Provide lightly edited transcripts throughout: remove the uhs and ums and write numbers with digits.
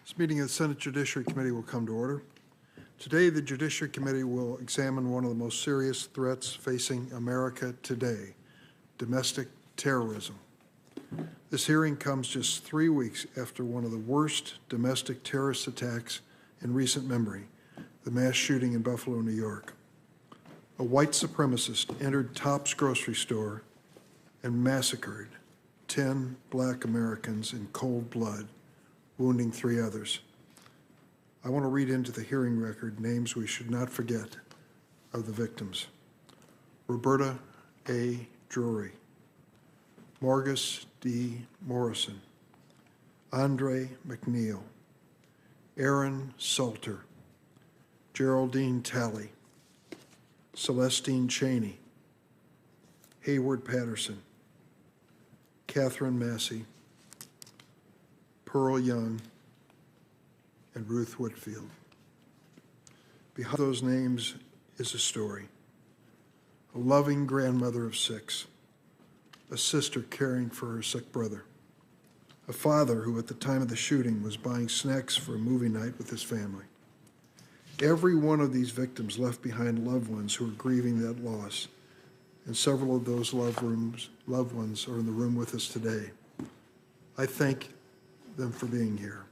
This meeting of the Senate Judiciary Committee will come to order. Today, the Judiciary Committee will examine one of the most serious threats facing America today, domestic terrorism. This hearing comes just 3 weeks after one of the worst domestic terrorist attacks in recent memory, the mass shooting in Buffalo, New York. A white supremacist entered Tops grocery store and massacred 10 black Americans in cold blood, wounding 3 others. I want to read into the hearing record names we should not forget of the victims. Roberta A. Drury, Margus D. Morrison, Andre McNeil, Aaron Salter, Geraldine Talley, Celestine Cheney, Hayward Patterson, Catherine Massey, Pearl Young, and Ruth Whitfield. Behind those names is a story. A loving grandmother of 6, a sister caring for her sick brother, a father who at the time of the shooting was buying snacks for a movie night with his family. Every one of these victims left behind loved ones who are grieving that loss, and several of those loved ones are in the room with us today. I thank them for being here.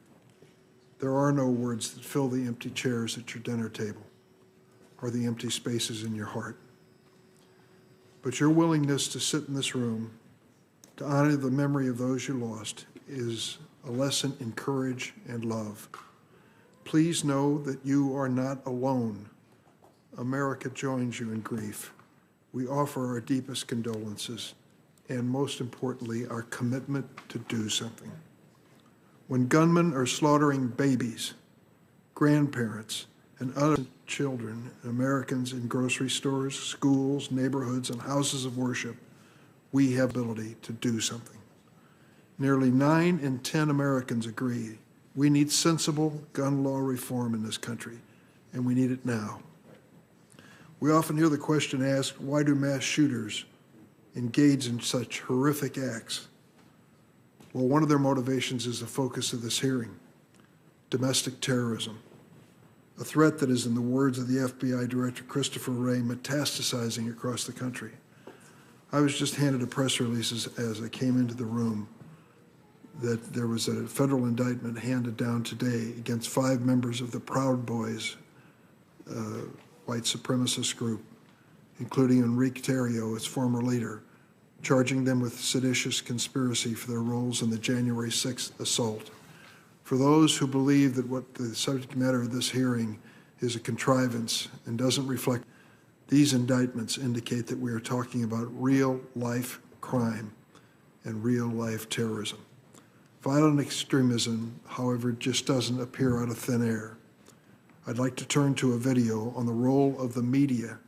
There are no words that fill the empty chairs at your dinner table or the empty spaces in your heart. But your willingness to sit in this room to honor the memory of those you lost is a lesson in courage and love. Please know that you are not alone. America joins you in grief. We offer our deepest condolences and, most importantly, our commitment to do something. When gunmen are slaughtering babies, grandparents, and other children, Americans in grocery stores, schools, neighborhoods, and houses of worship, we have the ability to do something. Nearly 9 in 10 Americans agree we need sensible gun law reform in this country, and we need it now. We often hear the question asked, why do mass shooters engage in such horrific acts? Well, one of their motivations is the focus of this hearing: domestic terrorism, a threat that is, in the words of the FBI Director Christopher Wray, metastasizing across the country. I was just handed a press release as I came into the room that there was a federal indictment handed down today against 5 members of the Proud Boys white supremacist group, including Enrique Tarrio, its former leader, charging them with seditious conspiracy for their roles in the January 6th assault. For those who believe that what the subject matter of this hearing is a contrivance and doesn't reflect, these indictments indicate that we are talking about real-life crime and real-life terrorism. Violent extremism, however, just doesn't appear out of thin air. I'd like to turn to a video on the role of the media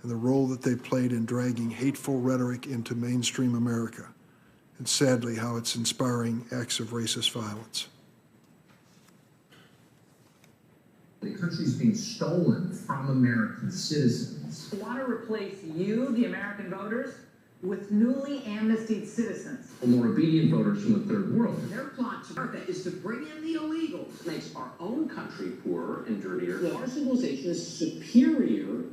and the role that they played in dragging hateful rhetoric into mainstream America, and sadly, how it's inspiring acts of racist violence. The country's being stolen from American citizens. They want to replace you, the American voters, with newly amnestied citizens. More obedient voters from the third world. Their plot to America is to bring in the illegals. Makes our own country poorer and dirtier. Our civilization is superior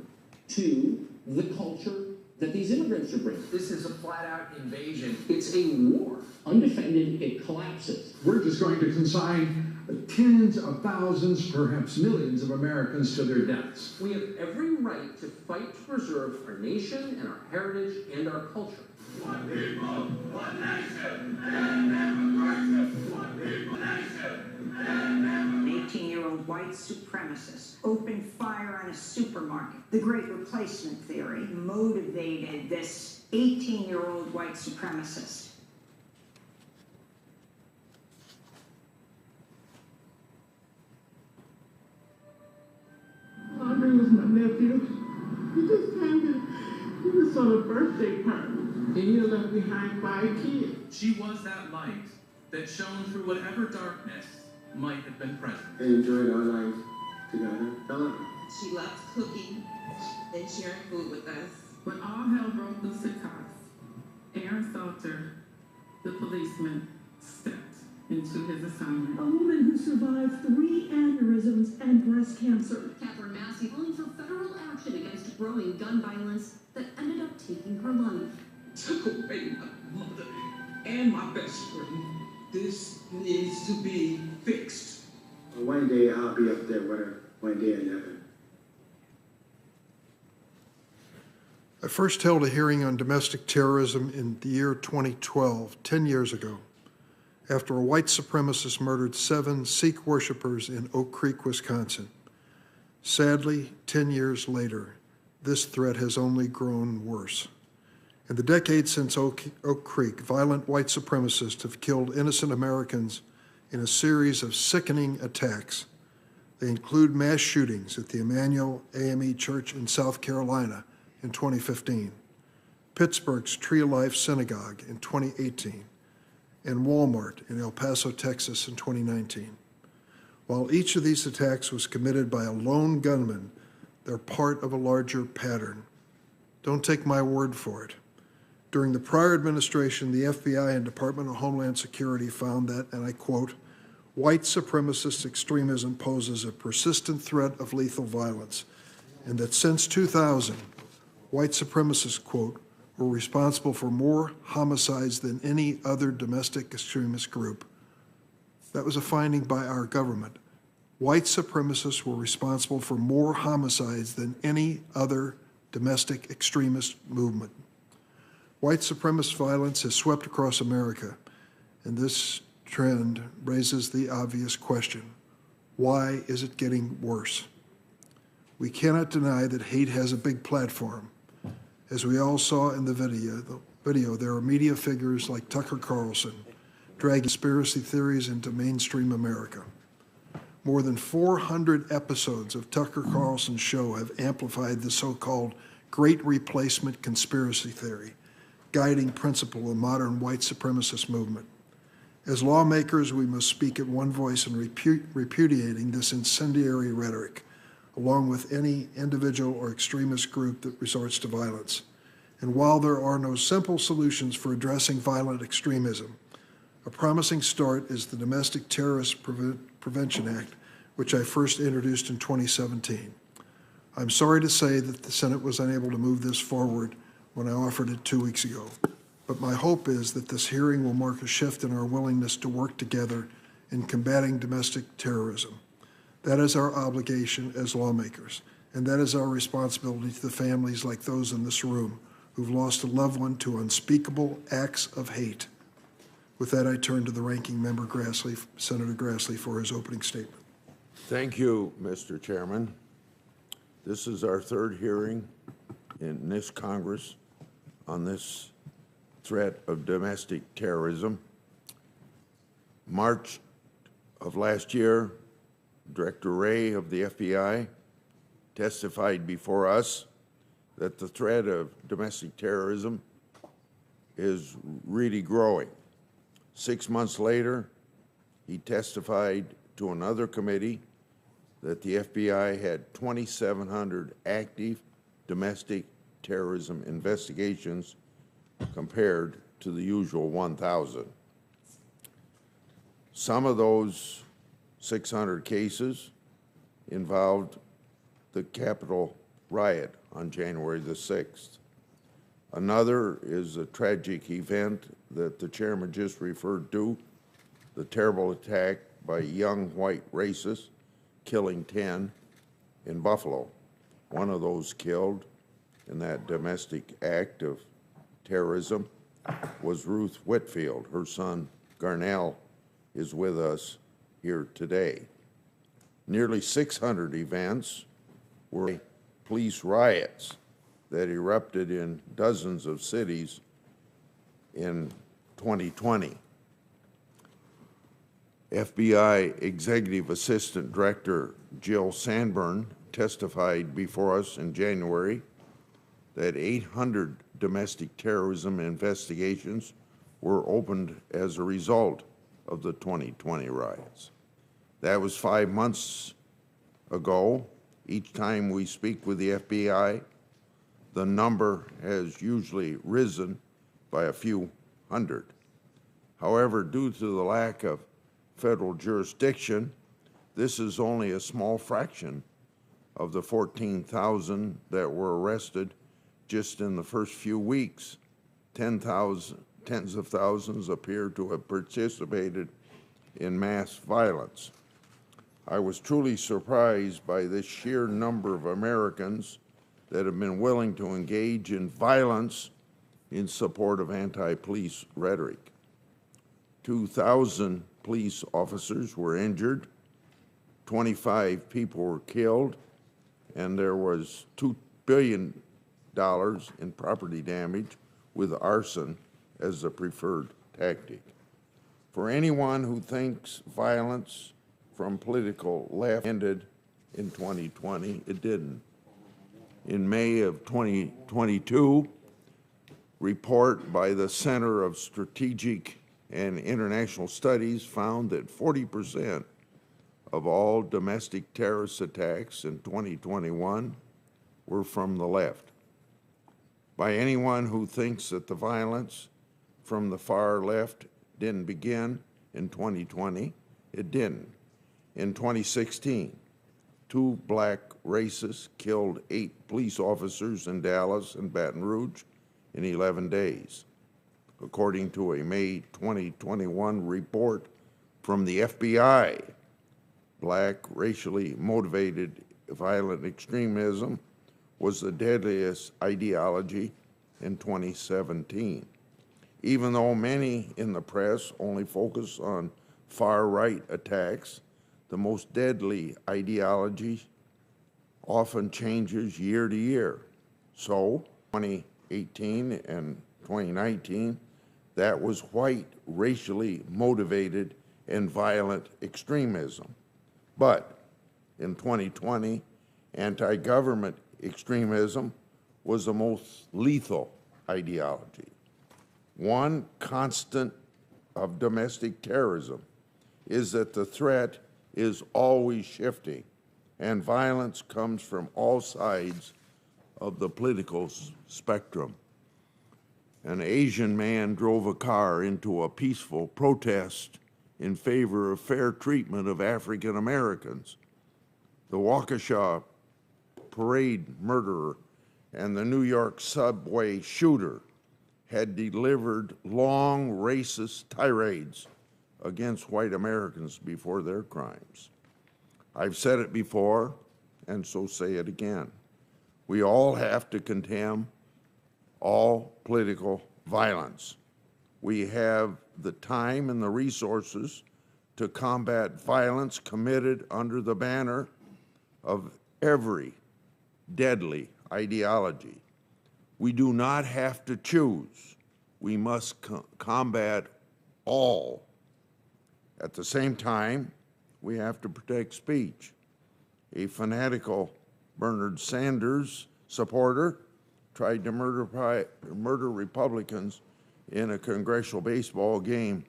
to the culture that these immigrants are bringing. This is a flat-out invasion. It's a war. Undefended, it collapses. We're just going to consign tens of thousands, perhaps millions of Americans to their deaths. We have every right to fight to preserve our nation and our heritage and our culture. One people, one nation, and democracy. One people, nation, and democracy. An 18-year-old white supremacist opened fire on a supermarket. The Great Replacement theory motivated this 18-year-old white supremacist. Andre was my nephew. He just came to, he was on a birthday party, and he left behind 5 kids. She was that light that shone through whatever darkness might have been present. They enjoyed our life together. She loved cooking and sharing food with us. When all hell broke loose at Cox, Aaron Salter, the policeman, stepped into his assignment. A woman who survived 3 aneurysms and breast cancer. Catherine Massey calling for federal action against growing gun violence that ended up taking her life. Took away my mother and my best friend. This needs to be fixed. One day I'll be up there with her. One day another. I first held a hearing on domestic terrorism in the year 2012, 10 years ago, after a white supremacist murdered 7 Sikh worshipers in Oak Creek, Wisconsin. Sadly, 10 years later, this threat has only grown worse. In the decades since Oak Creek, violent white supremacists have killed innocent Americans in a series of sickening attacks. They include mass shootings at the Emmanuel AME Church in South Carolina in 2015, Pittsburgh's Tree of Life Synagogue in 2018, and Walmart in El Paso, Texas in 2019. While each of these attacks was committed by a lone gunman, they're part of a larger pattern. Don't take my word for it. During the prior administration, the FBI and Department of Homeland Security found that, and I quote, white supremacist extremism poses a persistent threat of lethal violence, and that since 2000, white supremacists, quote, were responsible for more homicides than any other domestic extremist group. That was a finding by our government. White supremacists were responsible for more homicides than any other domestic extremist movement. White supremacist violence has swept across America, and this trend raises the obvious question: why is it getting worse? We cannot deny that hate has a big platform. As we all saw in the video, there are media figures like Tucker Carlson dragging conspiracy theories into mainstream America. More than 400 episodes of Tucker Carlson's show have amplified the so-called Great Replacement conspiracy theory, guiding principle of modern white supremacist movement. As lawmakers, we must speak at one voice in repudiating this incendiary rhetoric, along with any individual or extremist group that resorts to violence. And while there are no simple solutions for addressing violent extremism, a promising start is the Domestic Terrorist Prevention Act, which I first introduced in 2017. I'm sorry to say that the Senate was unable to move this forward when I offered it 2 weeks ago, but my hope is that this hearing will mark a shift in our willingness to work together in combating domestic terrorism. That is our obligation as lawmakers, and that is our responsibility to the families like those in this room who've lost a loved one to unspeakable acts of hate. With that, I turn to the ranking member, Senator Grassley, for his opening statement. Thank you, Mr. Chairman. This is our 3rd hearing in this Congress on this threat of domestic terrorism. March of last year, Director Wray of the FBI testified before us that the threat of domestic terrorism is really growing. 6 months later, he testified to another committee that the FBI had 2,700 active domestic terrorism investigations compared to the usual 1,000. Some of those 600 cases involved the Capitol riot on January the 6th. Another is a tragic event that the chairman just referred to, the terrible attack by young white racists killing 10 in Buffalo. One of those killed in that domestic act of terrorism was Ruth Whitfield. Her son, Garnell, is with us here today. Nearly 600 events were police riots that erupted in dozens of cities in 2020. FBI Executive Assistant Director Jill Sandburn testified before us in January that 800 domestic terrorism investigations were opened as a result of the 2020 riots. That was 5 months ago. Each time we speak with the FBI, the number has usually risen by a few hundred. However, due to the lack of federal jurisdiction, this is only a small fraction of the 14,000 that were arrested just in the first few weeks. Tens of thousands appear to have participated in mass violence. I was truly surprised by this sheer number of Americans that have been willing to engage in violence in support of anti-police rhetoric. 2,000 police officers were injured, 25 people were killed, and there was $2 billion in property damage with arson as the preferred tactic. For anyone who thinks violence from political left ended in 2020, it didn't. In May of 2022, report by the Center of Strategic and International Studies found that 40% of all domestic terrorist attacks in 2021 were from the left. By anyone who thinks that the violence from the far left didn't begin in 2020, it didn't. In 2016, 2 black racists killed 8 police officers in Dallas and Baton Rouge in 11 days, according to a May 2021 report from the FBI. Black racially motivated violent extremism was the deadliest ideology in 2017. Even though many in the press only focus on far-right attacks, the most deadly ideology often changes year to year. So, 2018 and 2019, that was white, racially motivated and violent extremism. But in 2020, anti-government extremism was the most lethal ideology. One constant of domestic terrorism is that the threat is always shifting, and violence comes from all sides of the political spectrum. An Asian man drove a car into a peaceful protest in favor of fair treatment of African Americans. The Waukesha parade murderer and the New York subway shooter had delivered long racist tirades against white Americans before their crimes. I've said it before, and so say it again. We all have to condemn all political violence. We have the time and the resources to combat violence committed under the banner of every deadly ideology. We do not have to choose. We must combat all. At the same time, we have to protect speech. A fanatical Bernard Sanders supporter tried to murder Republicans in a congressional baseball game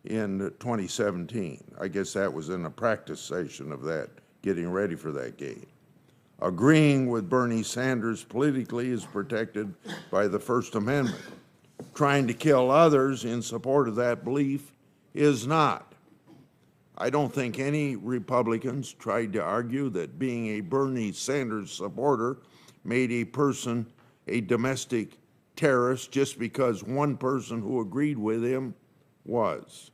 in 2017. I guess that was in a practice session of that, getting ready for that game. Agreeing with Bernie Sanders politically is protected by the First Amendment. Trying to kill others in support of that belief is not. I don't think any Republicans tried to argue that being a Bernie Sanders supporter made a person a domestic terrorist just because one person who agreed with him was.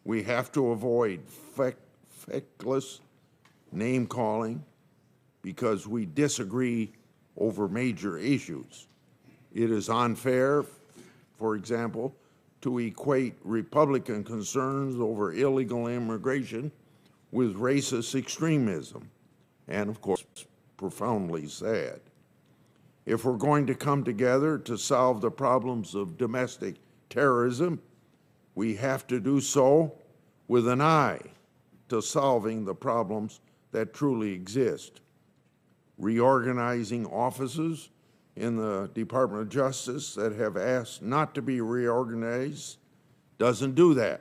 We have to avoid feckless name-calling because we disagree over major issues. It is unfair, for example, to equate Republican concerns over illegal immigration with racist extremism, and of course, profoundly sad. If we're going to come together to solve the problems of domestic terrorism, we have to do so with an eye to solving the problems that truly exist. Reorganizing offices in the Department of Justice that have asked not to be reorganized doesn't do that.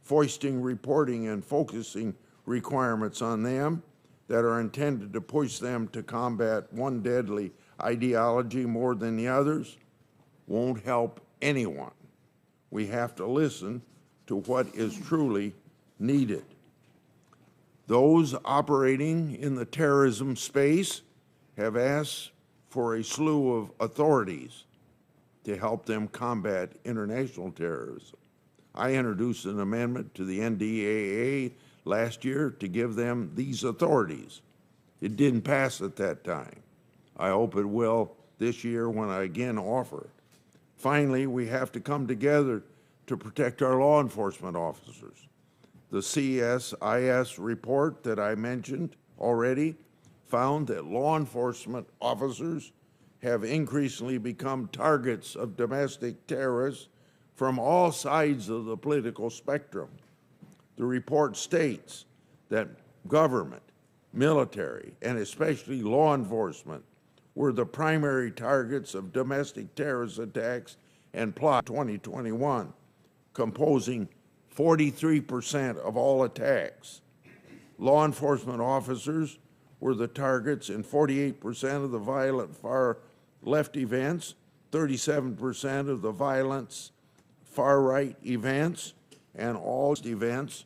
Foisting reporting and focusing requirements on them that are intended to push them to combat one deadly ideology more than the others won't help anyone. We have to listen to what is truly needed. Those operating in the terrorism space have asked for a slew of authorities to help them combat international terrorism. I introduced an amendment to the NDAA last year to give them these authorities. It didn't pass at that time. I hope it will this year when I again offer it. Finally, we have to come together to protect our law enforcement officers. The CSIS report that I mentioned already found that law enforcement officers have increasingly become targets of domestic terrorists from all sides of the political spectrum. The report states that government, military, and especially law enforcement were the primary targets of domestic terrorist attacks and plots in 2021, composing 43% of all attacks. Law enforcement officers were the targets in 48% of the violent far left events, 37% of the violence far right events, and all events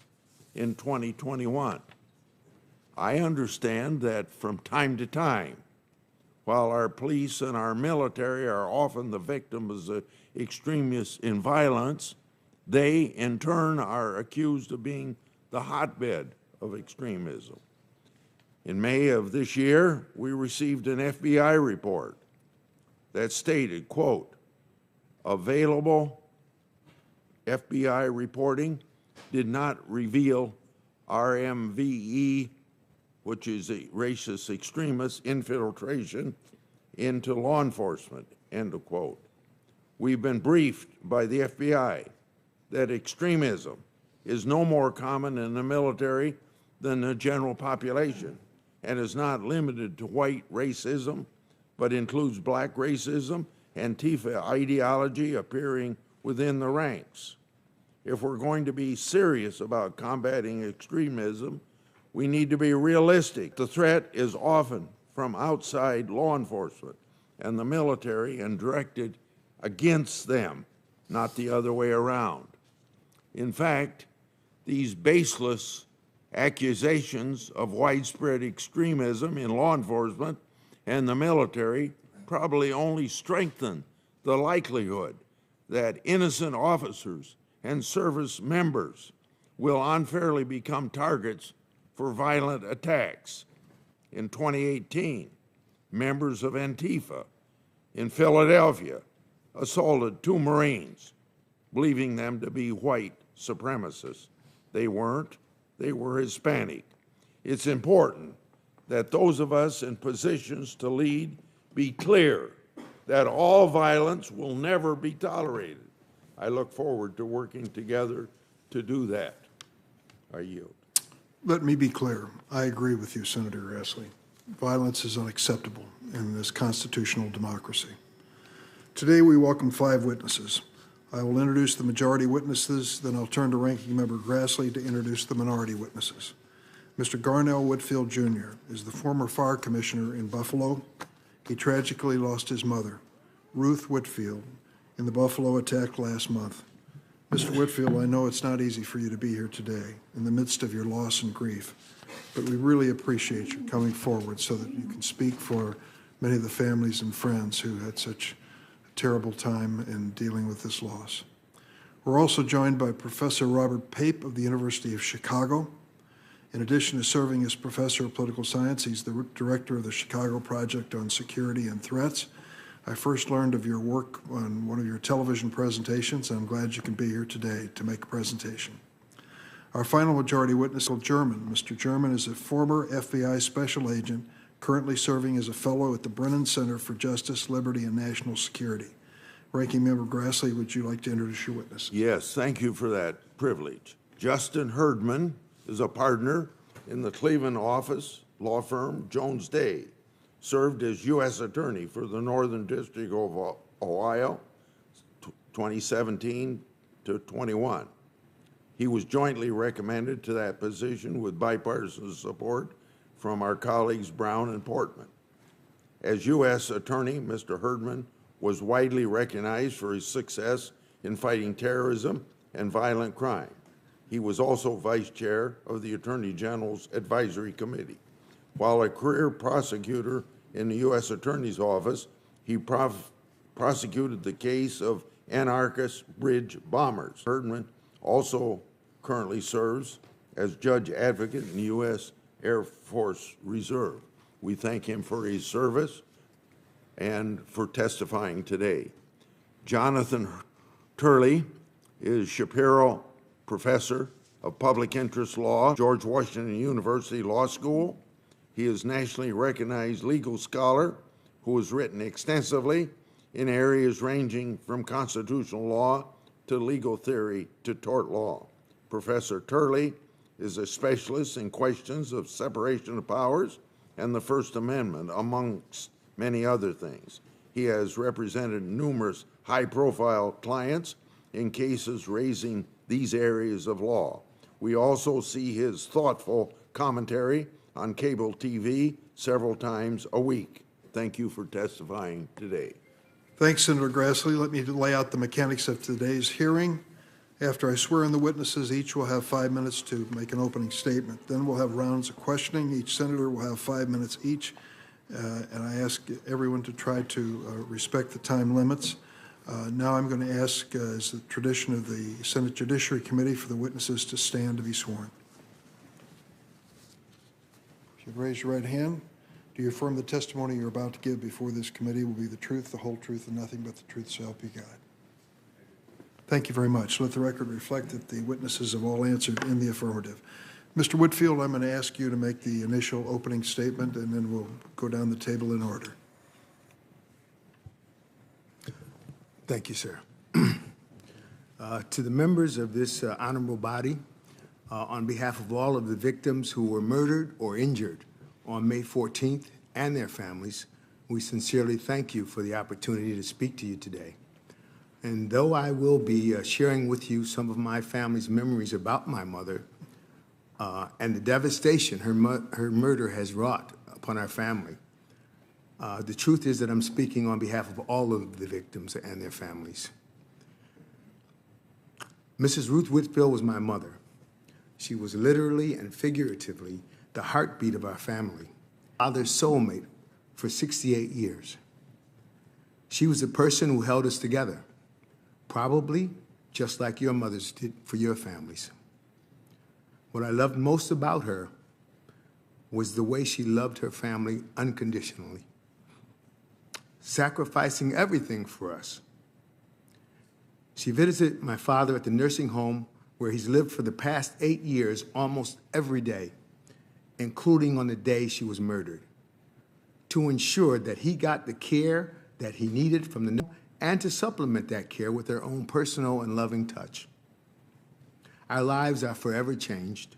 in 2021. I understand that from time to time, while our police and our military are often the victims of extremists in violence, they in turn are accused of being the hotbed of extremism. In May of this year, we received an FBI report that stated, quote, available FBI reporting did not reveal RMVE, which is a racist extremist infiltration into law enforcement, end of quote. We've been briefed by the FBI that extremism is no more common in the military than the general population and is not limited to white racism, but includes black racism, Antifa ideology appearing within the ranks. If we're going to be serious about combating extremism, we need to be realistic. The threat is often from outside law enforcement and the military and directed against them, not the other way around. In fact, these baseless accusations of widespread extremism in law enforcement and the military probably only strengthen the likelihood that innocent officers and service members will unfairly become targets for violent attacks. In 2018, members of Antifa in Philadelphia assaulted 2 Marines, believing them to be white supremacists. They weren't, they were Hispanic. It's important that those of us in positions to lead be clear that all violence will never be tolerated. I look forward to working together to do that. I yield. Let me be clear. I agree with you, Senator Grassley. Violence is unacceptable in this constitutional democracy. Today we welcome 5 witnesses. I will introduce the majority witnesses, then I'll turn to Ranking Member Grassley to introduce the minority witnesses. Mr. Garnell Whitfield Jr. is the former fire commissioner in Buffalo. He tragically lost his mother, Ruth Whitfield, in the Buffalo attack last month. Mr. Whitfield, I know it's not easy for you to be here today in the midst of your loss and grief, but we really appreciate you coming forward so that you can speak for many of the families and friends who had such a terrible time in dealing with this loss. We're also joined by Professor Robert Pape of the University of Chicago. In addition to serving as professor of political science, he's the director of the Chicago Project on Security and Threats. I first learned of your work on one of your television presentations, and I'm glad you can be here today to make a presentation. Our final majority witness is German. Mr. German is a former FBI special agent, currently serving as a fellow at the Brennan Center for Justice, Liberty, and National Security. Ranking Member Grassley, would you like to introduce your witness? Yes, thank you for that privilege. Justin Herdman is a partner in the Cleveland office law firm Jones Day, served as U.S. Attorney for the Northern District of Ohio, 2017 to 21. He was jointly recommended to that position with bipartisan support from our colleagues Brown and Portman. As U.S. Attorney, Mr. Herdman was widely recognized for his success in fighting terrorism and violent crime. He was also vice chair of the Attorney General's Advisory Committee. While a career prosecutor in the U.S. Attorney's Office, he prosecuted the case of anarchist bridge bombers. Herdman also currently serves as judge advocate in the U.S. Air Force Reserve. We thank him for his service and for testifying today. Jonathan Turley is Shapiro Professor of Public Interest Law, George Washington University Law School. He is nationally recognized legal scholar who has written extensively in areas ranging from constitutional law to legal theory to tort law. Professor Turley is a specialist in questions of separation of powers and the First Amendment, amongst many other things. He has represented numerous high-profile clients in cases raising these areas of law. We also see his thoughtful commentary on cable TV several times a week. Thank you for testifying today. Thanks, Senator Grassley. Let me lay out the mechanics of today's hearing. After I swear in the witnesses, each will have 5 minutes to make an opening statement. Then we'll have rounds of questioning. Each senator will have 5 minutes each. And I ask everyone to try to respect the time limits. Now I'm going to ask, as the tradition of the Senate Judiciary Committee, for the witnesses to stand to be sworn. If you'd raise your right hand, do you affirm the testimony you're about to give before this committee will be the truth, the whole truth, and nothing but the truth, so help you God? Thank you very much. Let the record reflect that the witnesses have all answered in the affirmative. Mr. Whitfield, I'm going to ask you to make the initial opening statement, and then we'll go down the table in order. Thank you, sir. To the members of this honorable body, on behalf of all of the victims who were murdered or injured on May 14th and their families, we sincerely thank you for the opportunity to speak to you today. And though I will be sharing with you some of my family's memories about my mother and the devastation her murder has wrought upon our family, the truth is that I'm speaking on behalf of all of the victims and their families. Mrs. Ruth Whitfield was my mother. She was literally and figuratively the heartbeat of our family, father's soulmate for 68 years. She was the person who held us together, probably just like your mothers did for your families. What I loved most about her was the way she loved her family unconditionally, sacrificing everything for us. She visited my father at the nursing home where he's lived for the past 8 years almost every day, including on the day she was murdered, to ensure that he got the care that he needed from the and to supplement that care with their own personal and loving touch. Our lives are forever changed,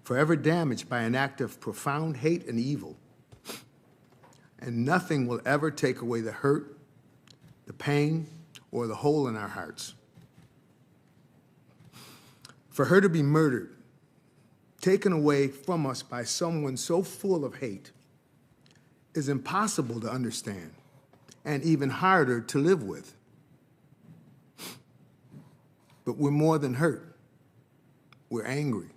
forever damaged by an act of profound hate and evil. And nothing will ever take away the hurt, the pain, or the hole in our hearts. For her to be murdered, taken away from us by someone so full of hate, is impossible to understand and even harder to live with. But we're more than hurt. We're angry.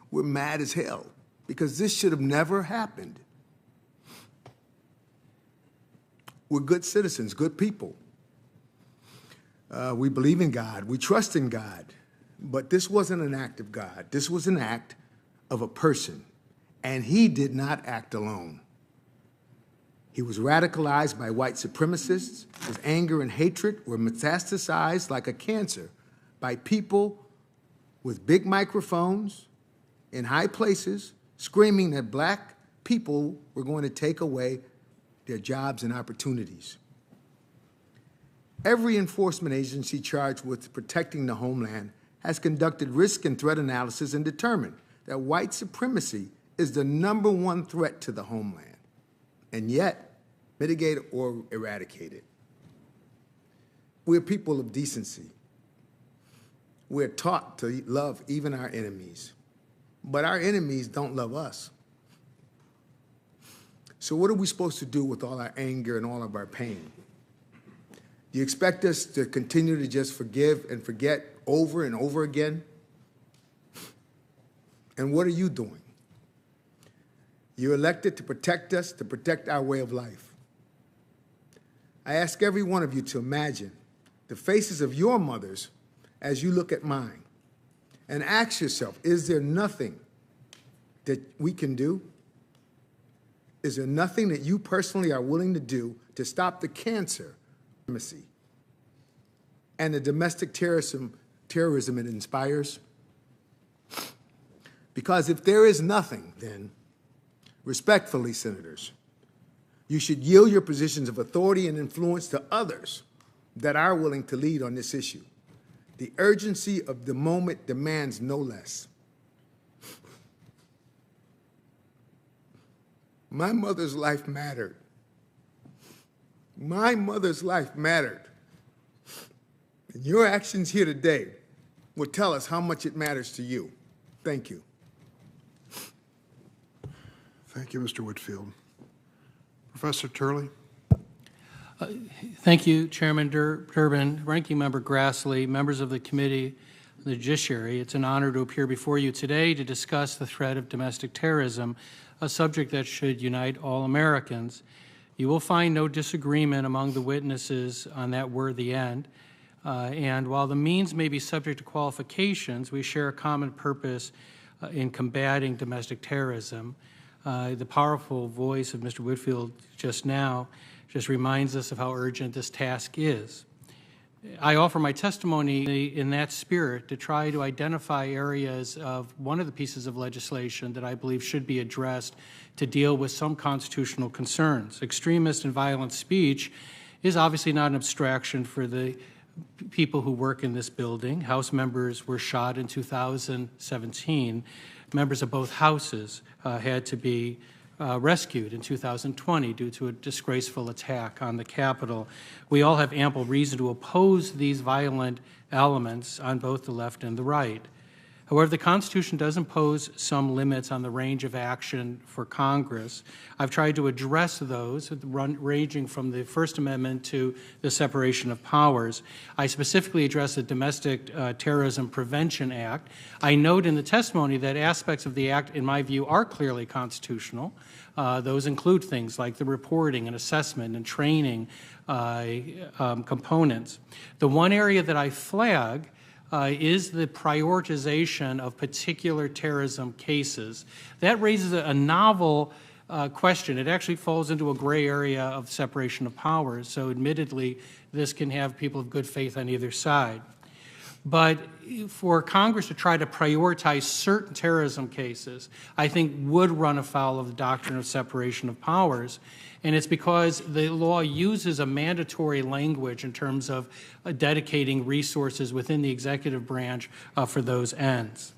We're mad as hell because this should have never happened. We're good citizens, good people. We believe in God. We trust in God. But this wasn't an act of God. This was an act of a person. And he did not act alone. He was radicalized by white supremacists. His anger and hatred were metastasized like a cancer by people with big microphones in high places screaming that black people were going to take away their jobs and opportunities. Every enforcement agency charged with protecting the homeland has conducted risk and threat analysis and determined that white supremacy is the #1 threat to the homeland, and yet mitigate or eradicate it. We're people of decency. We're taught to love even our enemies, but our enemies don't love us. So what are we supposed to do with all our anger and all of our pain? Do you expect us to continue to just forgive and forget over and over again? And what are you doing? You're elected to protect us, to protect our way of life. I ask every one of you to imagine the faces of your mothers as you look at mine, and ask yourself, is there nothing that we can do? Is there nothing that you personally are willing to do to stop the cancer and the domestic terrorism it inspires? Because if there is nothing, then, respectfully, senators, you should yield your positions of authority and influence to others that are willing to lead on this issue. The urgency of the moment demands no less. My mother's life mattered. My mother's life mattered. And your actions here today will tell us how much it matters to you. Thank you. Thank you, Mr. Whitfield. Professor Turley. Thank you, Chairman Durbin, Ranking Member Grassley, members of the Committee on the Judiciary. It's an honor to appear before you today to discuss the threat of domestic terrorism, a subject that should unite all Americans. You will find no disagreement among the witnesses on that worthy end. And while the means may be subject to qualifications, we share a common purpose in combating domestic terrorism. The powerful voice of Mr. Whitfield just now just reminds us of how urgent this task is. I offer my testimony in that spirit to try to identify areas of one of the pieces of legislation that I believe should be addressed to deal with some constitutional concerns. Extremist and violent speech is obviously not an abstraction for the people who work in this building. House members were shot in 2017. Members of both houses had to be rescued in 2020 due to a disgraceful attack on the Capitol. We all have ample reason to oppose these violent elements on both the left and the right. However, the Constitution does impose some limits on the range of action for Congress. I've tried to address those, ranging from the First Amendment to the separation of powers. I specifically address the Domestic Terrorism Prevention Act. I note in the testimony that aspects of the Act, in my view, are clearly constitutional. Those include things like the reporting and assessment and training components. The one area that I flag is the prioritization of particular terrorism cases. That raises a novel question. It actually falls into a gray area of separation of powers, so admittedly, this can have people of good faith on either side. But for Congress to try to prioritize certain terrorism cases, I think would run afoul of the doctrine of separation of powers. And it's because the law uses a mandatory language in terms of dedicating resources within the executive branch for those ends.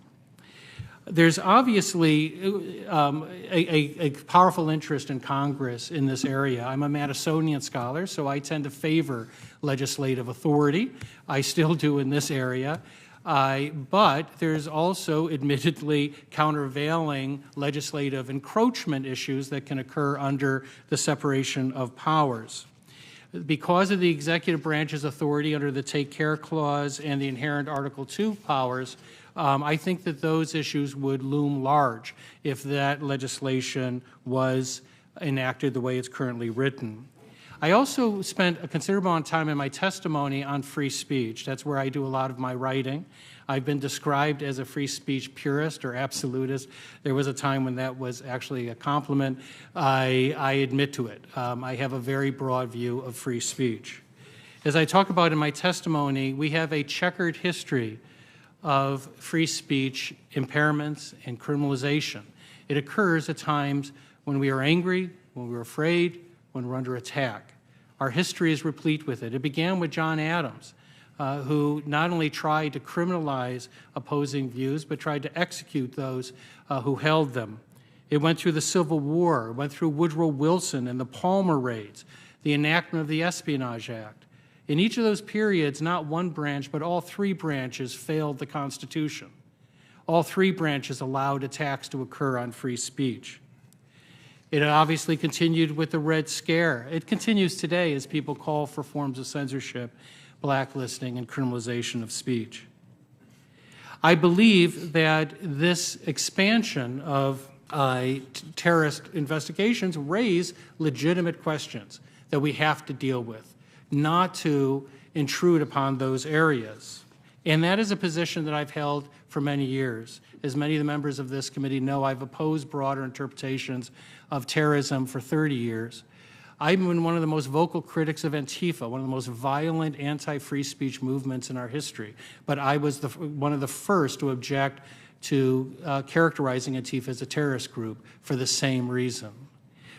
There's obviously a powerful interest in Congress in this area. I'm a Madisonian scholar, so I tend to favor legislative authority. I still do in this area. But there's also admittedly countervailing legislative encroachment issues that can occur under the separation of powers. Because of the executive branch's authority under the Take Care Clause and the inherent Article II powers, I think that those issues would loom large if that legislation was enacted the way it's currently written. I also spent a considerable amount of time in my testimony on free speech. That's where I do a lot of my writing. I've been described as a free speech purist or absolutist. There was a time when that was actually a compliment. I admit to it. I have a very broad view of free speech. As I talk about in my testimony, we have a checkered history of free speech impairments and criminalization. It occurs at times when we are angry, when we're afraid, when we're under attack. Our history is replete with it. It began with John Adams, who not only tried to criminalize opposing views, but tried to execute those who held them. It went through the Civil War, it went through Woodrow Wilson and the Palmer raids, the enactment of the Espionage Act. In each of those periods, not one branch, but all three branches failed the Constitution. All three branches allowed attacks to occur on free speech. It obviously continued with the Red Scare. It continues today as people call for forms of censorship, blacklisting, and criminalization of speech. I believe that this expansion of terrorist investigations raise legitimate questions that we have to deal with, not to intrude upon those areas. And that is a position that I've held for many years. As many of the members of this committee know, I've opposed broader interpretations of terrorism for 30 years. I've been one of the most vocal critics of Antifa, one of the most violent anti-free speech movements in our history. But I was one of the first to object to characterizing Antifa as a terrorist group for the same reason.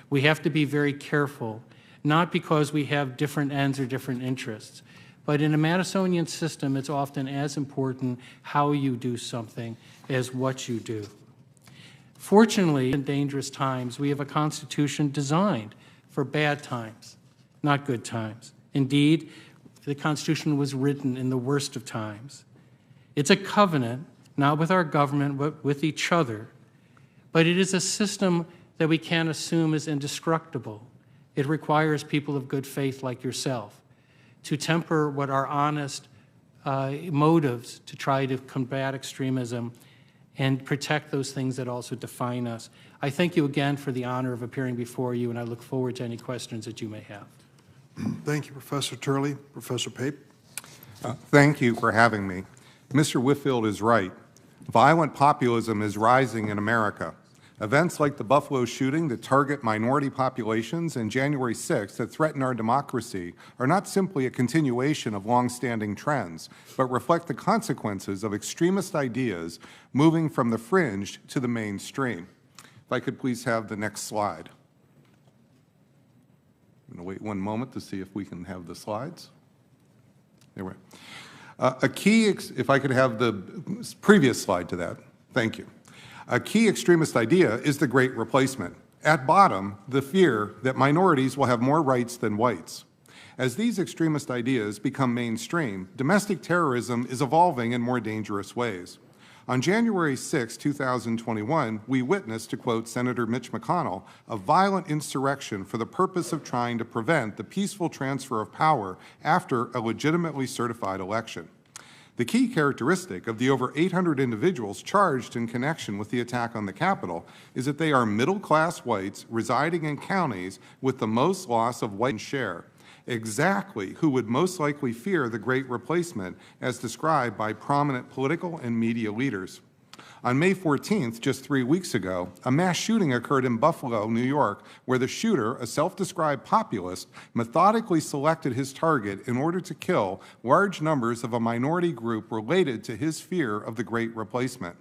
We have to be very careful, not because we have different ends or different interests, but in a Madisonian system, it's often as important how you do something as what you do. Fortunately, in dangerous times, we have a Constitution designed for bad times, not good times. Indeed, the Constitution was written in the worst of times. It's a covenant, not with our government, but with each other. But it is a system that we can't assume is indestructible. It requires people of good faith like yourself to temper what are honest motives to try to combat extremism and protect those things that also define us. I thank you again for the honor of appearing before you, and I look forward to any questions that you may have. Thank you, Professor Turley. Professor Pape. Thank you for having me. Mr. Whitfield is right. Violent populism is rising in America. Events like the Buffalo shooting that target minority populations and January 6th that threaten our democracy are not simply a continuation of long-standing trends, but reflect the consequences of extremist ideas moving from the fringe to the mainstream. If I could please have the next slide. I'm going to wait one moment to see if we can have the slides. There we go. If I could have the previous slide to that. Thank you. A key extremist idea is the Great Replacement. At bottom, the fear that minorities will have more rights than whites. As these extremist ideas become mainstream, domestic terrorism is evolving in more dangerous ways. On January 6, 2021, we witnessed, to quote Senator Mitch McConnell, a violent insurrection for the purpose of trying to prevent the peaceful transfer of power after a legitimately certified election. The key characteristic of the over 800 individuals charged in connection with the attack on the Capitol is that they are middle-class whites residing in counties with the most loss of white share, exactly who would most likely fear the Great Replacement as described by prominent political and media leaders. On May 14th, just 3 weeks ago, a mass shooting occurred in Buffalo, New York, where the shooter, a self-described populist, methodically selected his target in order to kill large numbers of a minority group related to his fear of the Great Replacement.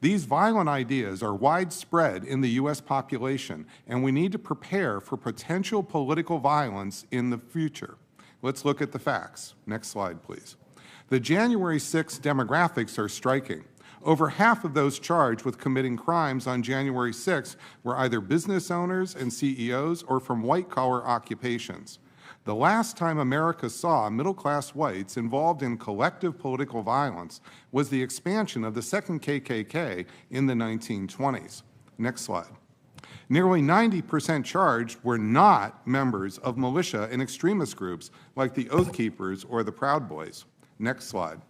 These violent ideas are widespread in the U.S. population, and we need to prepare for potential political violence in the future. Let's look at the facts. Next slide, please. The January 6 demographics are striking. Over half of those charged with committing crimes on January 6 were either business owners and CEOs or from white-collar occupations. The last time America saw middle-class whites involved in collective political violence was the expansion of the second KKK in the 1920s. Next slide. Nearly 90% charged were not members of militia and extremist groups like the Oath Keepers or the Proud Boys. Next slide.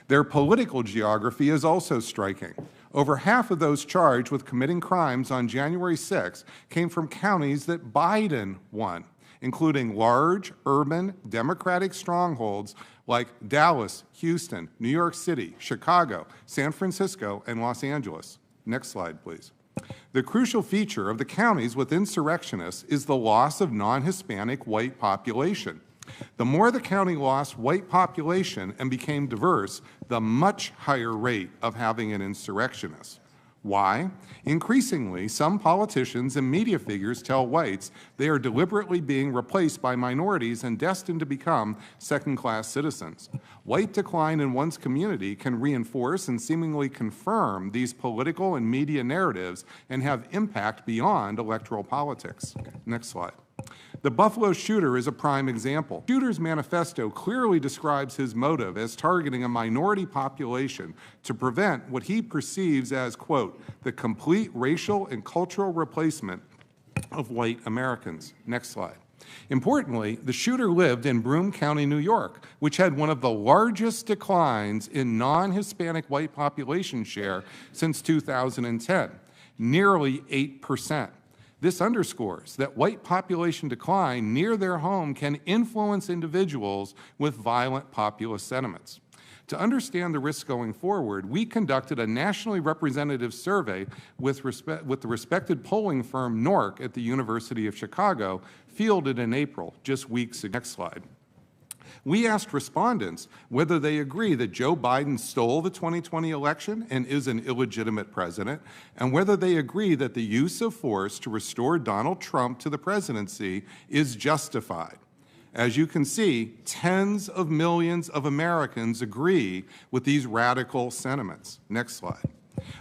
Their political geography is also striking. Over half of those charged with committing crimes on January 6 came from counties that Biden won, including large, urban, Democratic strongholds like Dallas, Houston, New York City, Chicago, San Francisco, and Los Angeles. Next slide, please. The crucial feature of the counties with insurrectionists is the loss of non-Hispanic white population. The more the county lost white population and became diverse, the much higher rate of having an insurrectionist. Why? Increasingly, some politicians and media figures tell whites they are deliberately being replaced by minorities and destined to become second-class citizens. White decline in one's community can reinforce and seemingly confirm these political and media narratives and have impact beyond electoral politics. Next slide. The Buffalo shooter is a prime example. The shooter's manifesto clearly describes his motive as targeting a minority population to prevent what he perceives as, quote, the complete racial and cultural replacement of white Americans. Next slide. Importantly, the shooter lived in Broome County, New York, which had one of the largest declines in non-Hispanic white population share since 2010, nearly 8%. This underscores that white population decline near their home can influence individuals with violent populist sentiments. To understand the risks going forward, we conducted a nationally representative survey with the respected polling firm NORC at the University of Chicago, fielded in April, just weeks ago. Next slide. We asked respondents whether they agree that Joe Biden stole the 2020 election and is an illegitimate president, and whether they agree that the use of force to restore Donald Trump to the presidency is justified. As you can see, tens of millions of Americans agree with these radical sentiments. Next slide.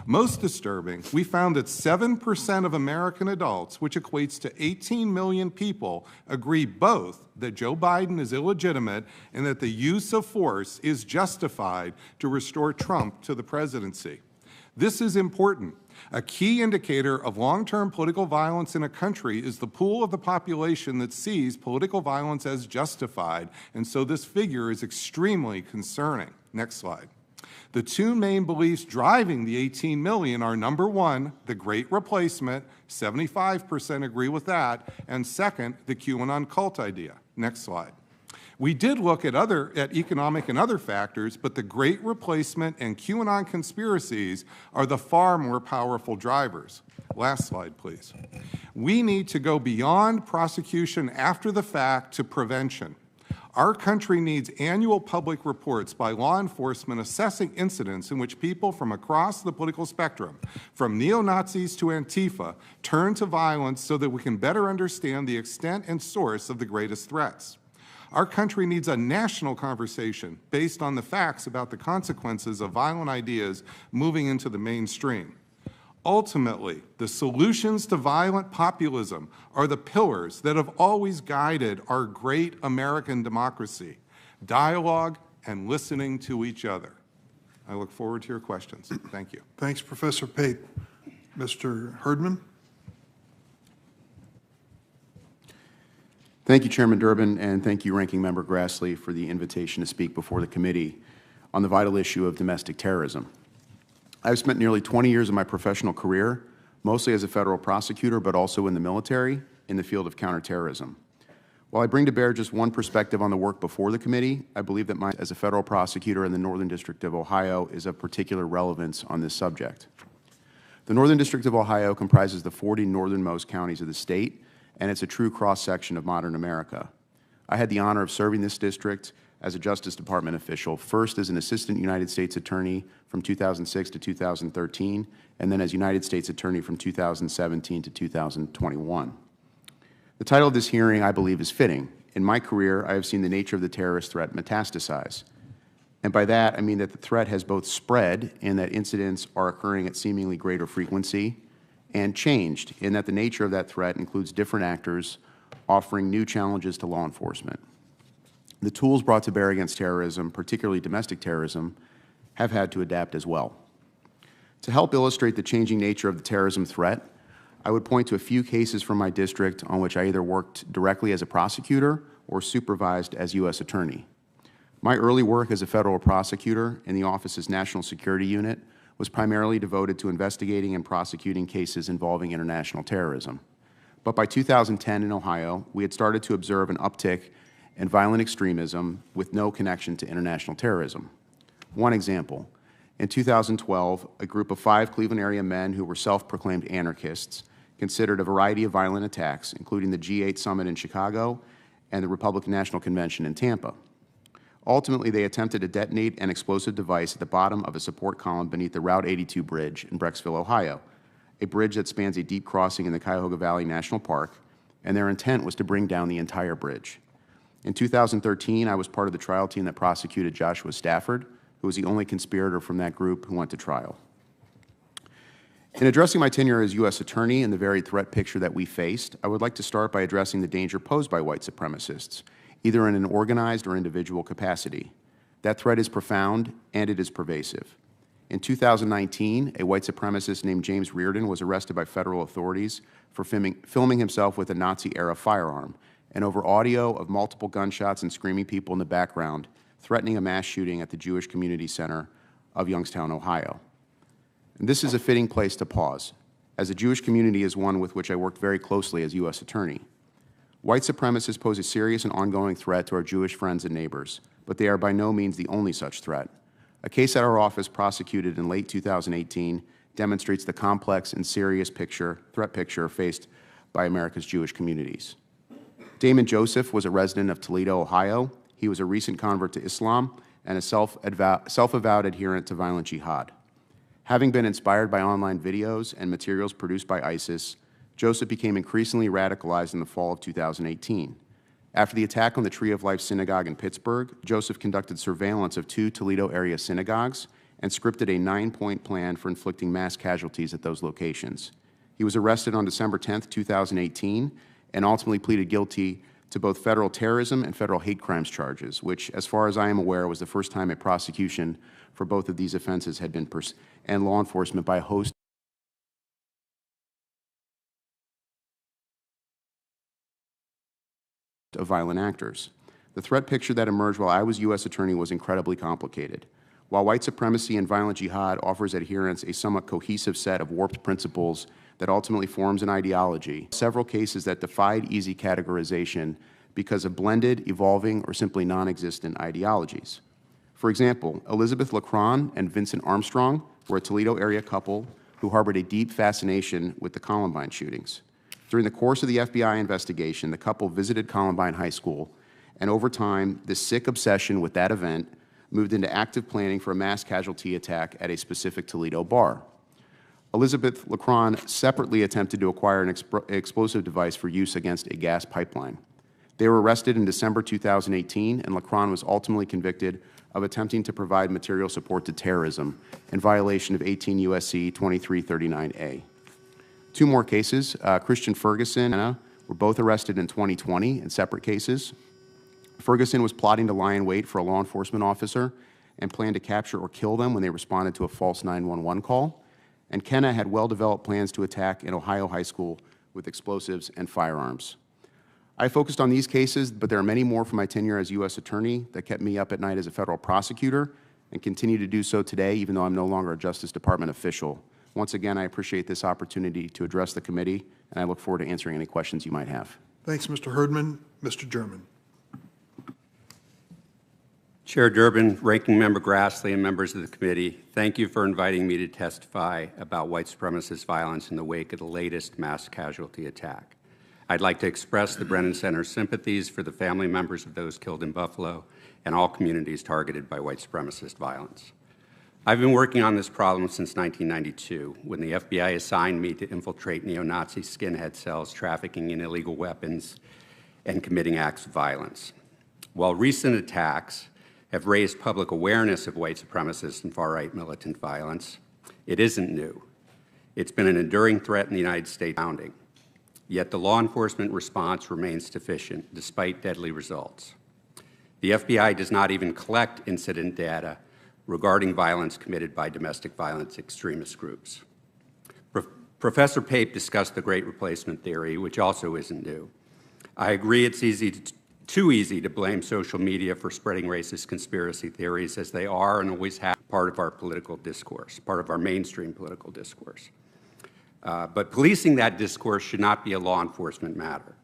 Most disturbing, we found that 7% of American adults, which equates to 18 million people, agree both that Joe Biden is illegitimate and that the use of force is justified to restore Trump to the presidency. This is important. A key indicator of long-term political violence in a country is the pool of the population that sees political violence as justified, and so this figure is extremely concerning. Next slide. The two main beliefs driving the 18 million are, number one, the Great Replacement, 75% agree with that, and second, the QAnon cult idea. Next slide. We did look at economic and other factors, but the Great Replacement and QAnon conspiracies are the far more powerful drivers. Last slide, please. We need to go beyond prosecution after the fact to prevention. Our country needs annual public reports by law enforcement assessing incidents in which people from across the political spectrum, from neo-Nazis to Antifa, turn to violence so that we can better understand the extent and source of the greatest threats. Our country needs a national conversation based on the facts about the consequences of violent ideas moving into the mainstream. Ultimately, the solutions to violent populism are the pillars that have always guided our great American democracy: dialogue and listening to each other. I look forward to your questions. Thank you. Thanks, Professor Pape. Mr. Herdman? Thank you, Chairman Durbin, and thank you, Ranking Member Grassley, for the invitation to speak before the committee on the vital issue of domestic terrorism. I've spent nearly 20 years of my professional career, mostly as a federal prosecutor, but also in the military, in the field of counterterrorism. While I bring to bear just one perspective on the work before the committee, I believe that mine as a federal prosecutor in the Northern District of Ohio is of particular relevance on this subject. The Northern District of Ohio comprises the 40 northernmost counties of the state, and it's a true cross-section of modern America. I had the honor of serving this district as a Justice Department official, first as an Assistant United States Attorney from 2006 to 2013, and then as United States Attorney from 2017 to 2021. The title of this hearing, I believe, is fitting. In my career, I have seen the nature of the terrorist threat metastasize. And by that, I mean that the threat has both spread in that incidents are occurring at seemingly greater frequency, and changed in that the nature of that threat includes different actors offering new challenges to law enforcement. The tools brought to bear against terrorism, particularly domestic terrorism, have had to adapt as well. To help illustrate the changing nature of the terrorism threat, I would point to a few cases from my district on which I either worked directly as a prosecutor or supervised as U.S. Attorney. My early work as a federal prosecutor in the office's National Security Unit was primarily devoted to investigating and prosecuting cases involving international terrorism. But by 2010 in Ohio, we had started to observe an uptick in violent extremism with no connection to international terrorism. One example, in 2012, a group of 5 Cleveland area men who were self-proclaimed anarchists considered a variety of violent attacks, including the G8 summit in Chicago and the Republican National Convention in Tampa. Ultimately, they attempted to detonate an explosive device at the bottom of a support column beneath the Route 82 bridge in Brecksville, Ohio, a bridge that spans a deep crossing in the Cuyahoga Valley National Park, and their intent was to bring down the entire bridge. In 2013, I was part of the trial team that prosecuted Joshua Stafford, who was the only conspirator from that group who went to trial. In addressing my tenure as U.S. Attorney and the varied threat picture that we faced, I would like to start by addressing the danger posed by white supremacists, either in an organized or individual capacity. That threat is profound, and it is pervasive. In 2019, a white supremacist named James Reardon was arrested by federal authorities for filming himself with a Nazi-era firearm, and over audio of multiple gunshots and screaming people in the background, threatening a mass shooting at the Jewish Community Center of Youngstown, Ohio. And this is a fitting place to pause, as the Jewish community is one with which I worked very closely as U.S. Attorney. White supremacists pose a serious and ongoing threat to our Jewish friends and neighbors, but they are by no means the only such threat. A case that our office prosecuted in late 2018 demonstrates the complex and serious threat picture faced by America's Jewish communities. Damon Joseph was a resident of Toledo, Ohio. He was a recent convert to Islam and a self-avowed adherent to violent jihad. Having been inspired by online videos and materials produced by ISIS, Joseph became increasingly radicalized in the fall of 2018. After the attack on the Tree of Life Synagogue in Pittsburgh, Joseph conducted surveillance of 2 Toledo area synagogues and scripted a 9-point plan for inflicting mass casualties at those locations. He was arrested on December 10, 2018, and ultimately pleaded guilty to both federal terrorism and federal hate crimes charges, which, as far as I am aware, was the first time a prosecution for both of these offenses had been and law enforcement by a host of violent actors. The threat picture that emerged while I was U.S. Attorney was incredibly complicated. While white supremacy and violent jihad offers adherents a somewhat cohesive set of warped principles that ultimately forms an ideology, several cases that defied easy categorization because of blended, evolving, or simply non-existent ideologies. For example, Elizabeth Lacron and Vincent Armstrong were a Toledo area couple who harbored a deep fascination with the Columbine shootings. During the course of the FBI investigation, the couple visited Columbine High School, and over time, this sick obsession with that event moved into active planning for a mass casualty attack at a specific Toledo bar. Elizabeth Lacron separately attempted to acquire an explosive device for use against a gas pipeline. They were arrested in December 2018, and Lacron was ultimately convicted of attempting to provide material support to terrorism in violation of 18 U.S.C. 2339A. 2 more cases, Christian Ferguson and Anna were both arrested in 2020 in separate cases. Ferguson was plotting to lie in wait for a law enforcement officer and planned to capture or kill them when they responded to a false 911 call. And Kenna had well-developed plans to attack an Ohio high school with explosives and firearms. I focused on these cases, but there are many more from my tenure as U.S. Attorney that kept me up at night as a federal prosecutor and continue to do so today, even though I'm no longer a Justice Department official. Once again, I appreciate this opportunity to address the committee, and I look forward to answering any questions you might have. Thanks, Mr. Herdman. Mr. German. Chair Durbin, Ranking Member Grassley, and members of the committee, thank you for inviting me to testify about white supremacist violence in the wake of the latest mass casualty attack. I'd like to express the Brennan Center's sympathies for the family members of those killed in Buffalo and all communities targeted by white supremacist violence. I've been working on this problem since 1992, when the FBI assigned me to infiltrate neo-Nazi skinhead cells trafficking in illegal weapons and committing acts of violence. While recent attacks have raised public awareness of white supremacist and far-right militant violence, it isn't new. It's been an enduring threat in the United States founding. Yet the law enforcement response remains deficient, despite deadly results. The FBI does not even collect incident data regarding violence committed by domestic violence extremist groups. Professor Pape discussed the Great Replacement theory, which also isn't new. I agree it's too easy to blame social media for spreading racist conspiracy theories, as they are and always have part of our political discourse, part of our mainstream political discourse. But policing that discourse should not be a law enforcement matter.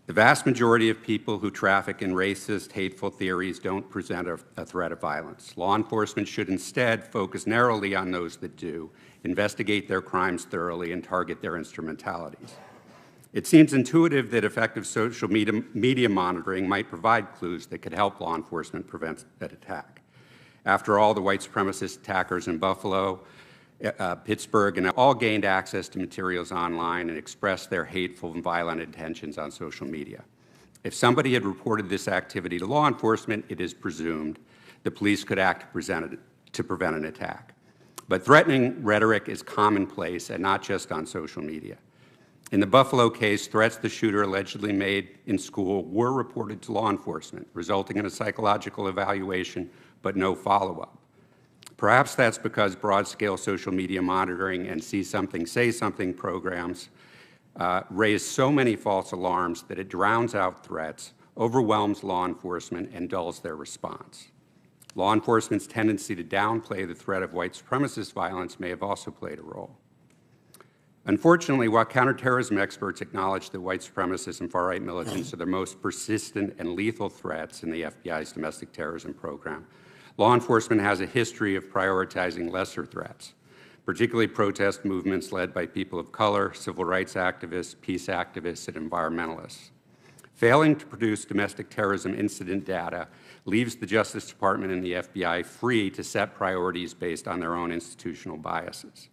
The vast majority of people who traffic in racist, hateful theories don't present a threat of violence. Law enforcement should instead focus narrowly on those that do, investigate their crimes thoroughly, and target their instrumentalities. It seems intuitive that effective social media monitoring might provide clues that could help law enforcement prevent that attack. After all, the white supremacist attackers in Buffalo, Pittsburgh, and all gained access to materials online and expressed their hateful and violent intentions on social media. If somebody had reported this activity to law enforcement, it is presumed the police could act to prevent an attack. But threatening rhetoric is commonplace, and not just on social media. In the Buffalo case, threats the shooter allegedly made in school were reported to law enforcement, resulting in a psychological evaluation, but no follow-up. Perhaps that's because broad-scale social media monitoring and see something, say something programs raise so many false alarms that it drowns out threats, overwhelms law enforcement, and dulls their response. Law enforcement's tendency to downplay the threat of white supremacist violence may have also played a role. Unfortunately, while counterterrorism experts acknowledge that white supremacists and far-right militants are the most persistent and lethal threats in the FBI's domestic terrorism program, law enforcement has a history of prioritizing lesser threats, particularly protest movements led by people of color, civil rights activists, peace activists, and environmentalists. Failing to produce domestic terrorism incident data leaves the Justice Department and the FBI free to set priorities based on their own institutional biases.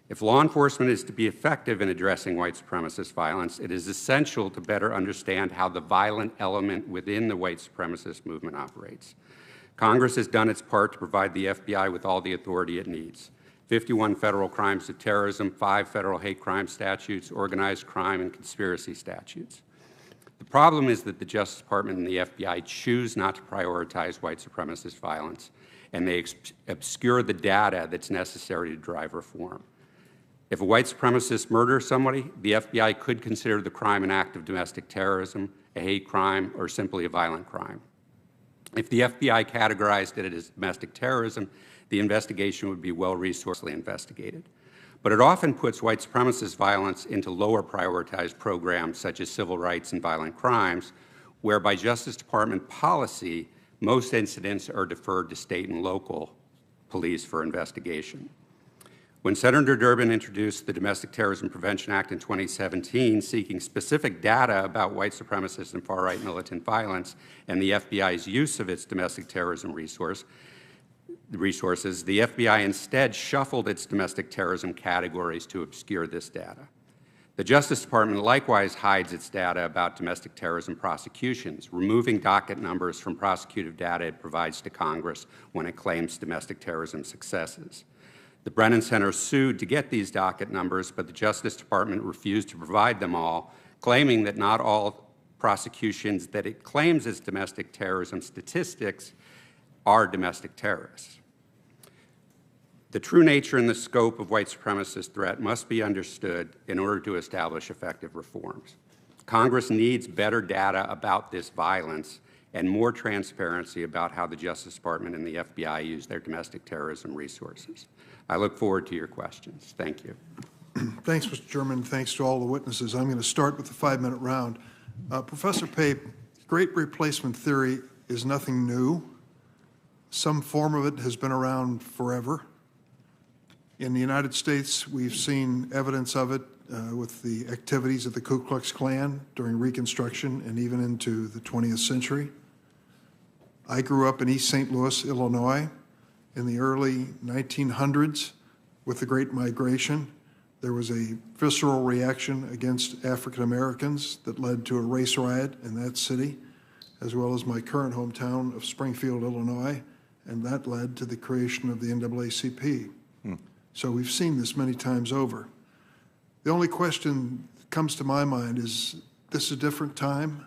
If law enforcement is to be effective in addressing white supremacist violence, it is essential to better understand how the violent element within the white supremacist movement operates. Congress has done its part to provide the FBI with all the authority it needs. 51 federal crimes of terrorism, 5 federal hate crime statutes, organized crime, and conspiracy statutes. The problem is that the Justice Department and the FBI choose not to prioritize white supremacist violence, and they obscure the data that's necessary to drive reform. If a white supremacist murders somebody, the FBI could consider the crime an act of domestic terrorism, a hate crime, or simply a violent crime. If the FBI categorized it as domestic terrorism, the investigation would be well-resourcedly investigated. But it often puts white supremacist violence into lower prioritized programs such as civil rights and violent crimes, where by Justice Department policy, most incidents are deferred to state and local police for investigation. When Senator Durbin introduced the Domestic Terrorism Prevention Act in 2017, seeking specific data about white supremacist and far-right militant violence and the FBI's use of its domestic terrorism resources, the FBI instead shuffled its domestic terrorism categories to obscure this data. The Justice Department likewise hides its data about domestic terrorism prosecutions, removing docket numbers from prosecutive data it provides to Congress when it claims domestic terrorism successes. The Brennan Center sued to get these docket numbers, but the Justice Department refused to provide them all, claiming that not all prosecutions that it claims as domestic terrorism statistics are domestic terrorists. The true nature and the scope of white supremacist threat must be understood in order to establish effective reforms. Congress needs better data about this violence and more transparency about how the Justice Department and the FBI use their domestic terrorism resources. I look forward to your questions. Thank you. Thanks, Mr. Chairman. Thanks to all the witnesses. I'm going to start with the 5-minute round. Professor Pape, great replacement theory is nothing new. Some form of it has been around forever. In the United States, we've seen evidence of it with the activities of the Ku Klux Klan during Reconstruction and even into the 20th century. I grew up in East St. Louis, Illinois, in the early 1900s with the Great Migration. There was a visceral reaction against African Americans that led to a race riot in that city, as well as my current hometown of Springfield, Illinois, and that led to the creation of the NAACP. So we've seen this many times over. The only question that comes to my mind is this a different time?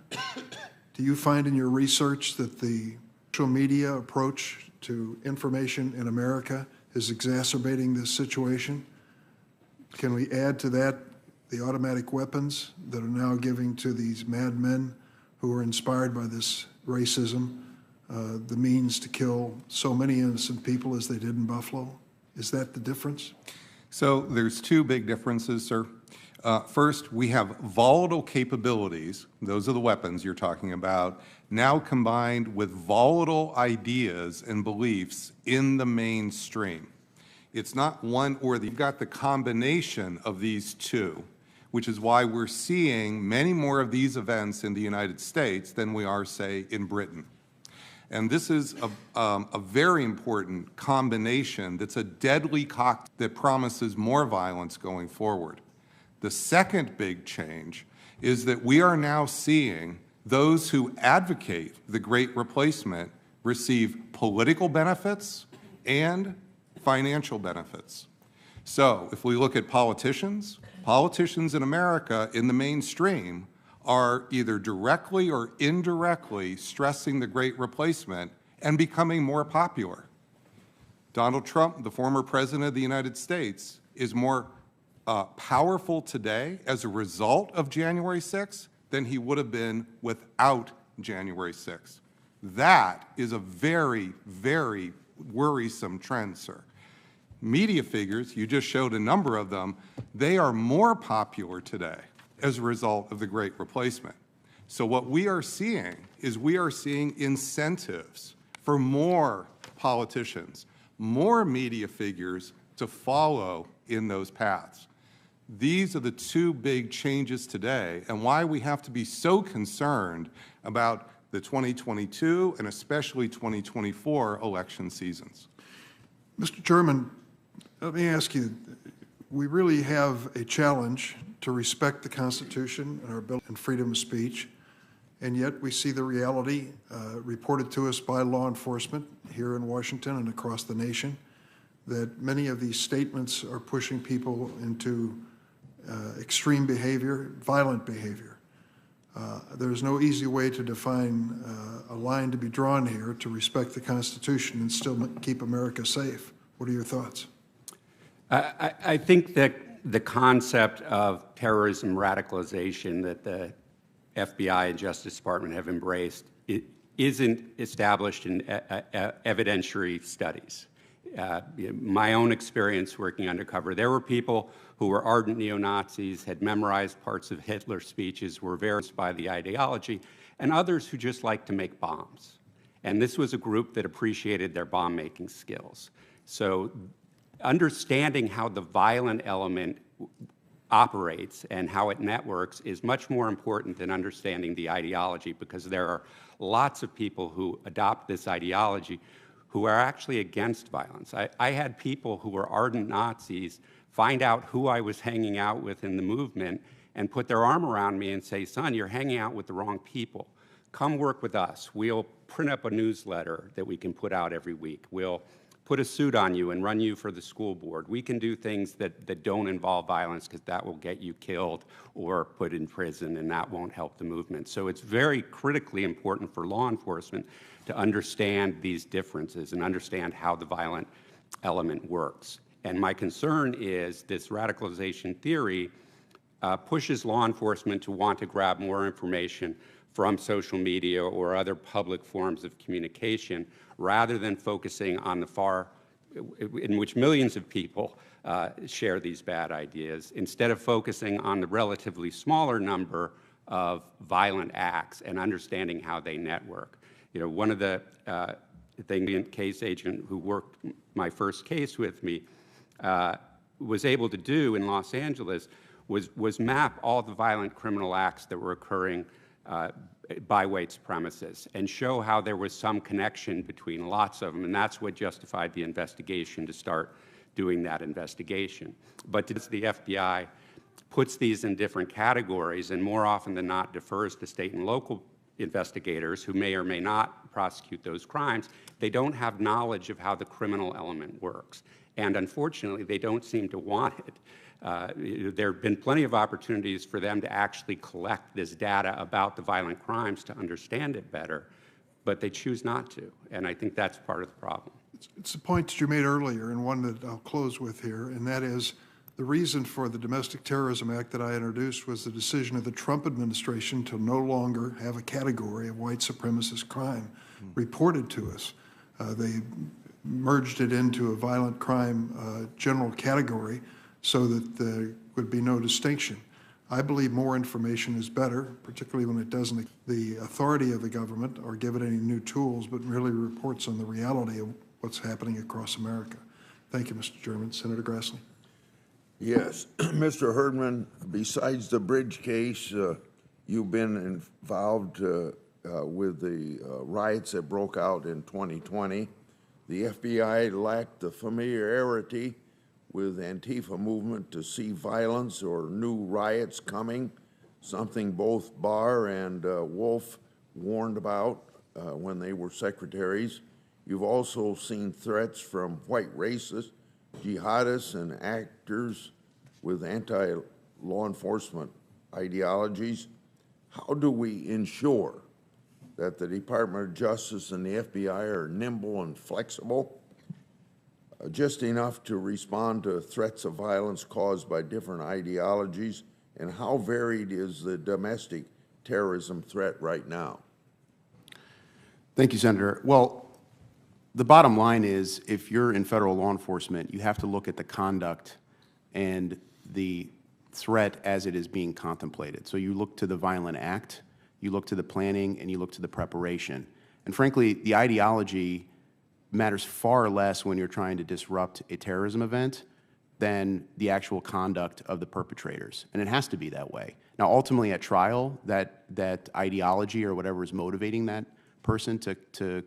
Do you find in your research that the social media approach to information in America is exacerbating this situation? Can we add to that the automatic weapons that are now giving to these madmen who are inspired by this racism the means to kill so many innocent people as they did in Buffalo? Is that the difference? So there's two big differences, sir. First, we have volatile capabilities, those are the weapons you're talking about, now combined with volatile ideas and beliefs in the mainstream. It's not one or the, you've got the combination of these two, which is why we're seeing many more of these events in the United States than we are, say, in Britain. And this is a very important combination that's a deadly cocktail that promises more violence going forward. The second big change is that we are now seeing those who advocate the Great Replacement receive political benefits and financial benefits. So if we look at politicians in America in the mainstream are either directly or indirectly stressing the Great Replacement and becoming more popular. Donald Trump, the former President of the United States, is more powerful today as a result of January 6th than he would have been without January 6th. That is a very, very worrisome trend, sir. Media figures, you just showed a number of them, they are more popular today as a result of the Great Replacement. So what we are seeing is we are seeing incentives for more politicians, more media figures to follow in those paths. These are the two big changes today and why we have to be so concerned about the 2022 and especially 2024 election seasons. Mr. Chairman, let me ask you, we really have a challenge to respect the Constitution and our bill and freedom of speech, and yet we see the reality reported to us by law enforcement here in Washington and across the nation that many of these statements are pushing people into extreme behavior, violent behavior. There's no easy way to define a line to be drawn here to respect the Constitution and still keep America safe. What are your thoughts? I think that the concept of terrorism radicalization that the FBI and Justice Department have embraced isn't established in evidentiary studies. My own experience working undercover, there were people who were ardent neo-Nazis, had memorized parts of Hitler's speeches, were very influenced by the ideology, and others who just liked to make bombs. And this was a group that appreciated their bomb-making skills. So understanding how the violent element operates and how it networks is much more important than understanding the ideology, because there are lots of people who adopt this ideology who are actually against violence. I had people who were ardent Nazis find out who I was hanging out with in the movement and put their arm around me and say, son, you're hanging out with the wrong people. Come work with us. We'll print up a newsletter that we can put out every week. We'll put a suit on you and run you for the school board. We can do things that don't involve violence, because that will get you killed or put in prison, and that won't help the movement. So it's very critically important for law enforcement to understand these differences and understand how the violent element works. And my concern is this radicalization theory pushes law enforcement to want to grab more information from social media or other public forms of communication, rather than focusing on the far, in which millions of people share these bad ideas, instead of focusing on the relatively smaller number of violent acts and understanding how they network. You know, one of the case agent who worked my first case with me was able to do in Los Angeles was map all the violent criminal acts that were occurring by white supremacists and show how there was some connection between lots of them, and that's what justified the investigation to start doing that investigation. But the FBI puts these in different categories and more often than not defers to state and local investigators who may or may not prosecute those crimes. They don't have knowledge of how the criminal element works. And unfortunately, they don't seem to want it. There have been plenty of opportunities for them to actually collect this data about the violent crimes to understand it better, but they choose not to. And I think that's part of the problem. It's a point that you made earlier, and one that I'll close with here, and that is the reason for the Domestic Terrorism Act that I introduced was the decision of the Trump administration to no longer have a category of white supremacist crime reported to us. They merged it into a violent crime general category so that there would be no distinction. I believe more information is better, particularly when it doesn't the authority of the government or give it any new tools, but really reports on the reality of what's happening across America. Thank you, Mr. Chairman. Senator Grassley. Yes, Mr. Herdman, besides the bridge case, you've been involved with the riots that broke out in 2020. The FBI lacked the familiarity with Antifa movement to see violence or new riots coming, something both Barr and Wolf warned about when they were secretaries. You've also seen threats from white racists, jihadists, and actors with anti-law enforcement ideologies. How do we ensure that the Department of Justice and the FBI are nimble and flexible just enough to respond to threats of violence caused by different ideologies? And how varied is the domestic terrorism threat right now? Thank you, Senator. Well, the bottom line is, if you're in federal law enforcement, you have to look at the conduct and the threat as it is being contemplated. So you look to the violent act, you look to the planning, and you look to the preparation. And frankly, the ideology matters far less when you're trying to disrupt a terrorism event than the actual conduct of the perpetrators. And it has to be that way. Now, ultimately at trial, that ideology or whatever is motivating that person to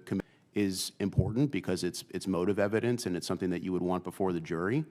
commit is important because it's motive evidence and it's something that you would want before the jury.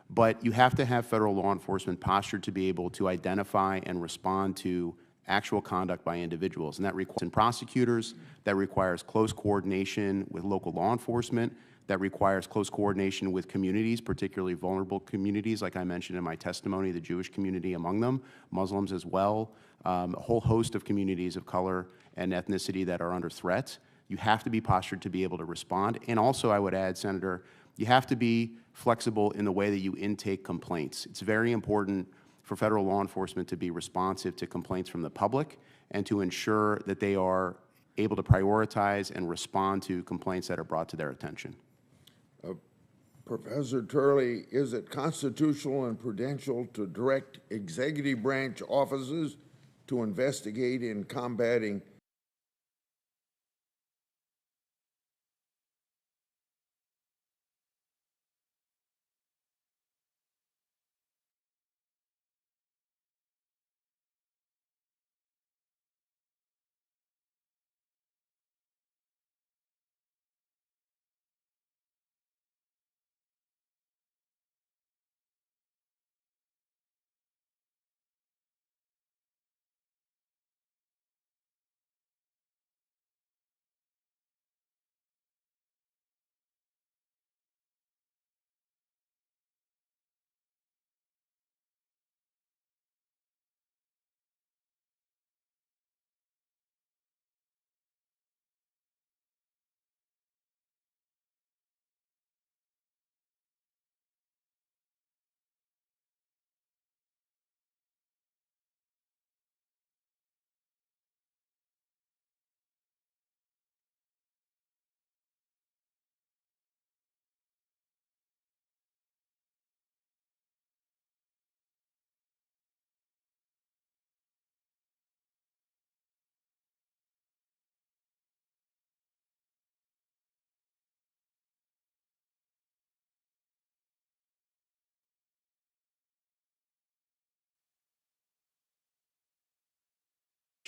But you have to have federal law enforcement postured to be able to identify and respond to actual conduct by individuals. And that requires prosecutors, that requires close coordination with local law enforcement, that requires close coordination with communities, particularly vulnerable communities, like I mentioned in my testimony, the Jewish community among them, Muslims as well, a whole host of communities of color and ethnicity that are under threat. You have to be postured to be able to respond. And also, I would add, Senator, you have to be flexible in the way that you intake complaints. It's very important for federal law enforcement to be responsive to complaints from the public and to ensure that they are able to prioritize and respond to complaints that are brought to their attention. Professor Turley, is it constitutional and prudential to direct executive branch offices to investigate in combating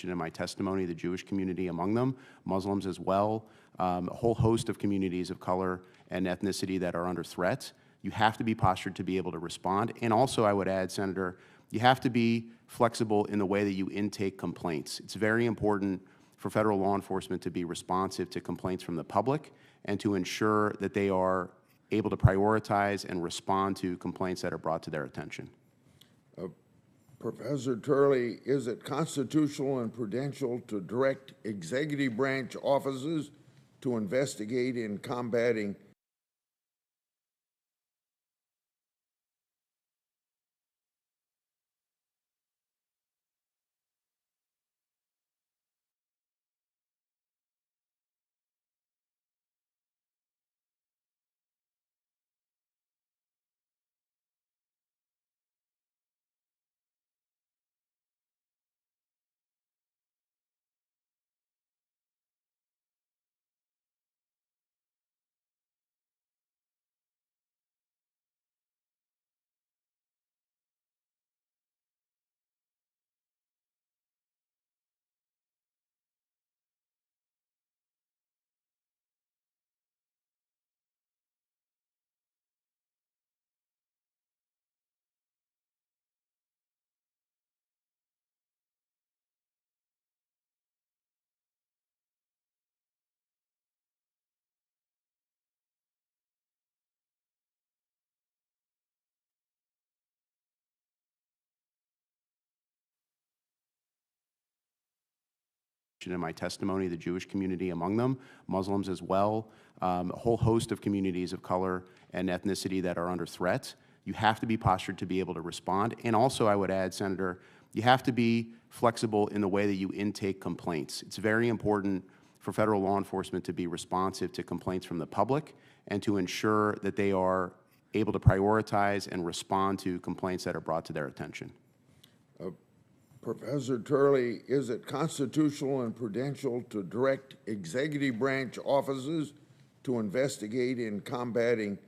in my testimony, the Jewish community among them, Muslims as well, a whole host of communities of color and ethnicity that are under threat. You have to be postured to be able to respond. And also, I would add, Senator, you have to be flexible in the way that you intake complaints. It's very important for federal law enforcement to be responsive to complaints from the public and to ensure that they are able to prioritize and respond to complaints that are brought to their attention. Professor Turley, is it constitutional and prudential to direct executive branch offices to investigate in combating mentioned in my testimony, the Jewish community among them, Muslims as well, a whole host of communities of color and ethnicity that are under threat. You have to be postured to be able to respond. And also, I would add, Senator, you have to be flexible in the way that you intake complaints. It's very important for federal law enforcement to be responsive to complaints from the public and to ensure that they are able to prioritize and respond to complaints that are brought to their attention. Professor Turley, is it constitutional and prudential to direct executive branch offices to investigate in combating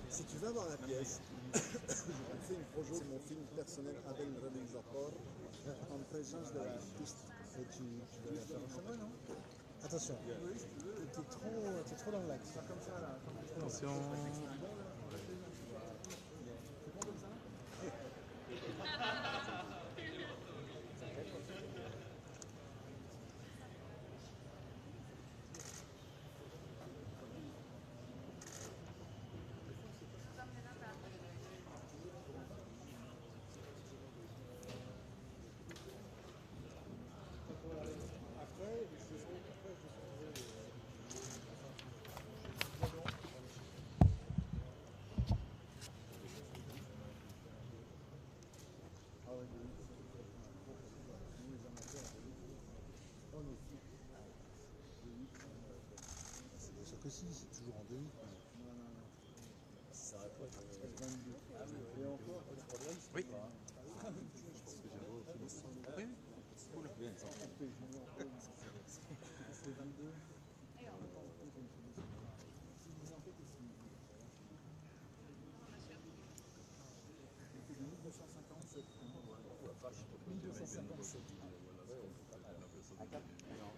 Si tu vas voir la pièce, j'ai fait une projet de mon film personnel avec le réalisateur en présence de l'artiste. Et tu veux la faire en chemin, non? Attention, t'es trop dans l'axe. Comme ça, là. Attention. C'est que si, c'est toujours en demi. Ça va pas être 22. Et encore, le problème, c'est oui. Je pense que j'ai oui. Cool. C'est 22.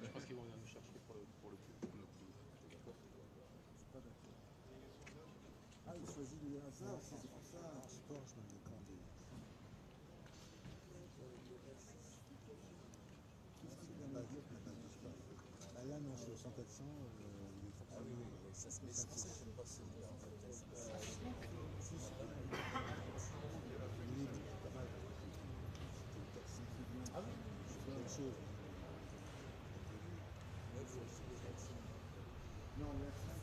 Je pense qu'ils vont venir nous chercher pour le coup. Ah, il choisit le hasard, c'est pour ça. Je sais pas, je me dis quand là, non, sur le 100 400, ah oui, ça se met. C'est pour ça que j'aime pas celui-là, en fait. C'est pas mal. Oui, mais c'est pas mal. Ah oui, c'est quelque chose. Non, la fin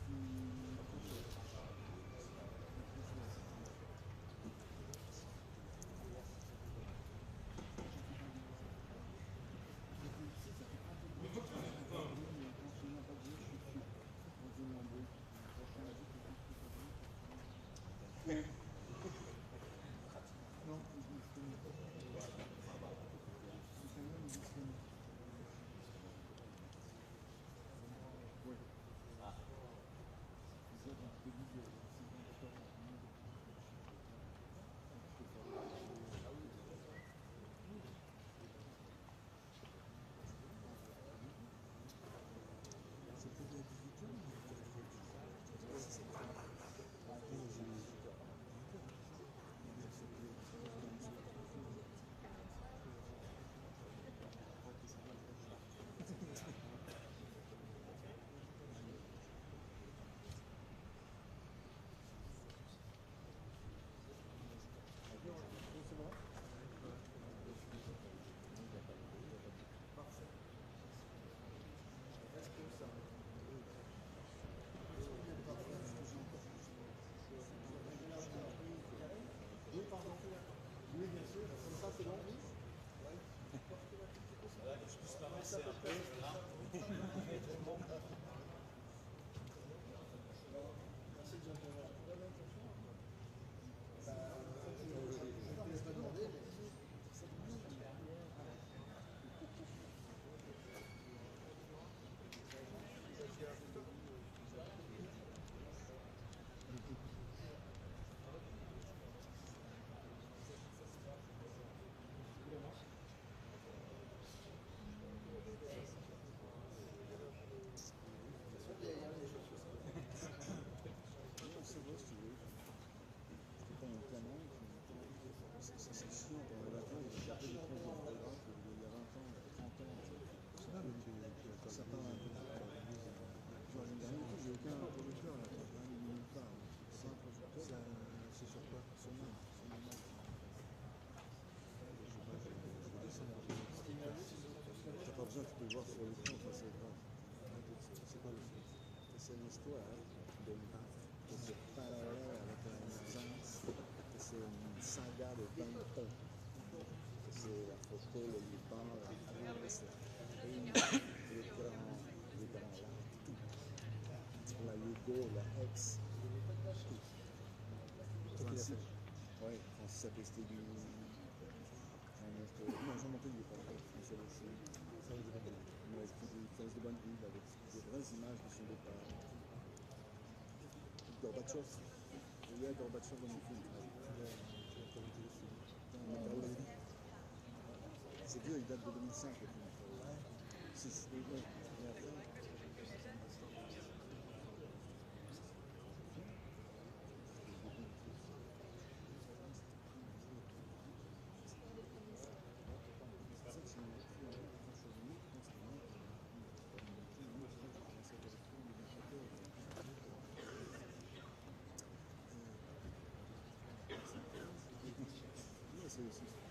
Oui, pardon. Oui, bien sûr. Comme ça, c'est bon. Voilà, que je puisse m'avancer un peu. Merci de Ça part un peu. Genre, l'année dernière, j'ai aucun producteur là, nulle part. C'est un producteur. C'est sur quoi? Sur moi. T'as pas besoin, tu peux le voir sur l'écran, ça c'est grave. C'est quoi le film? C'est une histoire d'une pape qui se parallèle avec la naissance, c'est une saga de 20 ans. C'est la photo, le Liban, la France, la Chine, les grands lacs, tout. La Yugo, la Ex, tout. 36. Ouais, Francis a pesté du... Non, Jean Montpellier, pardon. Ça aussi. Ça de bonne ville. Ouais, des princes de bonne ville avec des vraies images de son départ. Gorbatchev. Il y a Gorbatchev dans mon film. C'est vieux, il date de 2005. C'est ouais. Et après...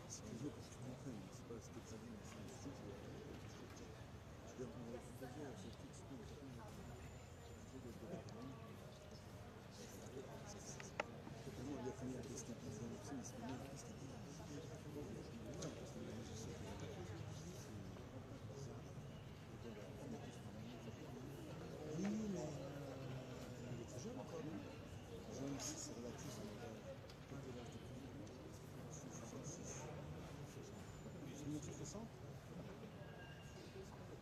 C'est vieux pour que tu comprennes, c'est pas ce que tu dis, c'est un truc. Je veux dire, on va tout faire, c'est tout ce qu'on fait. Totalement, il a fini à qu'est-ce qu'il dit, c'est bien, qu'est-ce qu'il dit. Oui, mais il est très jeune encore, non? Jeune, c'est relatif, on a pas de l'âge de plus. 66. C'est une étude récente?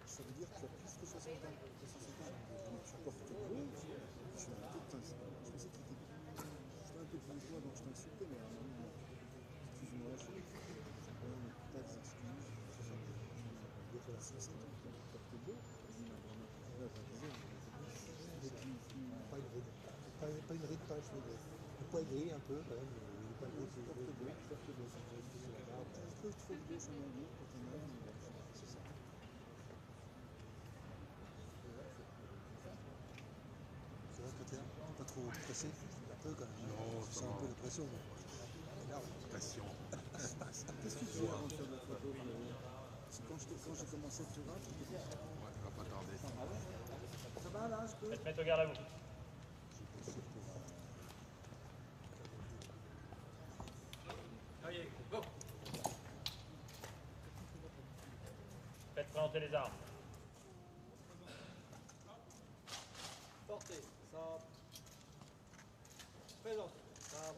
Ça veut dire que tu as plus que 60 ans. Mais tu portes beau, tu as arrêté de t'insulter. Je pensais que tu étais un peu plus toi, donc je t'insultais, mais excuse-moi, je n'ai pas d'excuses. Il y a 60 ans, tu portes beau. Et puis, pas une ride. Pas une ride, pas un cheveu gris. Le poil gris un peu, quand même. Le poil gris, c'est porte beau. Un peu trop beau, ça m'a dit, quand on a c'est ça. C'est vrai que tu n'es pas trop pressé, un peu quand même. Non, c'est un peu de pression. Pression. Qu'est-ce que tu fais avant de faire de la photo? Quand j'ai commencé le tournage, je te dis. Ouais, tu vas pas tarder. Ça va là, je peux? Faites garde à vous. Allez, go. Faites présenter les armes. Portez, ça. Présentez, ça.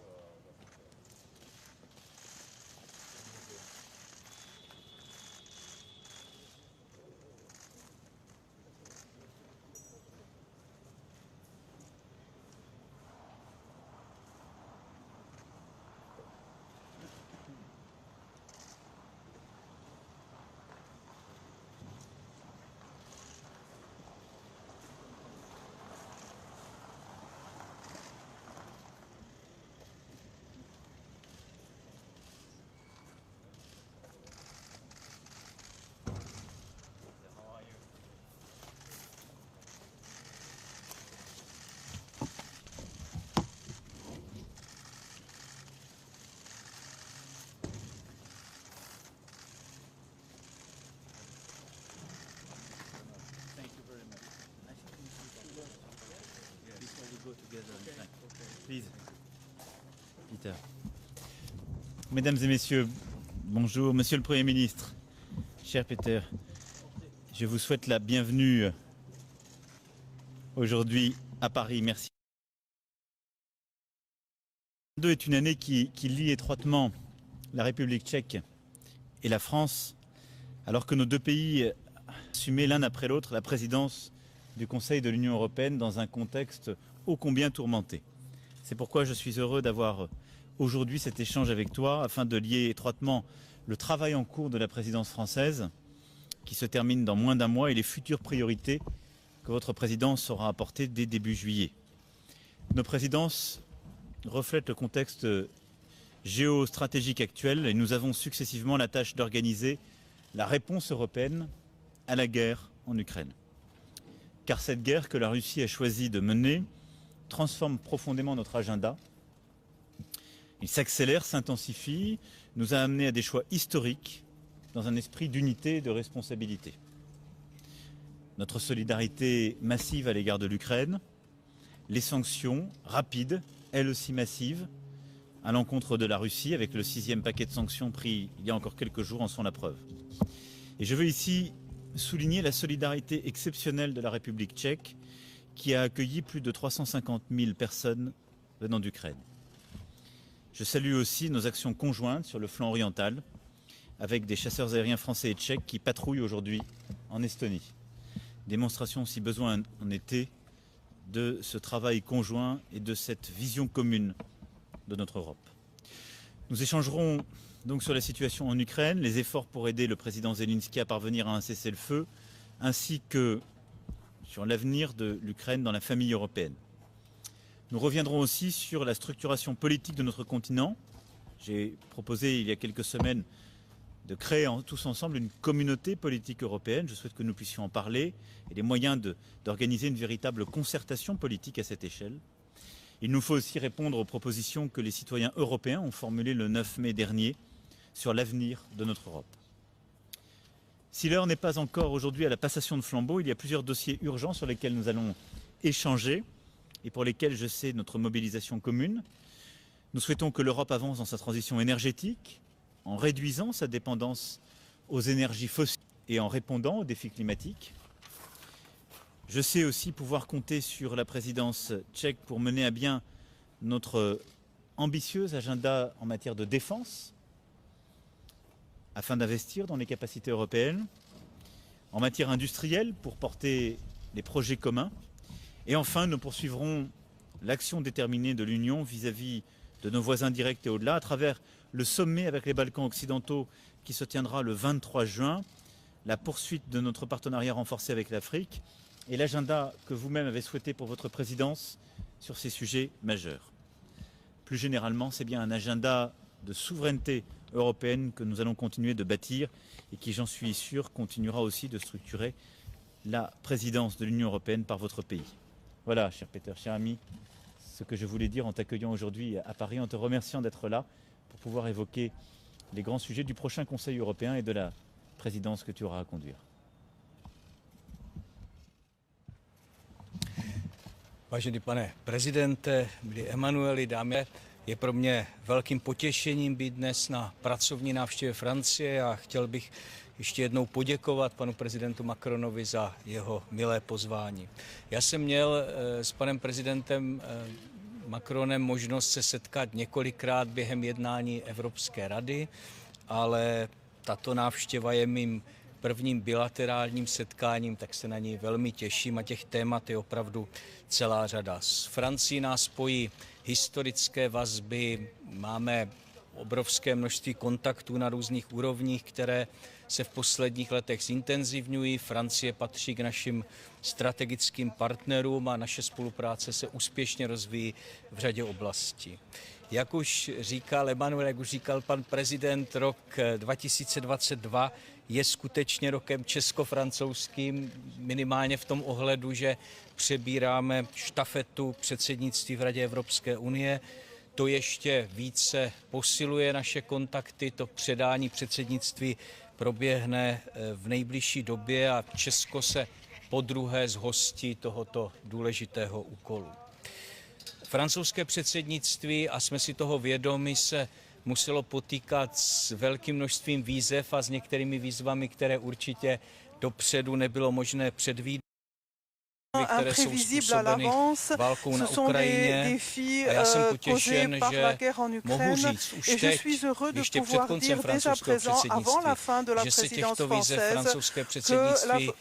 Please. Peter. Mesdames et messieurs, bonjour. Monsieur le Premier ministre, cher Peter, je vous souhaite la bienvenue aujourd'hui à Paris. Merci. 2022 est une année qui lie étroitement la République tchèque et la France, alors que nos deux pays assumaient l'un après l'autre la présidence du Conseil de l'Union européenne dans un contexte ô combien tourmenté. C'est pourquoi je suis heureux d'avoir aujourd'hui cet échange avec toi afin de lier étroitement le travail en cours de la présidence française qui se termine dans moins d'un mois et les futures priorités que votre présidence saura apporter dès début juillet. Nos présidences reflètent le contexte géostratégique actuel et nous avons successivement la tâche d'organiser la réponse européenne à la guerre en Ukraine. Car cette guerre que la Russie a choisi de mener transforme profondément notre agenda. Il s'accélère, s'intensifie, nous a amenés à des choix historiques dans un esprit d'unité et de responsabilité. Notre solidarité massive à l'égard de l'Ukraine, les sanctions rapides, elles aussi massives, à l'encontre de la Russie avec le 6e paquet de sanctions pris il y a encore quelques jours en sont la preuve. Et je veux ici souligner la solidarité exceptionnelle de la République tchèque qui a accueilli plus de 350 000 personnes venant d'Ukraine. Je salue aussi nos actions conjointes sur le flanc oriental, avec des chasseurs aériens français et tchèques qui patrouillent aujourd'hui en Estonie. Démonstration, si besoin en était, de ce travail conjoint et de cette vision commune de notre Europe. Nous échangerons donc sur la situation en Ukraine, les efforts pour aider le président Zelensky à parvenir à un cessez-le-feu, ainsi que sur l'avenir de l'Ukraine dans la famille européenne. Nous reviendrons aussi sur la structuration politique de notre continent. J'ai proposé il y a quelques semaines de créer tous ensemble une communauté politique européenne. Je souhaite que nous puissions en parler et les moyens d'organiser une véritable concertation politique à cette échelle. Il nous faut aussi répondre aux propositions que les citoyens européens ont formulées le 9 mai dernier sur l'avenir de notre Europe. Si l'heure n'est pas encore aujourd'hui à la passation de flambeau, il y a plusieurs dossiers urgents sur lesquels nous allons échanger et pour lesquels je sais notre mobilisation commune. Nous souhaitons que l'Europe avance dans sa transition énergétique, en réduisant sa dépendance aux énergies fossiles et en répondant aux défis climatiques. Je sais aussi pouvoir compter sur la présidence tchèque pour mener à bien notre ambitieux agenda en matière de défense, afin d'investir dans les capacités européennes, en matière industrielle pour porter les projets communs. Et enfin, nous poursuivrons l'action déterminée de l'Union vis-à-vis de nos voisins directs et au-delà, à travers le sommet avec les Balkans occidentaux qui se tiendra le 23 juin, la poursuite de notre partenariat renforcé avec l'Afrique et l'agenda que vous-même avez souhaité pour votre présidence sur ces sujets majeurs. Plus généralement, c'est bien un agenda de souveraineté européenne que nous allons continuer de bâtir et qui, j'en suis sûr, continuera aussi de structurer la présidence de l'Union européenne par votre pays. Voilà, cher Peter, cher ami, ce que je voulais dire en t'accueillant aujourd'hui à Paris, en te remerciant d'être là pour pouvoir évoquer les grands sujets du prochain Conseil européen et de la présidence que tu auras à conduire. Vážený pane prezidente, milí Emanueli, dámy, je pro mě velkým potěšením být dnes na pracovní návštěvě Francie a chtěl bych ještě jednou poděkovat panu prezidentu Macronovi za jeho milé pozvání. Já jsem měl s panem prezidentem Macronem možnost se setkat několikrát během jednání Evropské rady, ale tato návštěva je mým prvním bilaterálním setkáním, tak se na něj velmi těším a těch témat je opravdu celá řada. S Francií nás spojí historické vazby, máme obrovské množství kontaktů na různých úrovních, které se v posledních letech zintenzivňují. Francie patří k našim strategickým partnerům a naše spolupráce se úspěšně rozvíjí v řadě oblastí. Jak už říkal Emanuel, jak už říkal pan prezident, rok 2022 je skutečně rokem česko-francouzským, minimálně v tom ohledu, že přebíráme štafetu předsednictví v Radě Evropské unie. To ještě více posiluje naše kontakty, to předání předsednictví proběhne v nejbližší době a Česko se podruhé zhostí tohoto důležitého úkolu. Francouzské předsednictví, a jsme si toho vědomi, se muselo potýkat s velkým množstvím výzev a s některými výzvami, které určitě dopředu nebylo možné předvídat, které jsou způsobeny válkou na Ukrajině. A já jsem potěšen, že mohu říct už teď, ještě před koncem francouzského předsednictví, že se těchto výzev francouzské předsednictví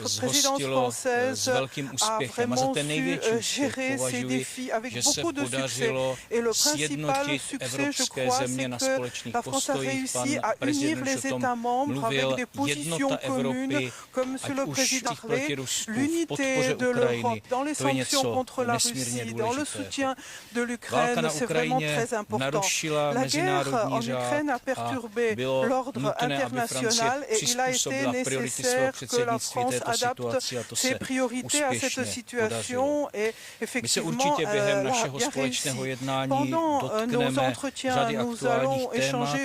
zhostilo s velkým úspěchem. A za ten největší úspěch považuji, že se podařilo sjednotit evropské země na společných postojích. Pan prezident už o tom mluvil, jednota Evropy, ať už v proti Rusku, v podpoře Ukrajiny, to je něco nesmírně důležitého. Válka na Ukrajině narušila mezinárodní řád a bylo nutné, aby Francie přizpůsobila priority svého předsednictví této situaci a to se úspěšně podařilo. My se určitě během našeho společného jednání dotkneme řady aktuálních témat.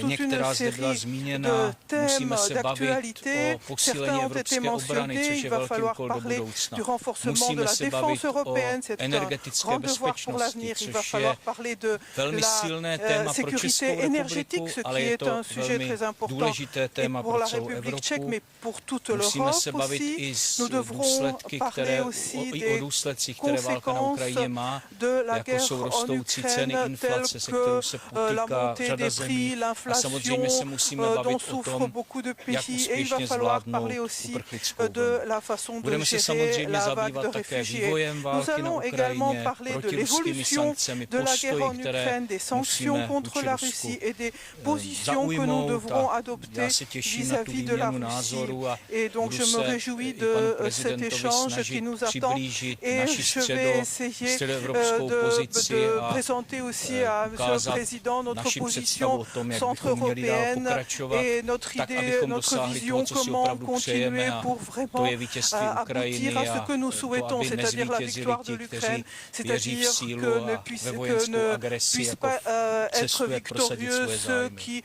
Některá zde byla zmíněna, musíme se bavit o posílení evropské obrany, což je velký úkol do parler budoucna. du renforcement de Musíme la se défense bavit o européenne, c'est un energetické grand devoir pour l'avenir. bezpečnosti, Il va což falloir je parler de velmi la silné téma pro sécurité Českou énergétique, republiku, ce ale qui je est un to sujet velmi très important důležité et téma pour pro la celou République tchèque, Evropu. mais pour toute Musíme l'Europe se bavit aussi. i z Nous devrons důsledky, parler aussi i o des důsledcích, které válka na Ukrajině má, de la jako guerre jsou en rostoucí ceny, Ukraine, inflace, se telles kterou que se la potýká montée řada des zemí. prix, A samozřejmě se l'inflation musíme dont bavit o souffrent tom, beaucoup de jak pays. Et il va úspěšně falloir parler zvládnout aussi uprchlickou de vlnu. la façon de Budeme se gérer samozřejmě la vague zabývat de také réfugiés. vývojem Nous války na allons également Ukrajině, parler de protiruskými l'évolution sankcemi, de la guerre postoji, en které Ukraine, des sanctions musíme contre vůči la Rusku Russie et des positions que nous zaujmout devrons a adopter já se těším na tu vis-à-vis de la výměnu Russie. názorů a Et donc budu je me se réjouis i de panu cet prezidentovi échange qui snažit nous attend přiblížit et naši je vais essayer středoevropskou pozici de a présenter aussi à Monsieur le ukázat Président notre naši představu position o tom, jak bychom měli dál centre-européenne pokračovat, et notre tak idée, abychom notre dosáhli vision, toho, co si comment opravdu continuer přejeme a pour to vraiment je vítězství aboutir Ukrajiny à ce a que nous to, souhaitons, aby c'est-à-dire la nezvítězili victoire de ti, l'Ukraine, kteří věří v c'est-à-dire sílu que ne a puisse, ve que vojenskou ne agresi puisse jako pas être cestuje prosadit victorieux svoje ceux zájmy. qui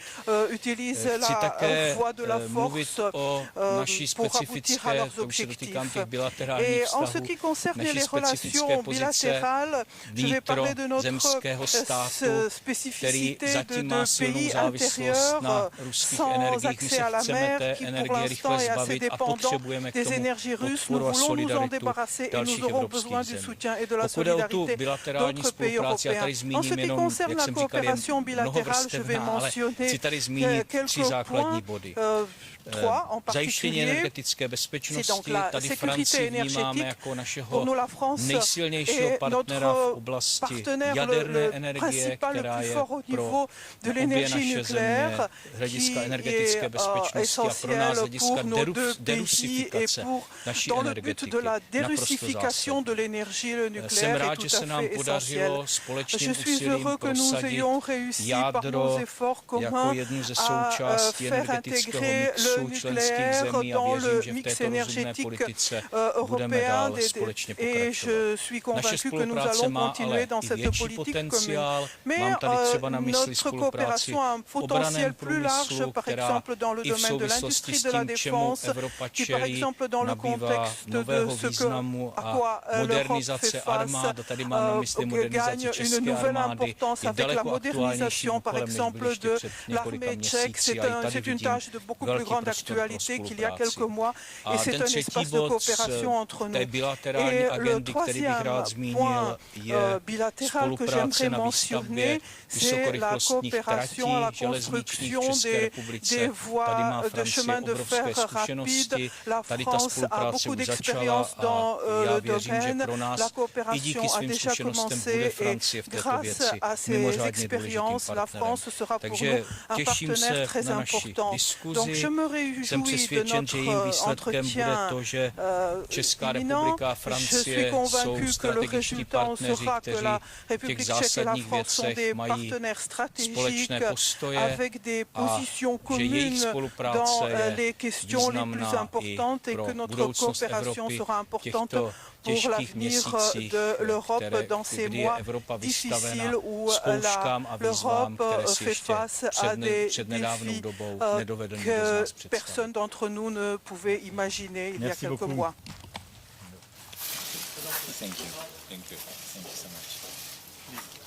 utilisent Chci la také voie de la mluvit force o naší pour aboutir à specifické, leurs to už se dotýkám objectifs. těch bilaterálních Et en ce vztahů, qui concerne naší les specifické relations pozice bilatérales, je vais parler de notre vnitrozemského státu, který spécificité zatím de má silnou pays závislost na intérieurs ruských sans energiích. My accès se à la chceme mer, té qui pour energie l'instant rychle est assez zbavit a dépendant potřebujeme k des tomu énergies russes. Nous podporu a voulons nous en solidaritu débarrasser et dalších nous aurons evropských besoin du zemí. soutien et de la Pokud jde o tu solidarité bilaterální d'autres pays spolupráci, já européens. tady En ce zmíním qui jenom, concerne jak la jsem říkal, coopération jen bilatérale, je vais mnohovrstevná, ale mentionner chci tady zmínit tři quelques základní points. body. Trois en Zajištění particulier. energetické C'est bezpečnosti. donc la Tady sécurité Francii vnímáme énergétique. jako Pour našeho nous, la France nejsilnějšího est partnera v notre oblasti partenaire jaderné le energie, principal, le která plus je fort au pro niveau de obě l'énergie naše země nucléaire, z hlediska qui energetické est bezpečnosti a pro nás z essentiel hlediska pour nos deux pays et derusifikace pour, naší dans le but energetiky. de la Naprosto dérussification de l'énergie, le Jsem nucléaire est rád, tout že se à nám fait podařilo essentiel. společným Je suis úsilím heureux que nous prosadit ayons réussi par nos jádro efforts jako communs jednu ze à součástí faire energetického intégrer le mixu členských nucléaire zemí a dans le věřím, že v mix této rozumné énergétique politice budeme européen dál společně et pokračovat. je suis Naše convaincu que nous spolupráce allons má ale continuer dans i cette větší politique commune. potenciál. Mais Mám tady třeba na mysli notre spolupráci coopération a un v obraném potentiel plus large, průmyslu, par která exemple dans le i v domaine de souvislosti l'industrie s de la tím, čemu défense, Evropa qui par čelí, exemple dans le nabývá contexte de nového ce que, významu à a quoi l'Europe fait modernizace face, armád. A tady mám na mysli gagne modernizaci une české nouvelle armády. importance Je avec la daleko aktuálnější modernisation, par úkolem, než byl exemple, ještě de před několika l'armée tchèque. měsíci. A i tady C'est une vidím tâche de beaucoup plus velký grande prostor pro actualité qu'il y a spolupráci. quelques mois A et c'est ten un třetí espace de bod coopération entre té nous. bilaterální Et le agendy, který bych rád troisième zmínil, point je bilatéral que spolupráce j'aimerais na výstavbě mentionner, c'est la vysokorychlostních tratí coopération à la železničních v construction České republice. des Tady má voies de Francie chemin de obrovské fer rapide. zkušenosti. La Tady ta France a spolupráce beaucoup už začala d'expérience a dans já le věřím, že domaine. pro nás La i coopération díky a svým déjà zkušenostem commencé bude et Francie v této grâce věci à ces mimořádně důležitým expériences, la partnerem. France sera pour Takže nous un těším se partenaire très na naši important. Donc diskuzi. je me Jsem réjouis de přesvědčen, že jejím notre výsledkem bude entretien to, že Česká imminent. republika a Je suis Francie convaincu jsou que le strategičtí résultat en partneři, sera que kteří la v těch République tchèque et la zásadních France sont věcech des mají partenaires stratégiques společné postoje avec des a positions že jejich communes spolupráce dans je les questions les plus významná importantes i et pro que notre budoucnost coopération Evropy sera v importante těchto pour těžkých l'avenir měsících, de l'Europe které, dans ces kdy je mois Evropa vystavena difficiles où zkouškám a výzvám, l'Europe které si fait ještě face à des před nedávnou défis dobou nedovedl nikdo z que nás představit. personne d'entre nous ne pouvait imaginer il y a Merci quelques beaucoup. mois. Thank you. Thank you. Thank you so much.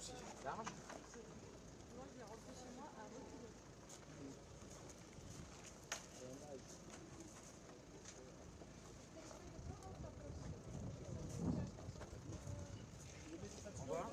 souci. Large. Au revoir.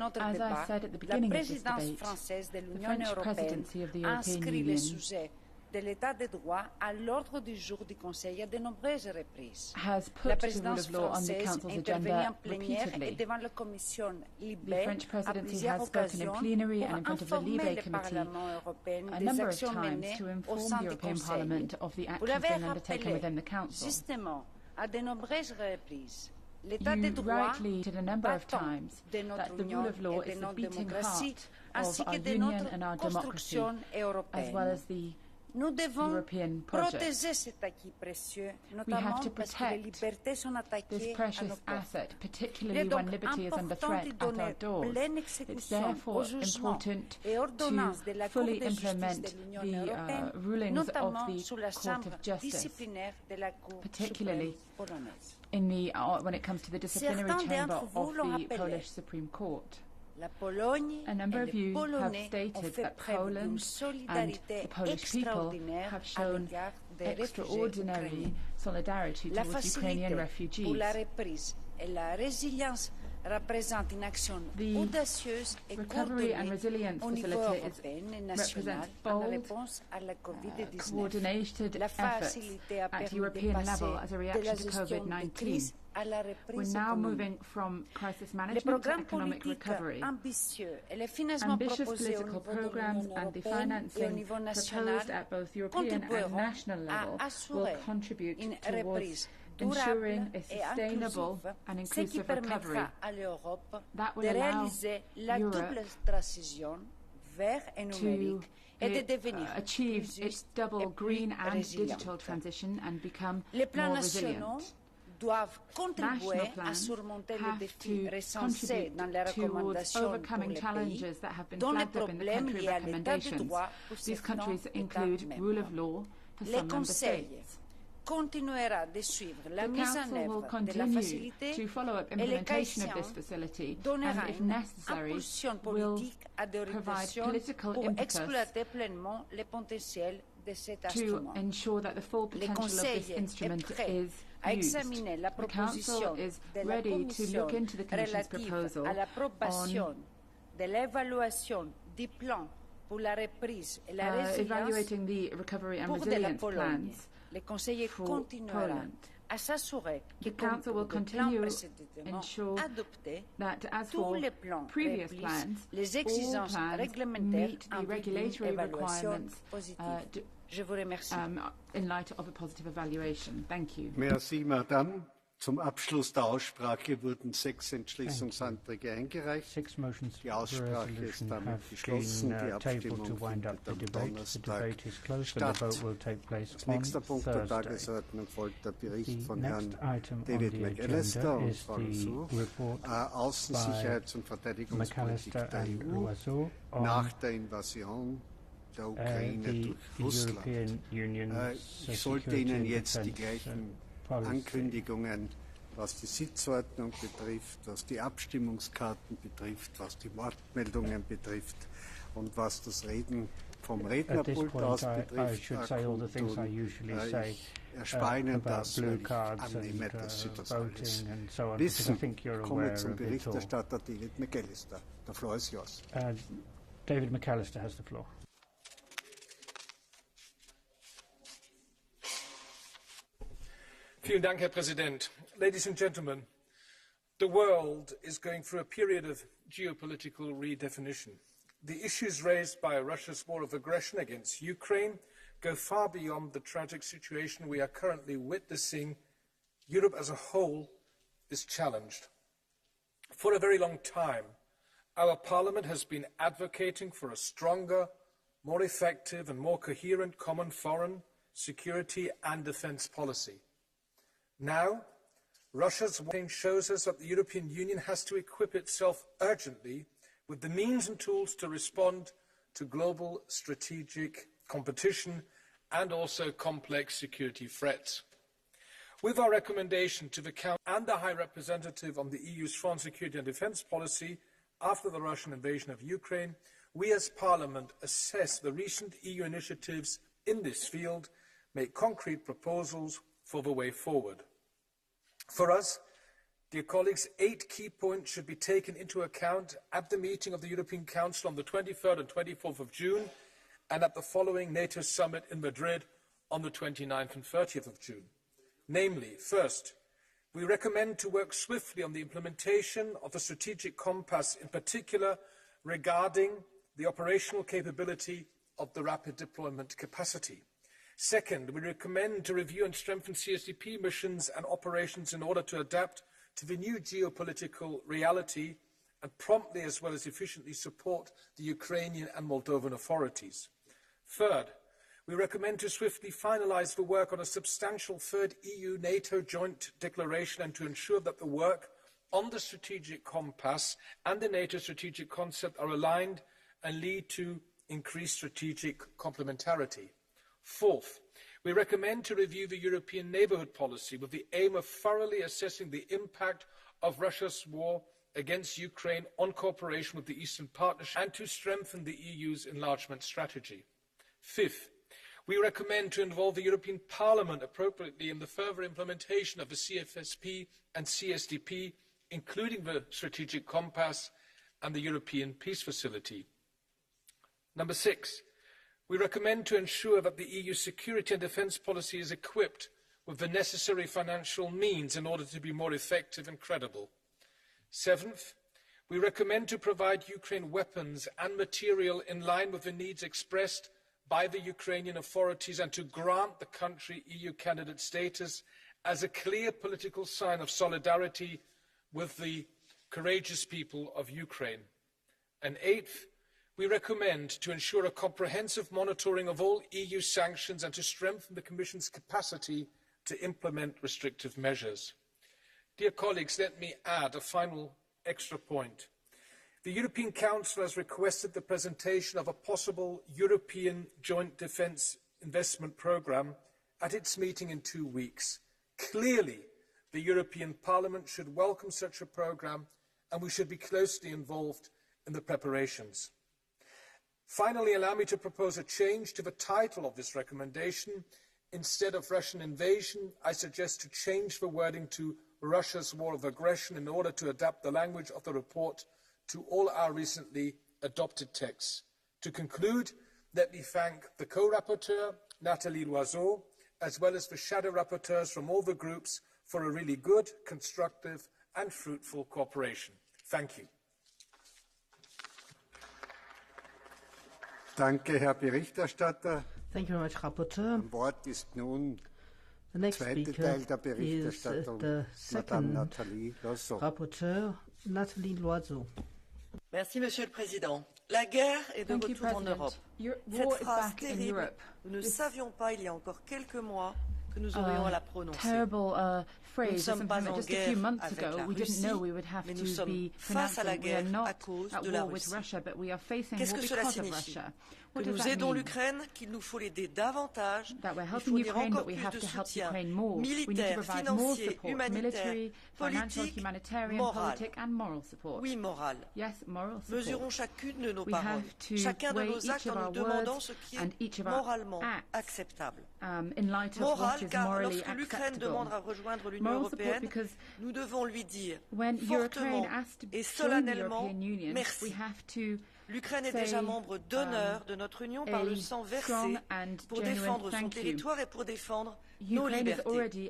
notre As I débat, said at the la beginning of this présidence debate, française de the l'Union French européenne presidency of the a European inscrit le Union sujet de l'état de droit à l'ordre du jour du Conseil à de nombreuses reprises. has La put the rule présidence of law on the française Council's intervenue agenda en plénière et repeatedly. devant la Commission The Libe French à presidency plusieurs has spoken in occasions plenary pour and in front of the informer Libe le Committee Parlement européen a des number of actions times menées to au inform sein the du European Conseil. Parliament of the Vous actions l'avez being undertaken rappelé within the Council. justement à de nombreuses reprises. L'état de You droit rightly said a number of battant times de notre that the union rule of law et de is the notre beating démocratie, heart ainsi of our que de union notre and our democracy, construction as well européenne. as the Nous devons European project. protéger cet acquis précieux, We notamment have to parce que les protect libertés sont this attaquées à precious nos portes. asset, Il est particularly donc when liberty is under important threat de at our donner doors. pleine It's exécution therefore aux jugements important et ordonnances de la to Cour fully de justice implement de l'Union the européenne, rulings of notamment the sous la Court chambre of Justice, disciplinaire de la Cour particularly suprême polonaise. in the when it comes to the disciplinary Certains chamber d'entre vous of l'ont the rappelé. Polish Supreme Court. La Pologne A number et of les you have Polonais ont stated fait that preuve d'une Poland and solidarité the Polish people extraordinaire have à shown l'égard des réfugiés extraordinary ukrainiens. solidarity La towards facilité Ukrainian pour la refugees. reprise et la résilience représente une action The audacieuse et Recovery and coordonnée Resilience au niveau Facility européen et national represents en bold, réponse à la COVID-19. coordinated La efforts facilité a at permis de European passer level as a de la reaction to gestion de COVID-19. crise à la We're reprise now économique. moving from crisis Les management to programmes economic politiques recovery. ambitieux et les financements Ambitious proposés au political niveau de programs l'Union and the européenne et au financing niveau proposed national at both European and contribueront national level à will assurer contribute une towards reprise ensuring durable a et sustainable inclusive, and ce qui inclusive recovery permettra à l'Europe that de will allow réaliser la Europe double transition vert et numérique et de devenir achieve plus its juste double et plus green and résiliente. digital transition and become Les plans more nationaux resilient. doivent contribuer National à plans surmonter les have défis to recensés dans les contribute towards recommandations pour overcoming les pays challenges that have been dont les flagged up in the problèmes country liés à l'état de recommendations. droit pour These certains countries États include membres. rule of law for Le some member Conseil states. continuera de suivre la The mise en Council will œuvre de la continue facilité to follow up et le cas implementation of this échéant facility donnera and, if une necessary, impulsion will politique à des provide orientations political pour impetus exploiter pleinement le potentiel de cet to instrument. ensure that the full Le potential of Conseil this est instrument prêt is à used. examiner la The Council proposition is de la ready to Commission look into the Commission's relative proposal à l'approbation on de l'évaluation du plan pour la reprise et la résilience evaluating the recovery and pour de la resilience Pologne. plans Le Conseil for continuera Poland. à s'assurer que, The comme Council pour will les plans continue précédemment ensure adoptés, that as tous for les plans previous remplissent plans, les all exigences plans réglementaires meet en the vue d'une regulatory évaluation requirements positive. Je vous remercie. in light of a positive evaluation. Thank you. Merci, Madame. Zum Abschluss der Aussprache wurden 6 Entschließungsanträge eingereicht. Die Aussprache ist damit geschlossen. Die Abstimmung findet am Donnerstag statt. Als nächster Punkt der Tagesordnung folgt der Bericht von Herrn David McAllister und Frau Rousseau. Außensicherheits- und Verteidigungspolitik der EU nach der Invasion der Ukraine durch Russland. Ich sollte Ihnen jetzt die gleichen Ankündigungen, was die Sitzordnung betrifft, was die Abstimmungskarten betrifft, was die Wortmeldungen betrifft und was das Reden vom Rednerpult aus betrifft, ich erspare Ihnen das, weil ich annehme, dass Sie das alles wissen. Ich komme zum Berichterstatter David McAllister. The floor is yours. David McAllister has the floor. Vielen Dank, Herr Präsident. Ladies and gentlemen, the world is going through a period of geopolitical redefinition. The issues raised by Russia's war of aggression against Ukraine go far beyond the tragic situation we are currently witnessing. Europe as a whole is challenged. For a very long time, our Parliament has been advocating for a stronger, more effective and more coherent common foreign, security and defence policy. Now, Russia's warning shows us that the European Union has to equip itself urgently with the means and tools to respond to global strategic competition and also complex security threats. With our recommendation to the Council and the High Representative on the EU's foreign security and defence policy after the Russian invasion of Ukraine, we as Parliament assess the recent EU initiatives in this field, make concrete proposals for the way forward. For us, Dear colleagues, 8 key points should be taken into account at the meeting of the European Council on the 23rd and 24th of June and at the following NATO summit in Madrid on the 29th and 30th of June. Namely, first, we recommend to work swiftly on the implementation of the strategic compass, in particular regarding the operational capability of the rapid deployment capacity. Second, we recommend to review and strengthen CSDP missions and operations in order to adapt to the new geopolitical reality and promptly as well as efficiently support the Ukrainian and Moldovan authorities. Third, we recommend to swiftly finalise the work on a substantial third EU-NATO joint declaration and to ensure that the work on the strategic compass and the NATO strategic concept are aligned and lead to increased strategic complementarity. Fourth, we recommend to review the European neighbourhood policy with the aim of thoroughly assessing the impact of Russia's war against Ukraine on cooperation with the Eastern Partnership and to strengthen the EU's enlargement strategy. Fifth, we recommend to involve the European Parliament appropriately in the further implementation of the CFSP and CSDP, including the Strategic Compass and the European Peace Facility. Number 6, we recommend to ensure that the EU security and defence policy is equipped with the necessary financial means in order to be more effective and credible. 7th, we recommend to provide Ukraine weapons and material in line with the needs expressed by the Ukrainian authorities and to grant the country EU candidate status as a clear political sign of solidarity with the courageous people of Ukraine. And 8th, we recommend to ensure a comprehensive monitoring of all EU sanctions and to strengthen the Commission's capacity to implement restrictive measures. Dear colleagues, let me add a final extra point. The European Council has requested the presentation of a possible European Joint Defence Investment Programme at its meeting in 2 weeks. Clearly, the European Parliament should welcome such a programme and we should be closely involved in the preparations. Finally, allow me to propose a change to the title of this recommendation. Instead of Russian invasion, I suggest to change the wording to Russia's war of aggression in order to adapt the language of the report to all our recently adopted texts. To conclude, let me thank the co-rapporteur, Nathalie Loiseau, as well as the shadow rapporteurs from all the groups for a really good, constructive and fruitful cooperation. Thank you. Danke, Herr Berichterstatter. Thank you very much, Rapporteur. Am Wort ist nun The next zweite speaker Teil der is Berichterstattung, the Madame second Nathalie Loiseau. Rapporteur, Nathalie Loiseau. Merci, Monsieur le Président. La guerre est de Thank you, retour en President. Europe. War Cette is phrase back in terrible, Europe. nous ne This savions pas il y a encore quelques mois que nous aurions à la prononcer. terrible Nous ne phrase is sommes something pas that en just a guerre few months avec ago la we didn't Russie, know we would have mais to nous sommes be face à la pronouncing. We are guerre à not cause at de la war with Russie. Russia, but we are facing Qu'est-ce war que cela because of signifie? Russia. Que What does nous that aidons mean? l'Ukraine, qu'il nous faut l'aider davantage, That we're il helping fournir Ukraine, encore but we plus have de to help soutien Ukraine more. We need to militaire, provide more financier, support, humanitaire, military, financial, politique, humanitarian, moral. politic and moral support. Oui, moral. Yes, moral support. Mesurons chacune de nos We paroles, have to chacun de weigh nos actes each of en our nous demandant words ce qui and est each of our moralement acts acceptable. In light of what Moral, is car morally lorsque l'Ukraine acceptable. demande à rejoindre l'Union Moral support européenne, because nous devons lui dire when fortement Ukraine asked to et join the solennellement European Union, merci. we have to L'Ukraine est say, déjà membre d'honneur de notre Union par le sang versé strong and pour genuine défendre son thank you. territoire et pour défendre nos Ukraine is libertés. already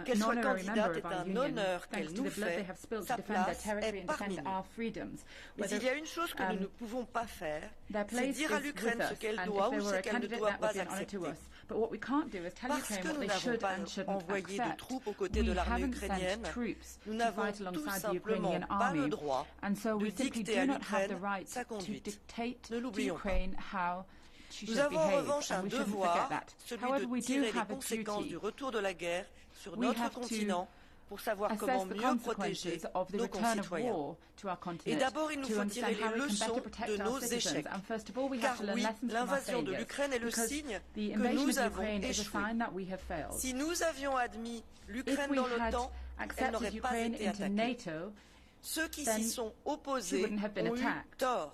Qu'elle an soit honorary member candidate of est our un union, honneur thanks qu'elle to nous the blood they fait. have spilled Sa to defend their place territory est and parmi defend nous. our freedoms. Mais il y a une chose que nous ne pouvons pas faire, their c'est place dire à is l'Ukraine with ce us, qu'elle and doit if they ou were ce a qu'elle ne candidate, doit that would pas be an honor to accepter. us. But what we can't do is tell Parce Ukraine que what nous they n'avons should pas and shouldn't envoyé de accept. troupes aux côtés de We l'armée haven't ukrainienne, sent troops nous to n'avons fight tout alongside the simplement Ukrainian pas le army, droit and so de we simply dicter à do not have the l'Ukraine right sa to conduite. dictate Ne to l'oublions pas. Ukraine how she Nous should avons en behave, revanche and un we shouldn't forget devoir, that. celui However, de we do tirer les have a conséquences duty. du retour de la guerre sur We notre have to continent pour savoir assess comment the mieux protéger consequences of the nos return of concitoyens. war to our Et continent, d'abord, il nous to faut understand tirer how les we can leçons better protect de our nos citizens. échecs. And first of all, we Car have to learn oui, lessons from our l'invasion de failures, l'Ukraine est le because signe the que invasion nous of avons Ukraine is a échoué. sign that we have failed. Si nous avions admis If l'Ukraine we dans had l'OTAN, elle accepted n'aurait pas Ukraine été into attaquée. NATO, Ceux qui then s'y sont she opposés wouldn't have been ont eu attacked. tort.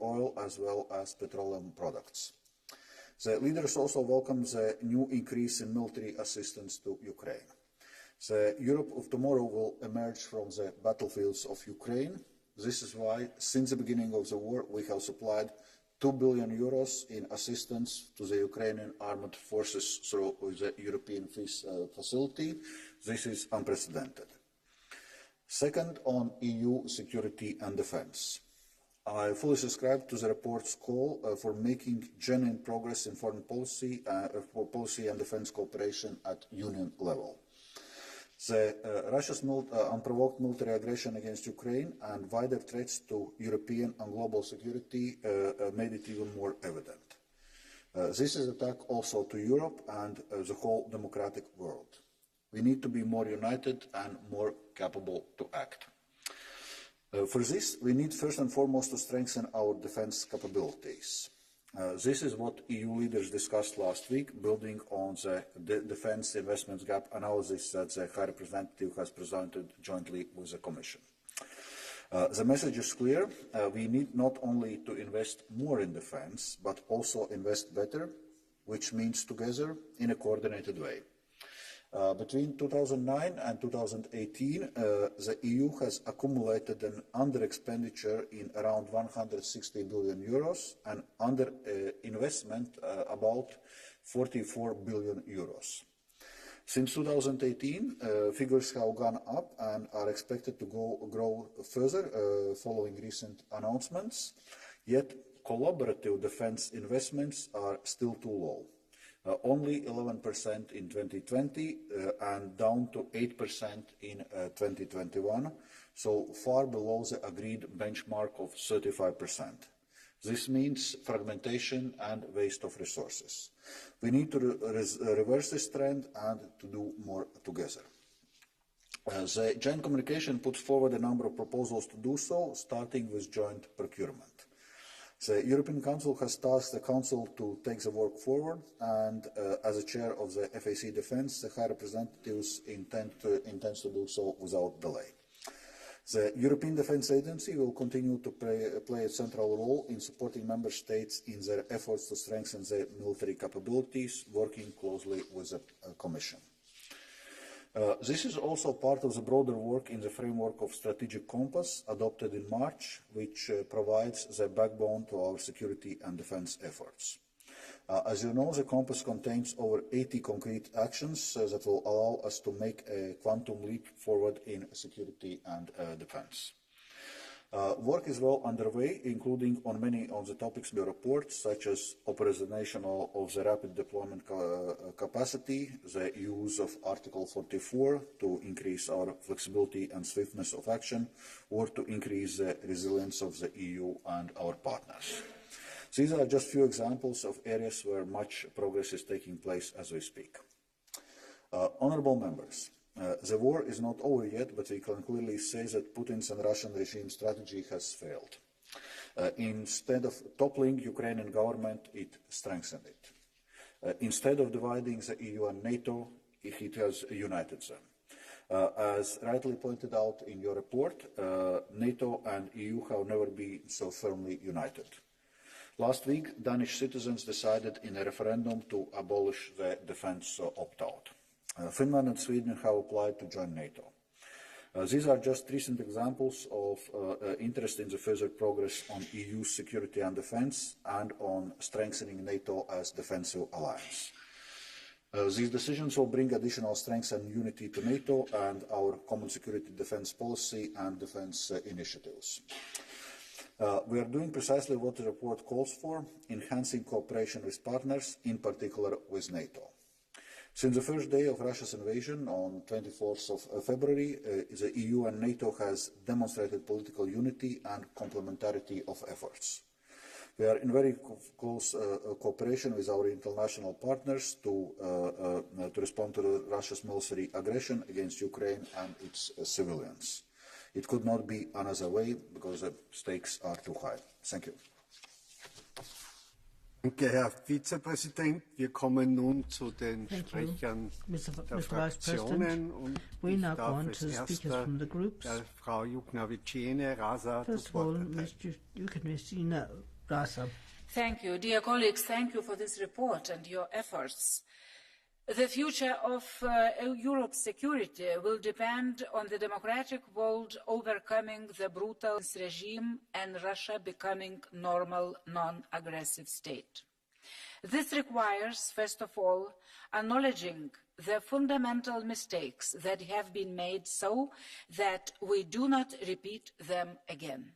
oil as well as petroleum products. The leaders also welcome the new increase in military assistance to Ukraine. The Europe of tomorrow will emerge from the battlefields of Ukraine. This is why, since the beginning of the war, we have supplied €2 billion in assistance to the Ukrainian armed forces through the European Peace Facility. This is unprecedented. Second, on EU security and defence. I fully subscribe to the report's call for making genuine progress in foreign policy, and defence cooperation at Union level. Russia's unprovoked military aggression against Ukraine and wider threats to European and global security made it even more evident. This is an attack also to Europe and the whole democratic world. We need to be more united and more capable to act. For this, we need first and foremost to strengthen our defence capabilities. This is what EU leaders discussed last week, building on the defence investments gap analysis that the High Representative has presented jointly with the Commission. The message is clear. We need not only to invest more in defence, but also invest better, which means together in a coordinated way. Between 2009 and 2018, the EU has accumulated an under-expenditure in around €160 billion and under-investment about €44 billion. Since 2018, figures have gone up and are expected to grow further following recent announcements, yet collaborative defence investments are still too low. Only 11% in 2020 and down to 8% in 2021, so far below the agreed benchmark of 35%. This means fragmentation and waste of resources. We need to reverse this trend and to do more together. The joint communication puts forward a number of proposals to do so, starting with joint procurement. The European Council has tasked the Council to take the work forward, and as a chair of the FAC Defence, the High Representatives intends to do so without delay. The European Defence Agency will continue to play a central role in supporting Member States in their efforts to strengthen their military capabilities, working closely with the Commission. This is also part of the broader work in the framework of Strategic Compass adopted in March, which provides the backbone to our security and defence efforts. As you know, the Compass contains over 80 concrete actions that will allow us to make a quantum leap forward in security and defence. Work is well underway, including on many of the topics in the report, such as operationalization of the rapid deployment capacity, the use of Article 44 to increase our flexibility and swiftness of action, or to increase the resilience of the EU and our partners. These are just few examples of areas where much progress is taking place as we speak. Honourable members, the war is not over yet, but we can clearly say that Putin's and Russian regime strategy has failed. Instead of toppling the Ukrainian government, it strengthened it. Instead of dividing the EU and NATO, it has united them. As rightly pointed out in your report, NATO and EU have never been so firmly united. Last week, Danish citizens decided in a referendum to abolish the defence opt-out. Finland and Sweden have applied to join NATO. These are just recent examples of interest in the further progress on EU security and defence and on strengthening NATO as defensive alliance. These decisions will bring additional strength and unity to NATO and our common security defence policy and defence initiatives. We are doing precisely what the report calls for, enhancing cooperation with partners, in particular with NATO. Since the first day of Russia's invasion on 24th of February, the EU and NATO has demonstrated political unity and complementarity of efforts. We are in very close cooperation with our international partners to respond to Russia's military aggression against Ukraine and its civilians. It could not be another way because the stakes are too high. Thank you. Danke, Herr Vizepräsident. Wir kommen nun zu den Sprechern der Fraktionen und ich darf als erster Frau Jukna-Viciene Rasa das Wort erteilen. Thank you. Dear colleagues, thank you for this report and your efforts. The future of Europe's security will depend on the democratic world overcoming the brutal regime and Russia becoming normal, non-aggressive state. This requires, first of all, acknowledging the fundamental mistakes that have been made so that we do not repeat them again.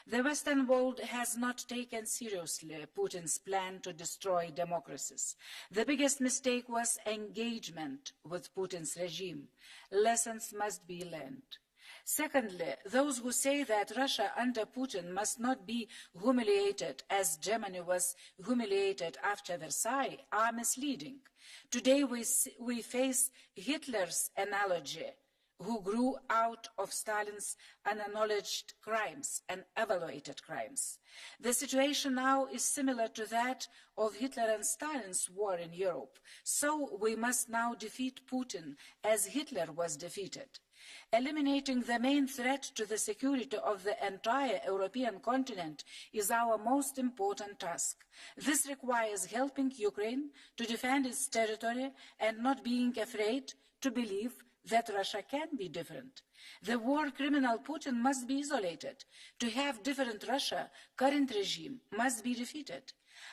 The Western world has not taken seriously Putin's plan to destroy democracies. The biggest mistake was engagement with Putin's regime. Lessons must be learned. Secondly, those who say that Russia under Putin must not be humiliated as Germany was humiliated after Versailles are misleading. Today we face Hitler's analogy, who grew out of Stalin's unacknowledged crimes and evaluated crimes. The situation now is similar to that of Hitler and Stalin's war in Europe. So we must now defeat Putin as Hitler was defeated. Eliminating the main threat to the security of the entire European continent is our most important task. This requires helping Ukraine to defend its territory and not being afraid to believe that Russia can be different. The war criminal Putin must be isolated. To have different Russia, current regime must be defeated.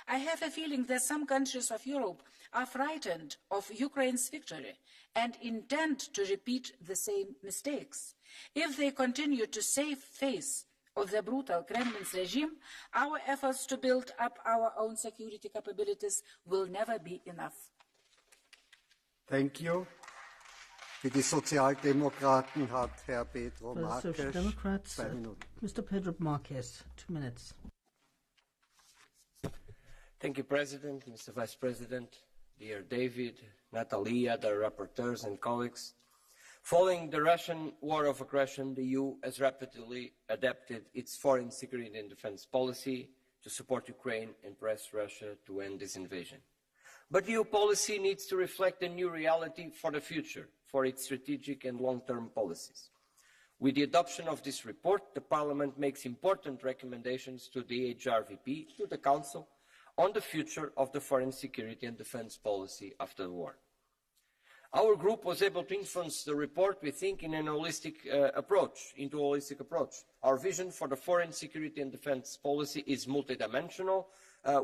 I have a feeling that some countries of Europe are frightened of Ukraine's victory and intend to repeat the same mistakes. If they continue to save face of the brutal Kremlin's regime, our efforts to build up our own security capabilities will never be enough. Thank you. Für die Sozialdemokraten hat Herr Pedro For the Marques Social Democrats, 2 Minuten. Mr. Pedro Marques, 2 minutes. Thank you, President, Mr. Vice President, dear David, Natalia, the rapporteurs and colleagues. Following the Russian war of aggression, the EU has rapidly adapted its foreign security and defense policy to support Ukraine and press Russia to end this invasion. But EU policy needs to reflect a new reality for the future, for its strategic and long-term policies. With the adoption of this report, the Parliament makes important recommendations to the HRVP, to the Council, on the future of the foreign security and defense policy after the war. Our group was able to influence the report, we think, in an holistic approach. Our vision for the foreign security and defense policy is multidimensional,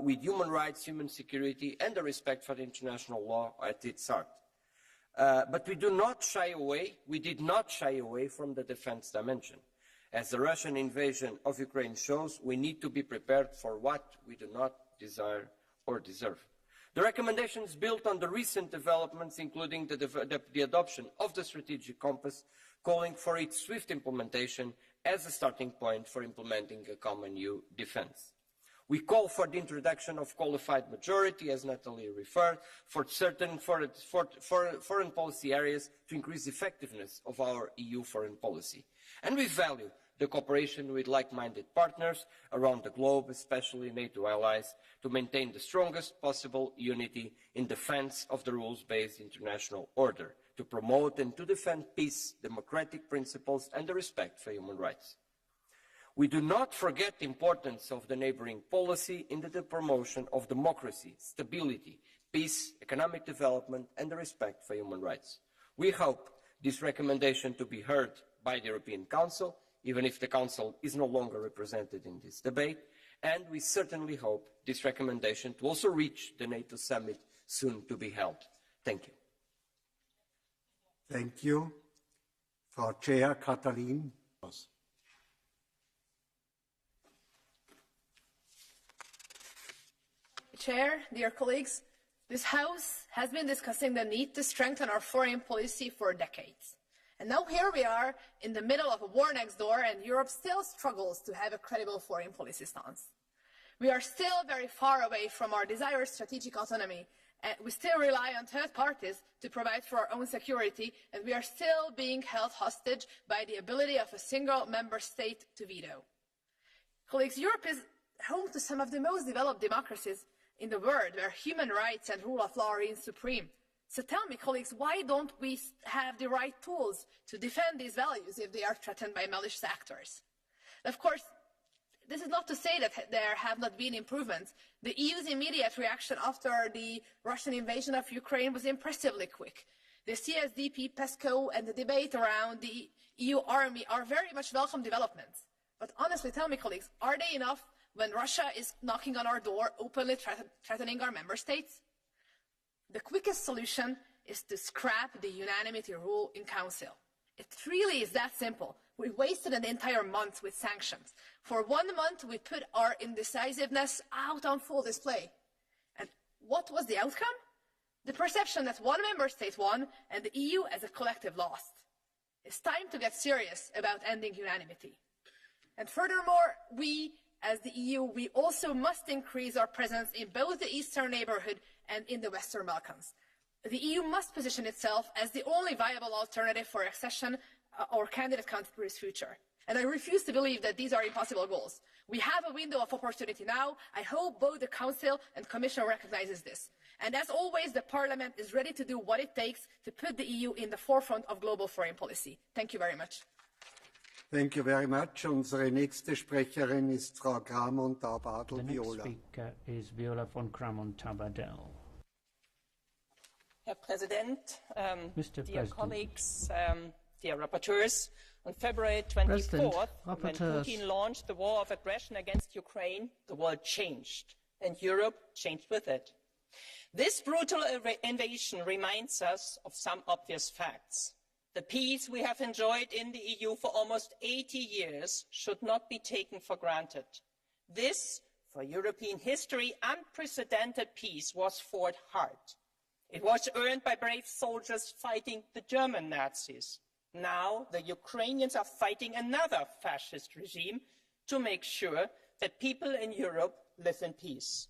with human rights, human security, and the respect for the international law at its heart. But we did not shy away from the defense dimension. As the Russian invasion of Ukraine shows, we need to be prepared for what we do not desire or deserve. The recommendations built on the recent developments, including the adoption of the strategic compass, calling for its swift implementation as a starting point for implementing a common EU defense. We call for the introduction of qualified majority, as Natalie referred, for certain foreign policy areas to increase the effectiveness of our EU foreign policy. And we value the cooperation with like-minded partners around the globe, especially NATO allies, to maintain the strongest possible unity in defense of the rules-based international order, to promote and to defend peace, democratic principles, and the respect for human rights. We do not forget the importance of the neighbouring policy in the promotion of democracy, stability, peace, economic development, and the respect for human rights. We hope this recommendation to be heard by the European Council, even if the Council is no longer represented in this debate, and we certainly hope this recommendation to also reach the NATO summit soon to be held. Thank you. Thank you. Frau Chair Katalin. Chair, dear colleagues, this House has been discussing the need to strengthen our foreign policy for decades. And now here we are in the middle of a war next door, and Europe still struggles to have a credible foreign policy stance. We are still very far away from our desired strategic autonomy, and we still rely on third parties to provide for our own security, and we are still being held hostage by the ability of a single member state to veto. Colleagues, Europe is home to some of the most developed democracies in the world, where human rights and rule of law reign supreme. So tell me, colleagues, why don't we have the right tools to defend these values if they are threatened by malicious actors? Of course, this is not to say that there have not been improvements. The EU's immediate reaction after the Russian invasion of Ukraine was impressively quick. The CSDP, PESCO, and the debate around the EU army are very much welcome developments. But honestly, tell me, colleagues, are they enough when Russia is knocking on our door, openly threatening our member states? The quickest solution is to scrap the unanimity rule in Council. It really is that simple. We wasted an entire month with sanctions. For 1 month, we put our indecisiveness out on full display. And what was the outcome? The perception that one member state won and the EU as a collective lost. It's time to get serious about ending unanimity. And furthermore, we, as the EU, we also must increase our presence in both the Eastern neighborhood and in the Western Balkans. The EU must position itself as the only viable alternative for accession or candidate country's future. And I refuse to believe that these are impossible goals. We have a window of opportunity now. I hope both the Council and Commission recognizes this. And as always, the Parliament is ready to do what it takes to put the EU in the forefront of global foreign policy. Thank you very much. Thank you very much. Unsere nächste Sprecherin ist Frau Gramont-Tabadel. The next Viola. speaker is Viola von Gramont-Tabadel. Herr Präsident, Mr. dear President. colleagues, dear rapporteurs, on February 24th, when Putin launched the war of aggression against Ukraine, the world changed, and Europe changed with it. This brutal invasion reminds us of some obvious facts. The peace we have enjoyed in the EU for almost 80 years should not be taken for granted. This, for European history, unprecedented peace was fought hard. It was earned by brave soldiers fighting the German Nazis. Now the Ukrainians are fighting another fascist regime to make sure that people in Europe live in peace.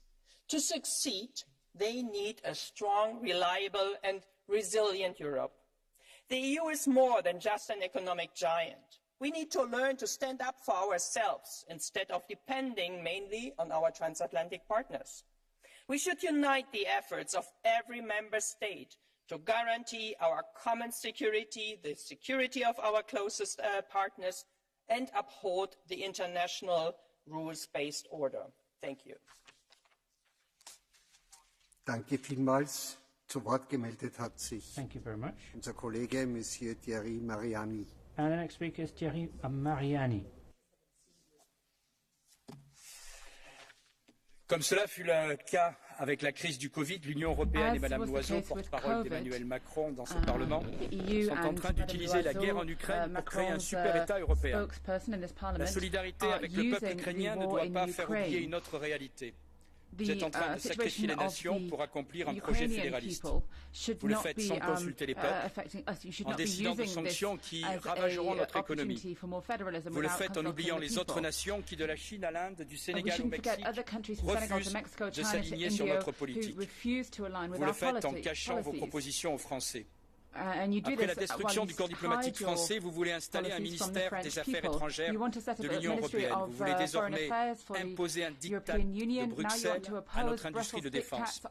To succeed, they need a strong, reliable and resilient Europe. The EU is more than just an economic giant. We need to learn to stand up for ourselves instead of depending mainly on our transatlantic partners. We should unite the efforts of every member state to guarantee our common security, the security of our closest partners, and uphold the international rules-based order. Thank you. Danke vielmals. Zu Wort gemeldet hat sich Thank you very much. unser Kollege Monsieur Thierry Mariani. And the next speaker is Thierry Mariani. Comme cela fut le cas avec la crise du Covid, l'Union européenne et Mme Loiseau, porte-parole d'Emmanuel Macron dans ce Parlement, sont en train d'utiliser la guerre en Ukraine pour créer un super État européen. La solidarité avec le peuple ukrainien ne doit pas faire oublier une autre réalité. Vous êtes en train de sacrifier les nations pour accomplir un projet fédéraliste. Vous le faites sans consulter les peuples, en décidant de sanctions qui ravageront notre économie. Vous le faites en oubliant les autres nations qui, de la Chine à l'Inde, du Sénégal au Mexique, refusent de s'aligner sur notre politique. Vous le faites en cachant vos propositions aux Français. Après la destruction du corps diplomatique français, vous voulez installer un ministère des Affaires étrangères de l'Union européenne. Vous voulez désormais imposer un diktat de Bruxelles à notre industrie de défense.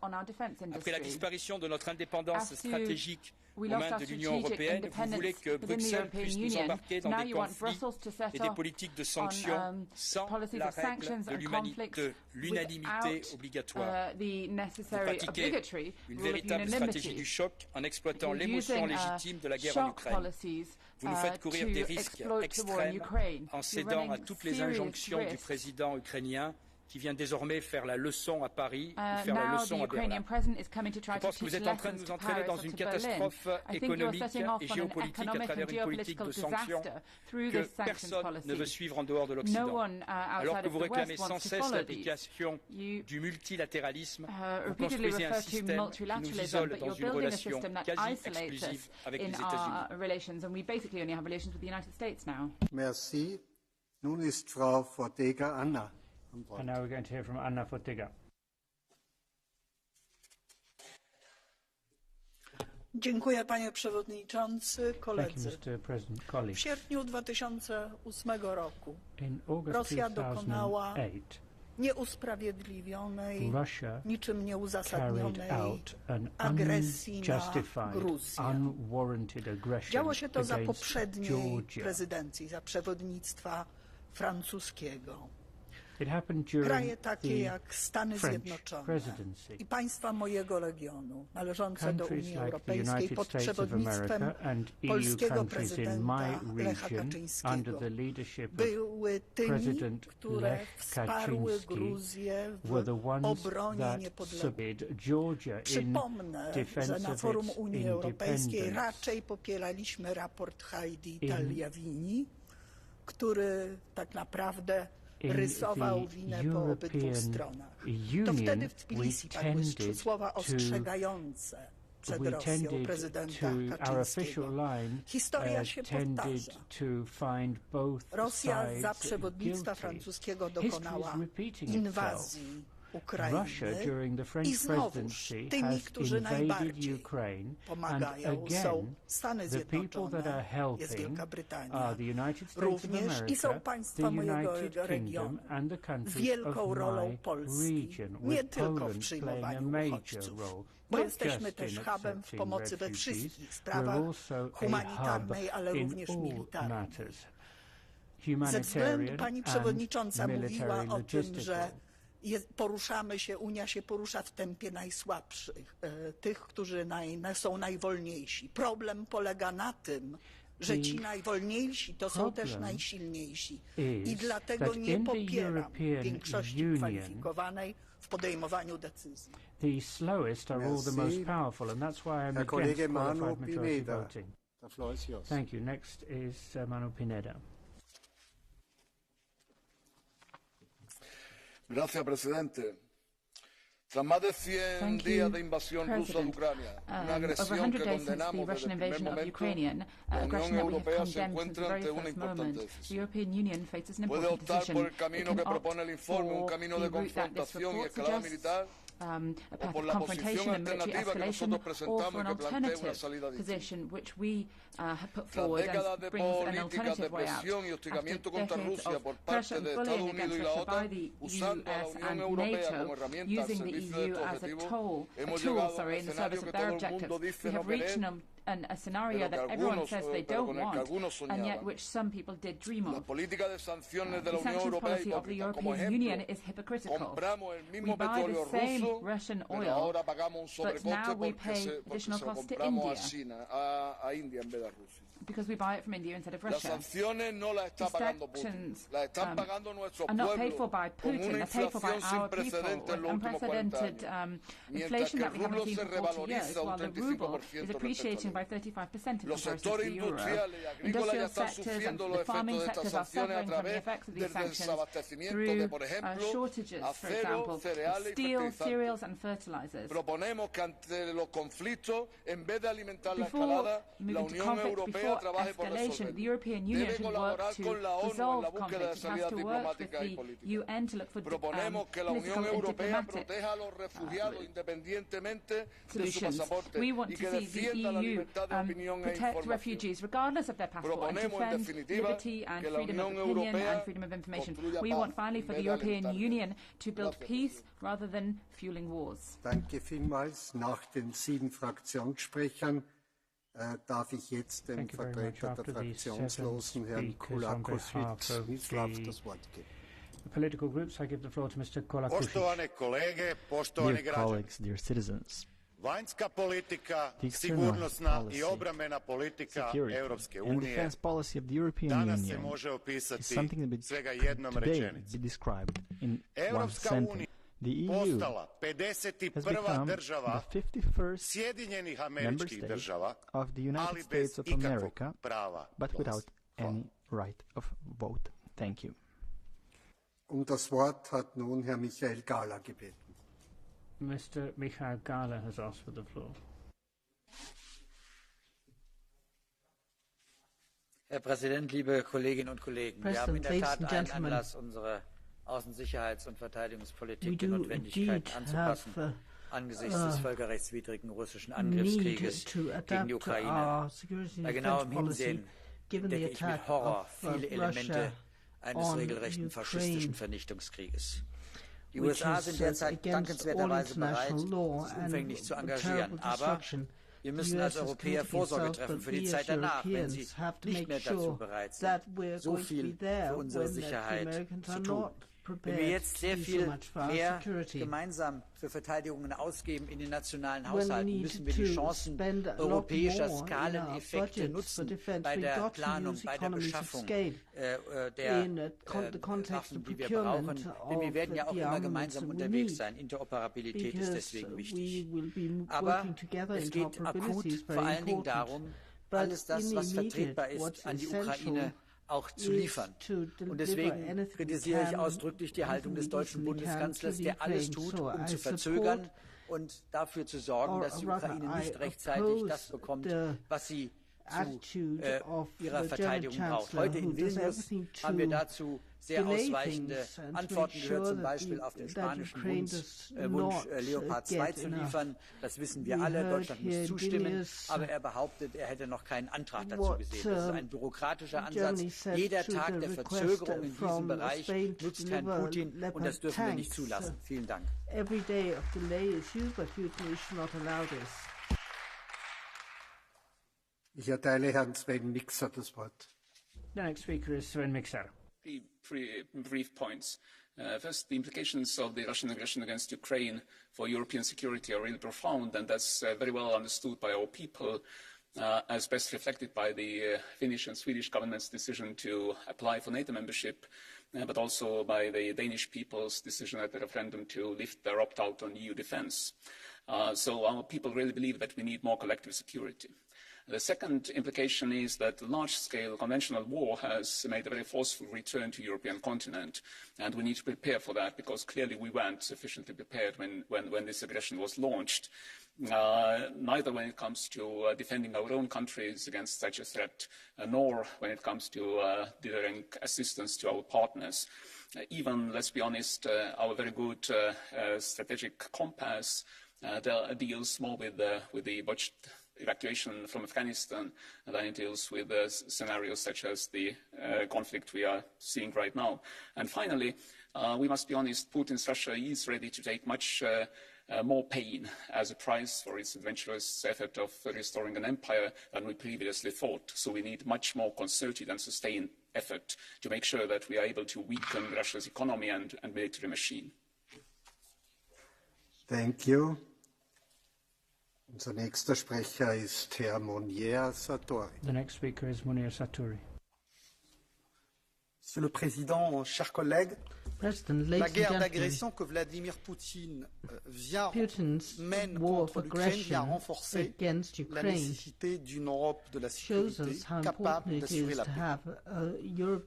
Après la disparition de notre indépendance stratégique aux mains de l'Union européenne, vous voulez que Bruxelles puisse nous embarquer dans des conflits et des politiques de sanctions sans la règle de l'unanimité obligatoire. Vous pratiquez une véritable stratégie du choc en exploitant l'émotion légitime de la guerre en Ukraine. Vous nous faites courir des risques extrêmes en cédant à toutes les injonctions du président ukrainien qui vient désormais faire la leçon à Paris ou faire la leçon à Berlin. Je pense que vous êtes en train de nous entraîner dans une catastrophe économique et géopolitique à travers une politique de sanctions que personne ne veut suivre en dehors de l'Occident. Alors que vous réclamez sans cesse l'application du multilatéralisme, vous construisez un système qui nous isole dans une relation quasi exclusive avec les États-Unis. Merci. Nun ist Frau Fotyga Anna. And now we're going to hear from Anna Fotyga. Dziękuję, panie przewodniczący, koledzy. Thank you, Mr. President, colleagues. W sierpniu 2008 roku In August Rosja dokonała 2008, nieusprawiedliwionej, Russia niczym carried nieuzasadnionej out an agresji na unjustified, Gruzję. unwarranted aggression Działo się to za against poprzedniej Georgia. prezydencji, za przewodnictwa francuskiego. It happened during Kraje takie the jak Stany French Zjednoczone presidency. I państwa mojego regionu należące do Countries Unii like the Europejskiej United pod States of przewodnictwem America and EU polskiego countries in my prezydenta Lecha region under Kaczyńskiego the leadership były of tymi, President które Lech wsparły Kaczynski Gruzję were the w ones obronie that niepodległości. supported Georgia in Przypomnę, defense że na of forum its Unii Europejskiej independence. raczej popieraliśmy raport Heidi Tagliavini, który tak naprawdę rysował winę po obydwu stronach. To wtedy w Tbilisi padły słowa ostrzegające przed Rosją prezydenta Kaczyńskiego. Historia się powtarza. Rosja za przewodnictwa francuskiego dokonała inwazji Ukrainy I znowuż tymi, którzy najbardziej pomagają są Stany Zjednoczone, jest Wielka Brytania, również i są państwa mojego regionu. Wielką rolą Polski, nie tylko w przyjmowaniu uchodźców, bo jesteśmy też hubem w pomocy we wszystkich sprawach humanitarnej, ale również militarnej. Ze względu, pani przewodnicząca mówiła o tym, że poruszamy się, Unia się porusza w tempie najsłabszych, tych, którzy są najwolniejsi. Problem polega na tym, że ci najwolniejsi to są też najsilniejsi i dlatego nie popieram większości kwalifikowanej w podejmowaniu decyzji. The slowest are all the most powerful, and that's why I'm against qualified majority voting. Thank you. Next is Manu Pineda. Gracias, presidente. Tras más de 100 días de invasión rusa de Ucrania, una agresión que condenamos desde el primer momento, la Unión Europea se encuentra ante una importante decisión. Puede optar por el camino que propone el informe, un camino de confrontación y escalada militar, o por la posición alternativa que nosotros presentamos y que plantea una salida distinta. Tras décadas de políticas de presión y hostigamiento contra Rusia por parte de Estados Unidos y la OTAN, usando a la Unión Europea como herramienta al servicio de estos objetivos, hemos llegado a un escenario que todo el mundo dice no querer, a scenario that everyone says they don't want, and yet which some people did dream of. La política de sanciones de The la Unión sanctions Europea policy of the hipócrita. Como European Union ejemplo, is hypocritical. compramos el We mismo buy petróleo the same ruso, Russian pero oil, ahora pagamos un but sobrecoste now we porque pay se additional lo cost to compramos a India China, a India en vez de a Rusia. because we buy it from India instead of Las Russia. sanciones no las está These pagando Putin, sanctions las están pagando nuestros are not paid for pueblos by con Putin, una they're paid for by inflación sin our people precedentes en with los últimos 40 unprecedented años. Mientras inflation que that el we haven't rublo seen se for 40 years, revaloriza un while the ruble 35% is respecto appreciating al by euro. 35% in Los comparison to sectores the euro. industriales y agrícolas ya Industrial están sectors and sufriendo the los farming efectos de estas sectors are sanciones a suffering from the través effects of these del sanctions desabastecimiento de, por ejemplo, shortages, for acero, example, of cereales y steel, fertilizantes. cereals and fertilizers. Proponemos que ante los conflictos, en vez de alimentar la Before escalada, la moving to Unión conflict, Europea before trabaje por escalation, the resolverlo. European Union Debe should work colaborar to con la ONU en resolve la búsqueda de conflict. It has salidas to work with diplomáticas y the políticas. UN to look for Proponemos que la Unión political and Europea diplomatic proteja a los refugiados independientemente de su solutions. pasaporte We want y to que see the defienda la EU libertad de opinión e protect información. refugees regardless of their passport and Proponemos, en defend definitiva, liberty and que la freedom of Unión opinion Europea and freedom of information. construya We paz want finally en for vez the de European alimentar Union to build Gracias, peace rather than fueling wars. Danke vielmals. Nach den 7 Fraktionssprechern darf ich jetzt dem Vertreter der Fraktionslosen, Herrn Koulakovic-Mislav, das Wort geben. The political groups, I give the floor to Mr. Koulakovic. Poštovane kolege, poštovani građani. Dear citizens, Vanjska politika, the external sigurnosna policy, i obrambena politika security, Europske and unije defense policy of the European danas se Union može is opisati something that svega jednom today rečenicom. be described in one Europska sentence. unija The EU postala has 51. become država the 51st Sjedinjenih member Američkih state država, of the United ali bez States of ikakvog America, prava but glasa. without any right of vote. Thank you. Das Wort hat nun Herr Michael Gahler gebeten. Mr. Michael Gahler has asked for the floor. Herr Präsident, liebe Kolleginnen und Kollegen! Wir haben in der Tat allen Anlass, unsere Außen-, Sicherheits- und Verteidigungspolitik der Notwendigkeit anzupassen angesichts des völkerrechtswidrigen russischen Angriffskrieges gegen die Ukraine. Bei genauem Hinsehen entdecke ich mit Horror viele Elemente eines regelrechten faschistischen Vernichtungskrieges. Die USA sind derzeit dankenswerterweise bereit, sich umfänglich zu engagieren, aber wir müssen als Europäer Vorsorge treffen für die Zeit danach, wenn sie nicht mehr dazu bereit sind, so viel für unsere Sicherheit zu tun. Wenn wir jetzt sehr viel mehr gemeinsam für Verteidigungen ausgeben in den nationalen Haushalten, müssen wir die Chancen europäischer Skaleneffekte nutzen bei der Planung, bei der Beschaffung der Waffen, die wir brauchen. Denn wir werden ja auch immer gemeinsam unterwegs sein. Interoperabilität ist deswegen wichtig. Aber es geht akut vor allen Dingen darum, alles das, was vertretbar ist, an die Ukraine auch zu liefern. Und deswegen kritisiere ich ausdrücklich die Haltung des deutschen Bundeskanzlers, der alles tut, um zu verzögern und dafür zu sorgen, dass die Ukraine nicht rechtzeitig das bekommt, was sie zu ihrer Verteidigung braucht. Heute in Vilnius haben wir dazu sehr ausweichende Antworten gehört, zum Beispiel auf den spanischen Wunsch, Leopard 2 zu liefern. Das wissen wir alle, Deutschland muss zustimmen, aber er behauptet, er hätte noch keinen Antrag dazu gesehen. Das ist ein bürokratischer Ansatz. Jeder Tag der Verzögerung in diesem Bereich nutzt Herrn Putin und das dürfen wir nicht zulassen. Vielen Dank. Ich erteile Herrn Sven Mikser das Wort. The next speaker is Sven Mikser. Three brief points. First, the implications of the Russian aggression against Ukraine for European security are really profound, and that's very well understood by our people, as best reflected by the Finnish and Swedish government's decision to apply for NATO membership, but also by the Danish people's decision at the referendum to lift their opt-out on EU defense. So our people really believe that we need more collective security. The second implication is that large-scale conventional war has made a very forceful return to the European continent, and we need to prepare for that, because clearly we weren't sufficiently prepared when this aggression was launched, neither when it comes to defending our own countries against such a threat, nor when it comes to delivering assistance to our partners. Even, let's be honest, our very good strategic compass deals more with the botched evacuation from Afghanistan than it deals with scenarios such as the conflict we are seeing right now. And finally, we must be honest, Putin's Russia is ready to take much more pain as a price for its adventurous effort of restoring an empire than we previously thought. So we need much more concerted and sustained effort to make sure that we are able to weaken Russia's economy and military machine. Thank you. Unser nächster Sprecher ist Herr Monier Sartori. The next speaker is Monier Sartori. Monsieur le Président, chers collègues, la guerre d'agression que Vladimir Poutine mène contre l'Ukraine vient renforcer la nécessité d'une Europe de la sécurité capable d'assurer la paix.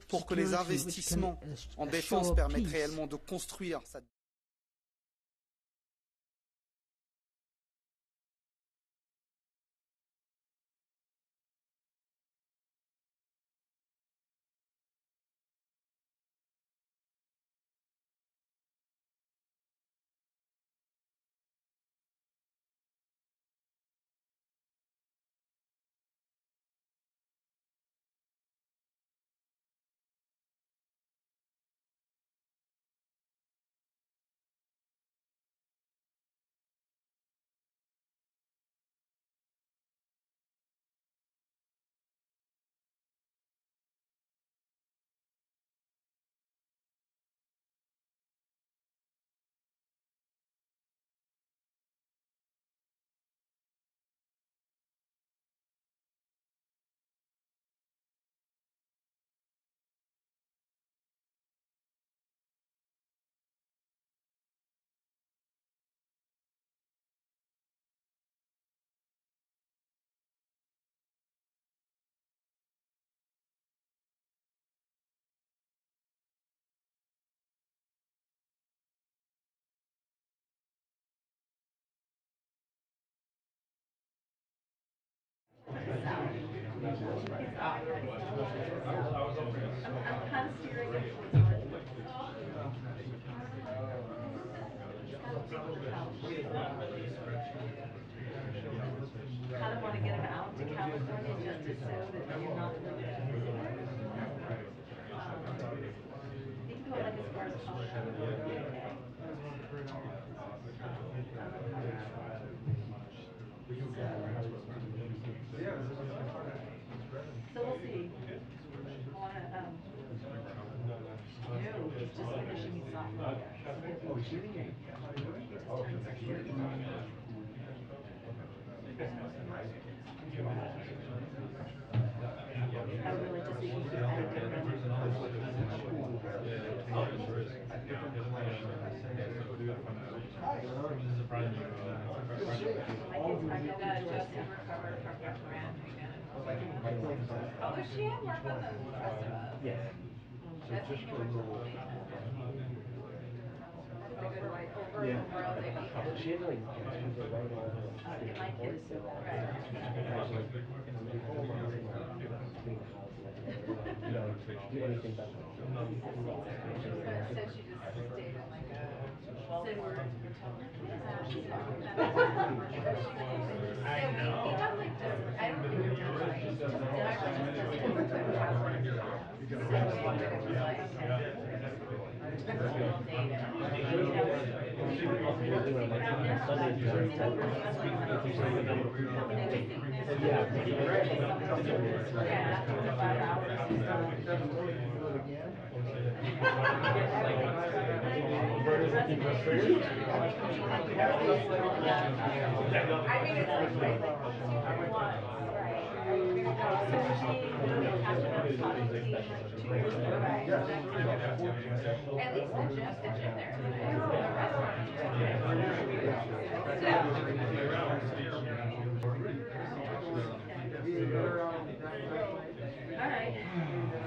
Pour que les investissements en défense permettent réellement de construire sa kind of want to get him out to California just so that you're not really you can go like as far as so we'll see. I want to no, he's just finishing his Oh, she had more fun than the rest of us. Yes. So just for a little. That's a good like over Memorial Day weekend. She had like right all my kid is so bad. Do anything about that. So she just stayed in like a well-formed hotel. I know. He has like this, I don't think it's right. He just does it to a house. At least the gym there. The restaurant. All right.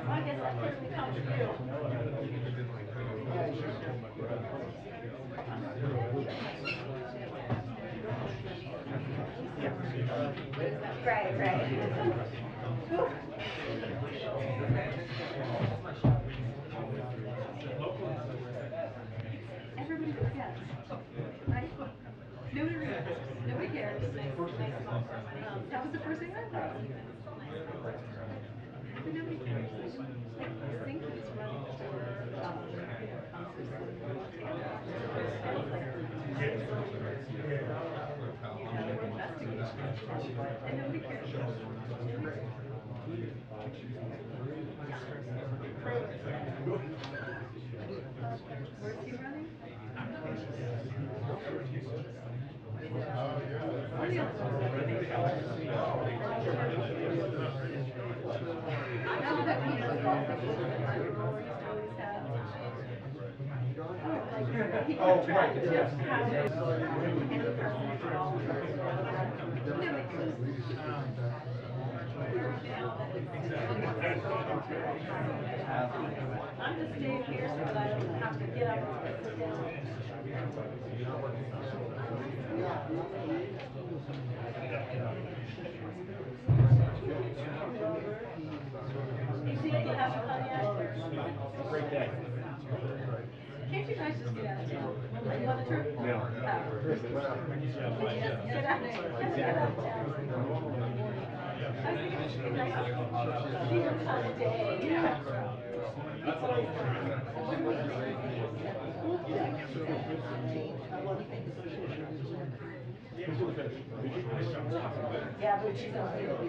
Well, I guess that certainly comes to you. Right. Everybody forgets, right? Nobody remembers. Nobody cares. That was the first thing I thought. But nobody cares. Like, the thing is running and nobody cares. Where's he running? I'm just staying here so that I don't have to get up and sit down. You see, you have fun yet? Great day. Can't you guys just get out of town? You want a trip? No. Get out of town. I was thinking it should be nice. See your time of day. Yeah. Yeah, but she's not really.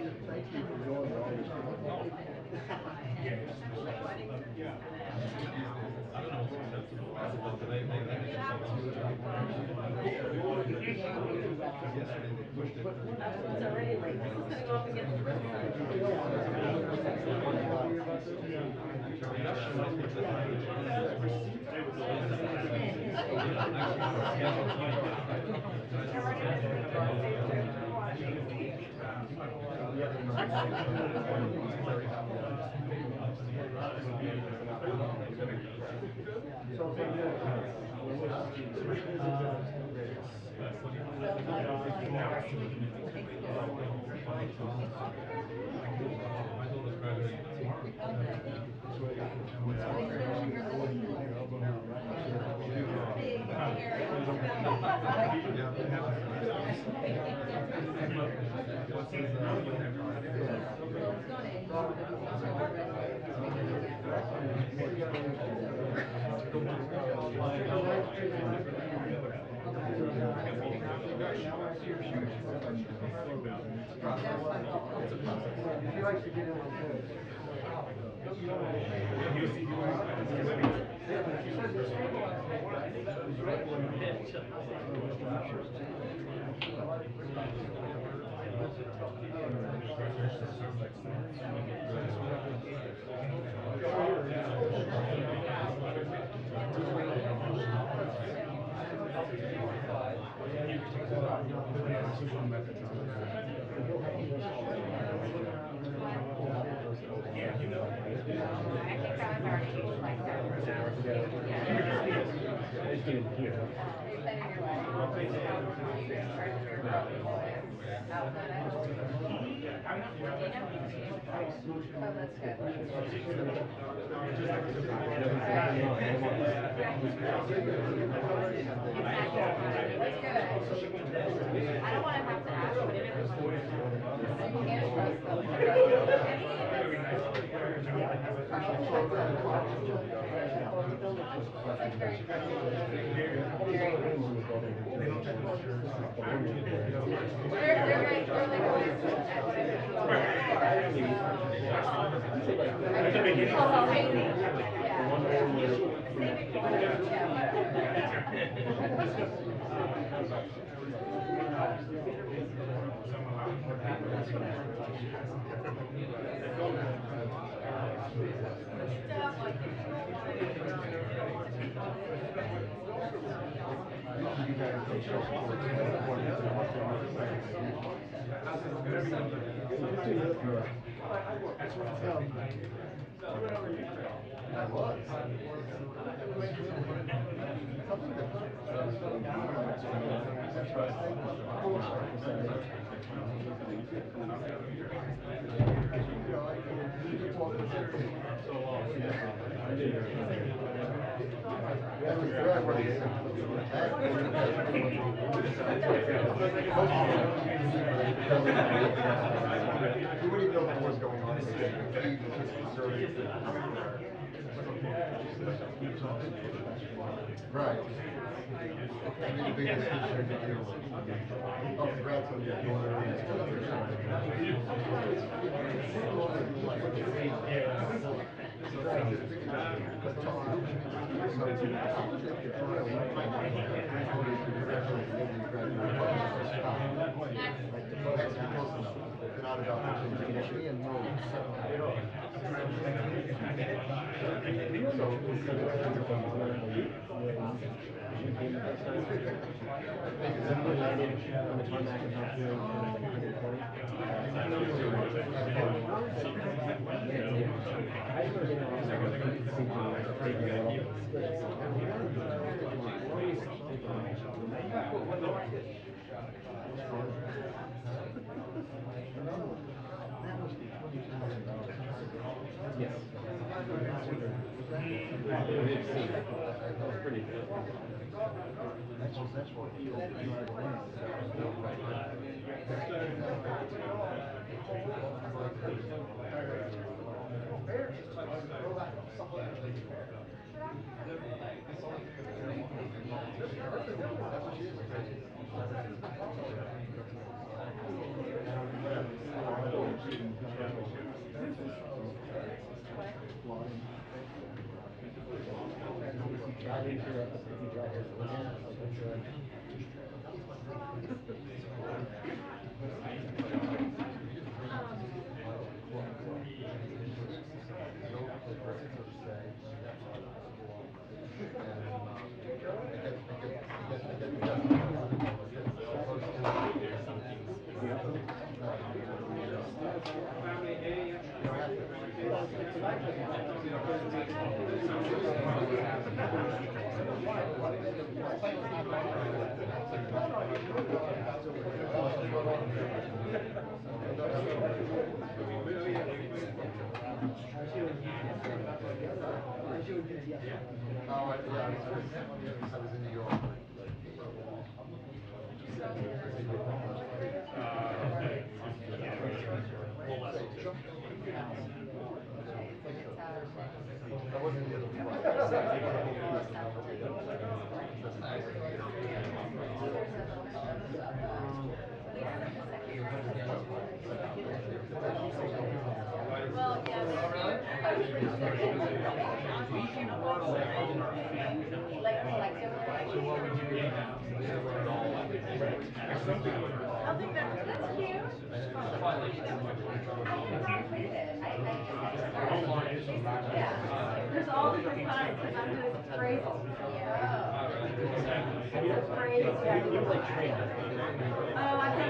It's already late. This is going to go up against the river. There's all different kinds because I'm doing phrases. Yeah. Phrases. Oh, I thought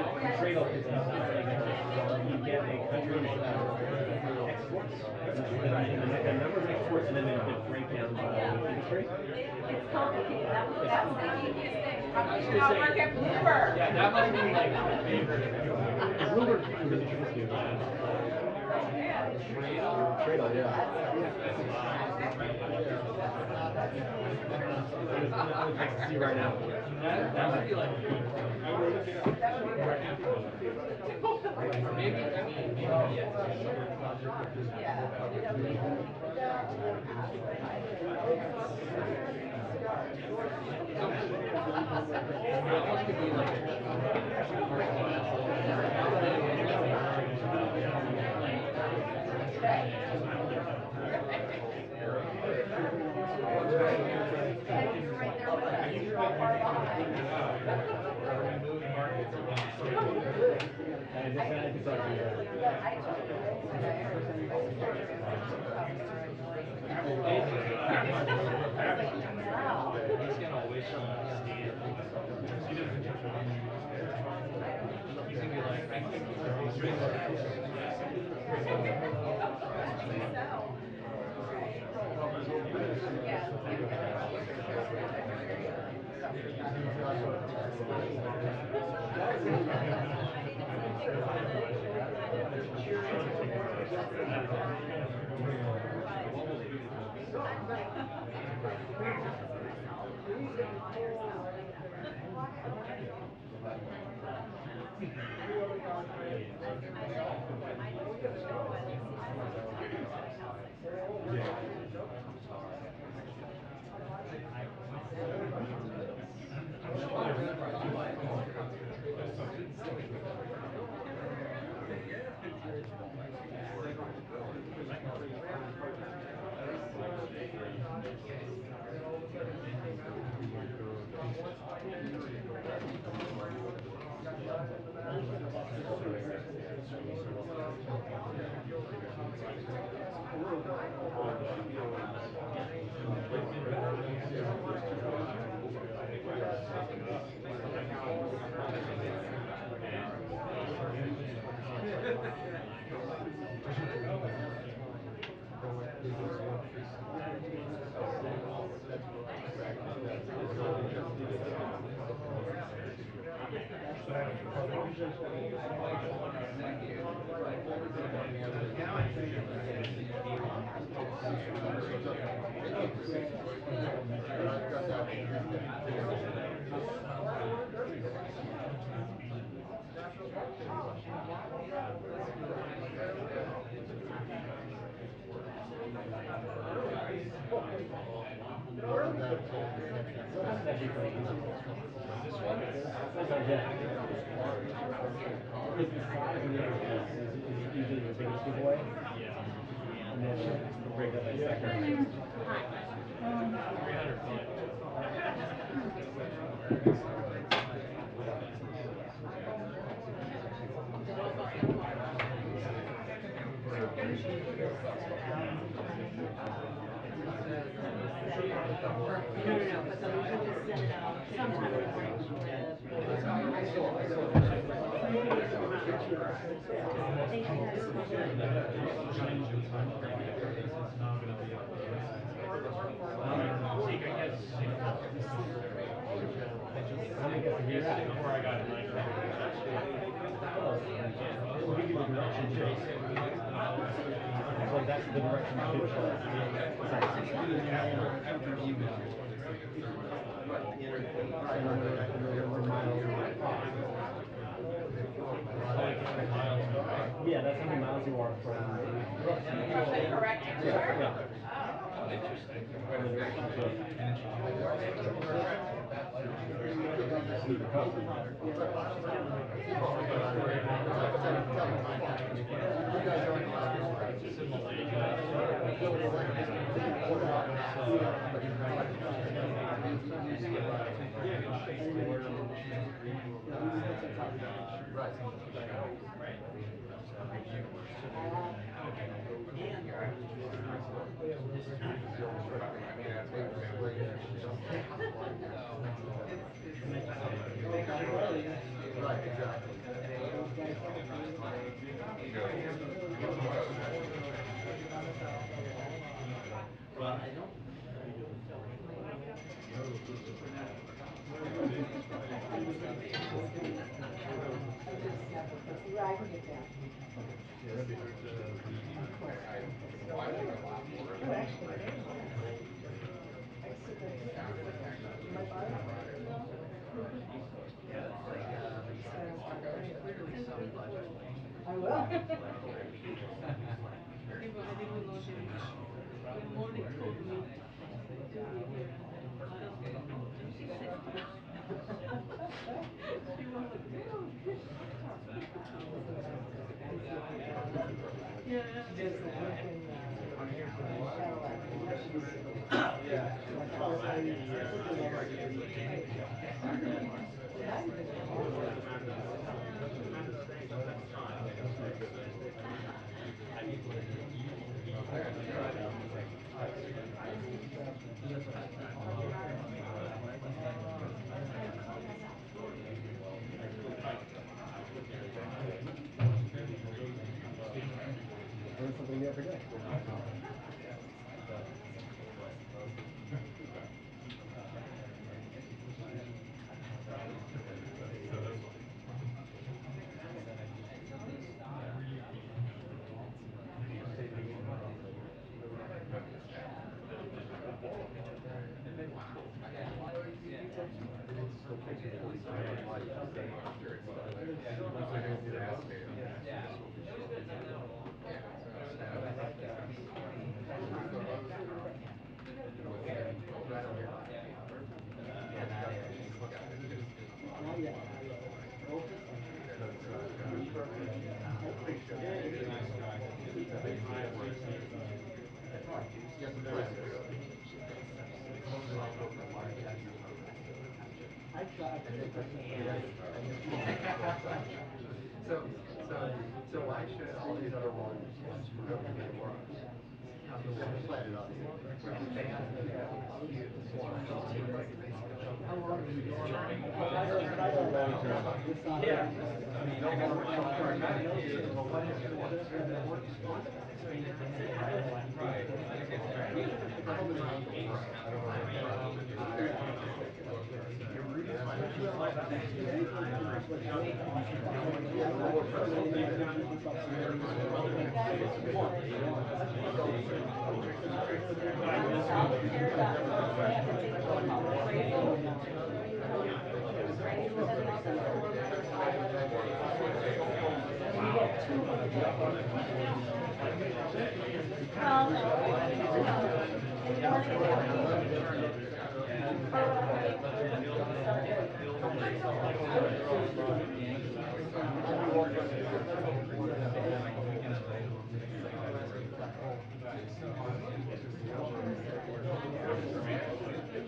trade-off is you get a country's exports, the number of exports, and then the breakdown by industry. It's complicated. That's the easiest thing. You know, work at Bloomberg. Yeah, that might be like Bloomberg really should do that. Trade-off, yeah. I would text to see right now. That would be like. Maybe, I mean, that's the direction I do yeah, that's how many miles you are from. Correcting the chart? Oh, interesting. Right, exactly. I can get down. Oh, actually, I can sit right here. My bar? No. I will. She does the work in Cadillac. Learn something new every day. So why should all these other ones replicate for us? Just let it up. How long are we going on? Yeah. I mean, no more pragmatic issues. Well, what is it that works? Right. It's a whole different angle for us. I don't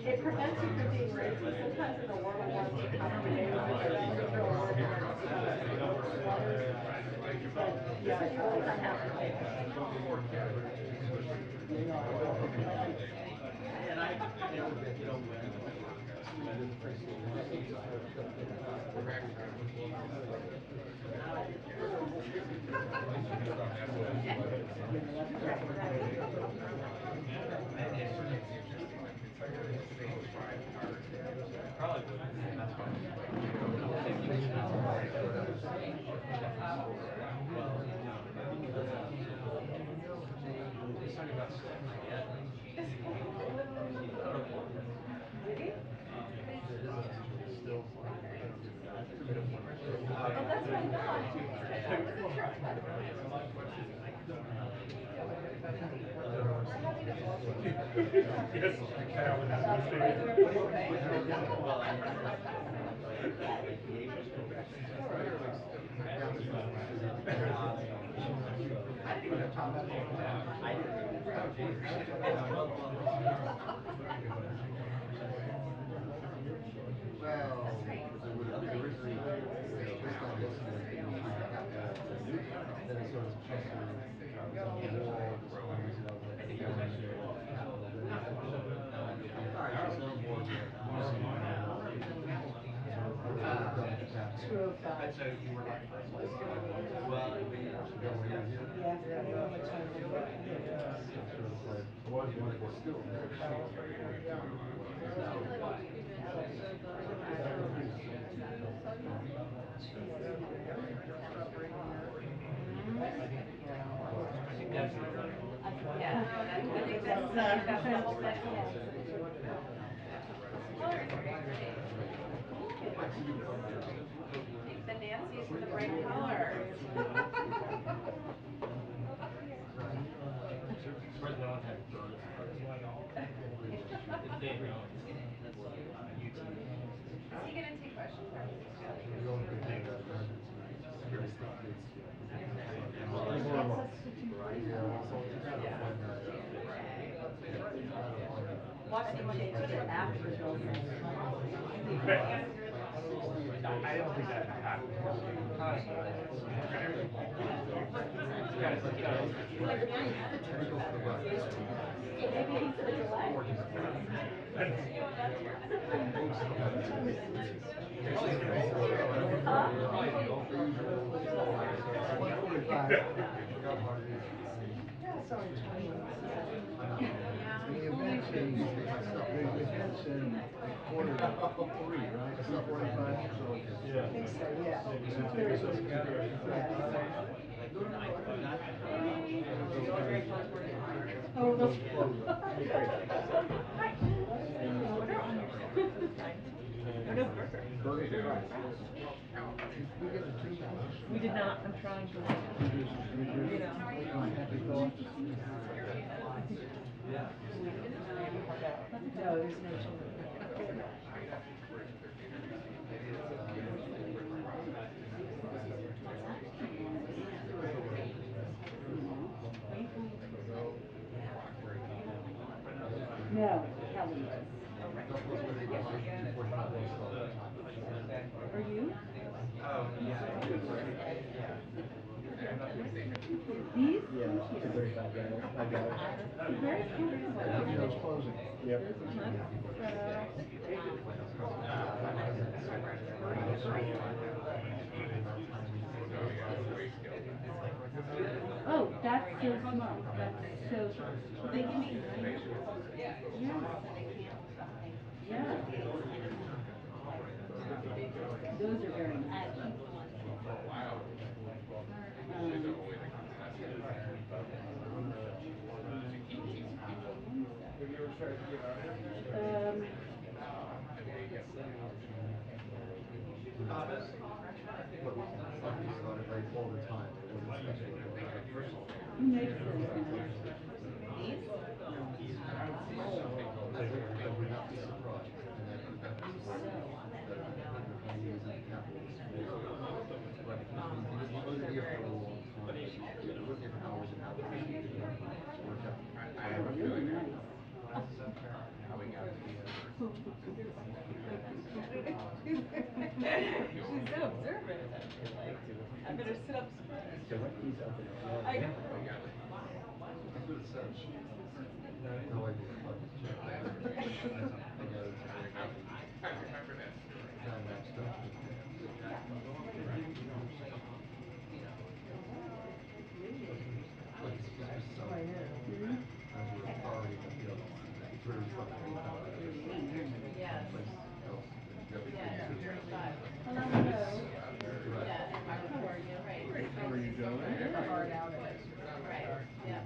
It prevents you from being racist. Sometimes in the world of wars, we come every day with it. I would throw a word in there. But yeah, you're always on half the page. And I, you know, Oh, that's what I thought. I wasn't sure. I didn't even have time to think. I didn't well, because it would have originally based on this and then then it sort of just was on the wall, this was, you know, like the one capital, then it all right, so more using 205. The Nancy's for the bright colors. Is he going to take questions or is he Watch the change until after the bill I don't think that happened. The event is in quarter to 3, right? 3:45. I think so, yeah. 2:30. Oh, those. No burger. We did not. I'm trying to. You know. No, there's no change. No, Kelly is. Are you? These? Yeah, it's a very bad day. I got it. Very comfortable. It's closing. Yep. Oh, that's so smart. That's so smart. They can be yeah. Yeah. Those are very nice. All the time. Who makes those now? These? Really nice. She's so observant. I better sit up straight. I know. No idea. Yes. Hello, hello. Yeah, how are you? Right. How are you doing? You're a hard outage. Right. Yeah.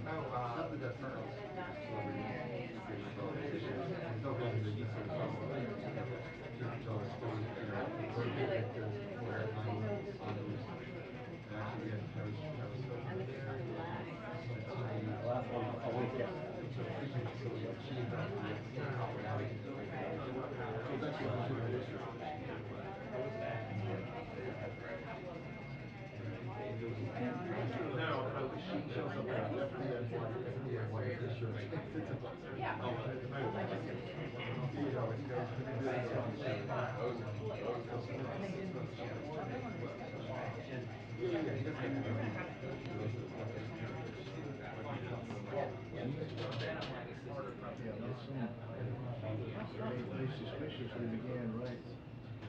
They suspiciously began right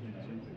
into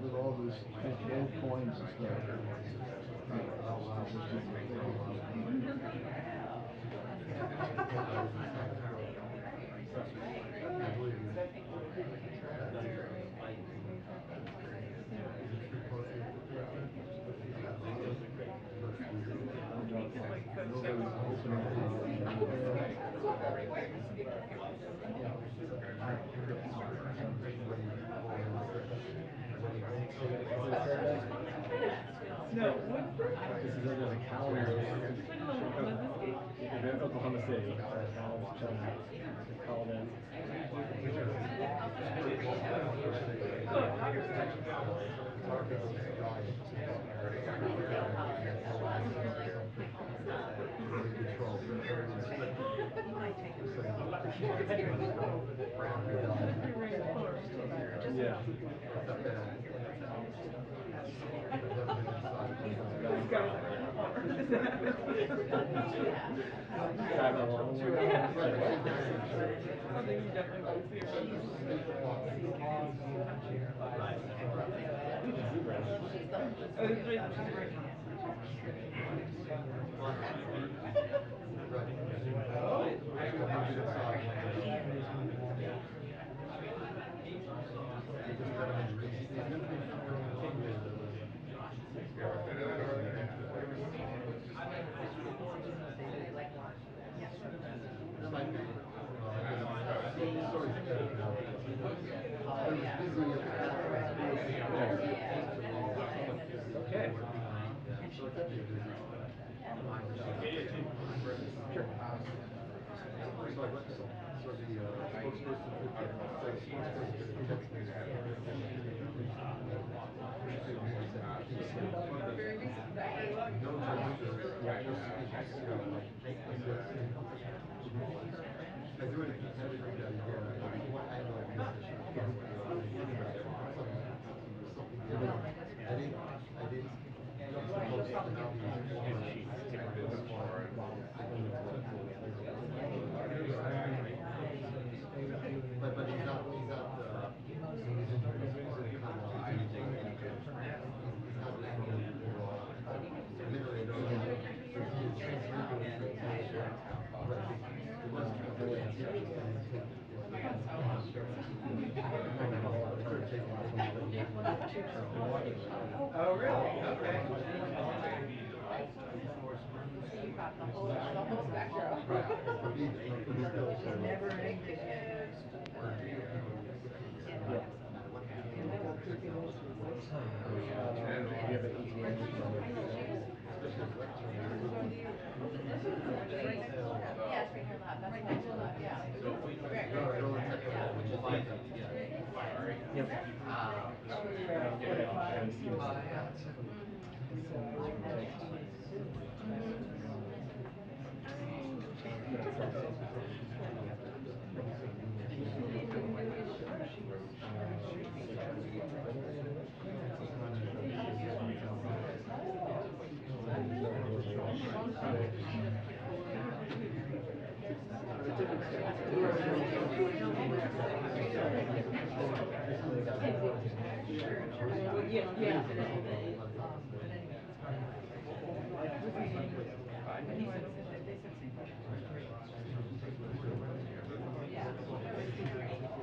With all this gold coins and stuff. No, this is there's a cow in Oklahoma City. The cow dance. Oh, Oh, really? Okay. So you got the whole spectrum. Never ending.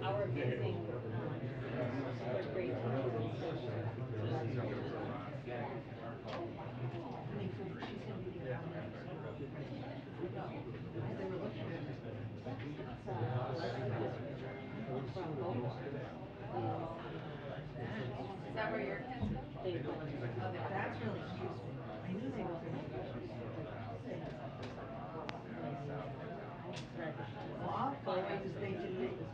Our amazing Is that where your kids go? That's really interesting. I knew they were well, I'll find out because they did make this.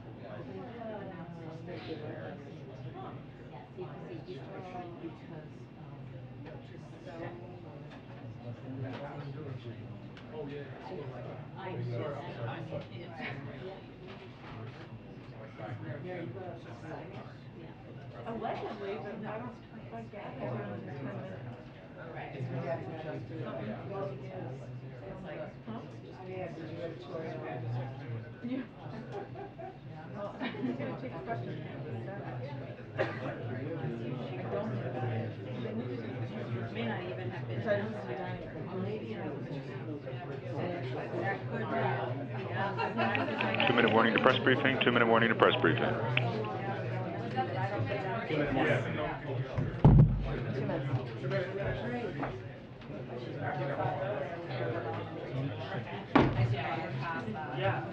Allegedly, but I don't. My dad was around this kind of. Your dad was just doing it. Well, he is. It's like, huh? Yeah, the editorial. Yeah. Well, I'm gonna take a question. I don't know. May not even have been. Maybe I was just. That could be. Yeah. 2-minute warning to press briefing. 2-minute warning to press briefing. 2 minutes. Yeah.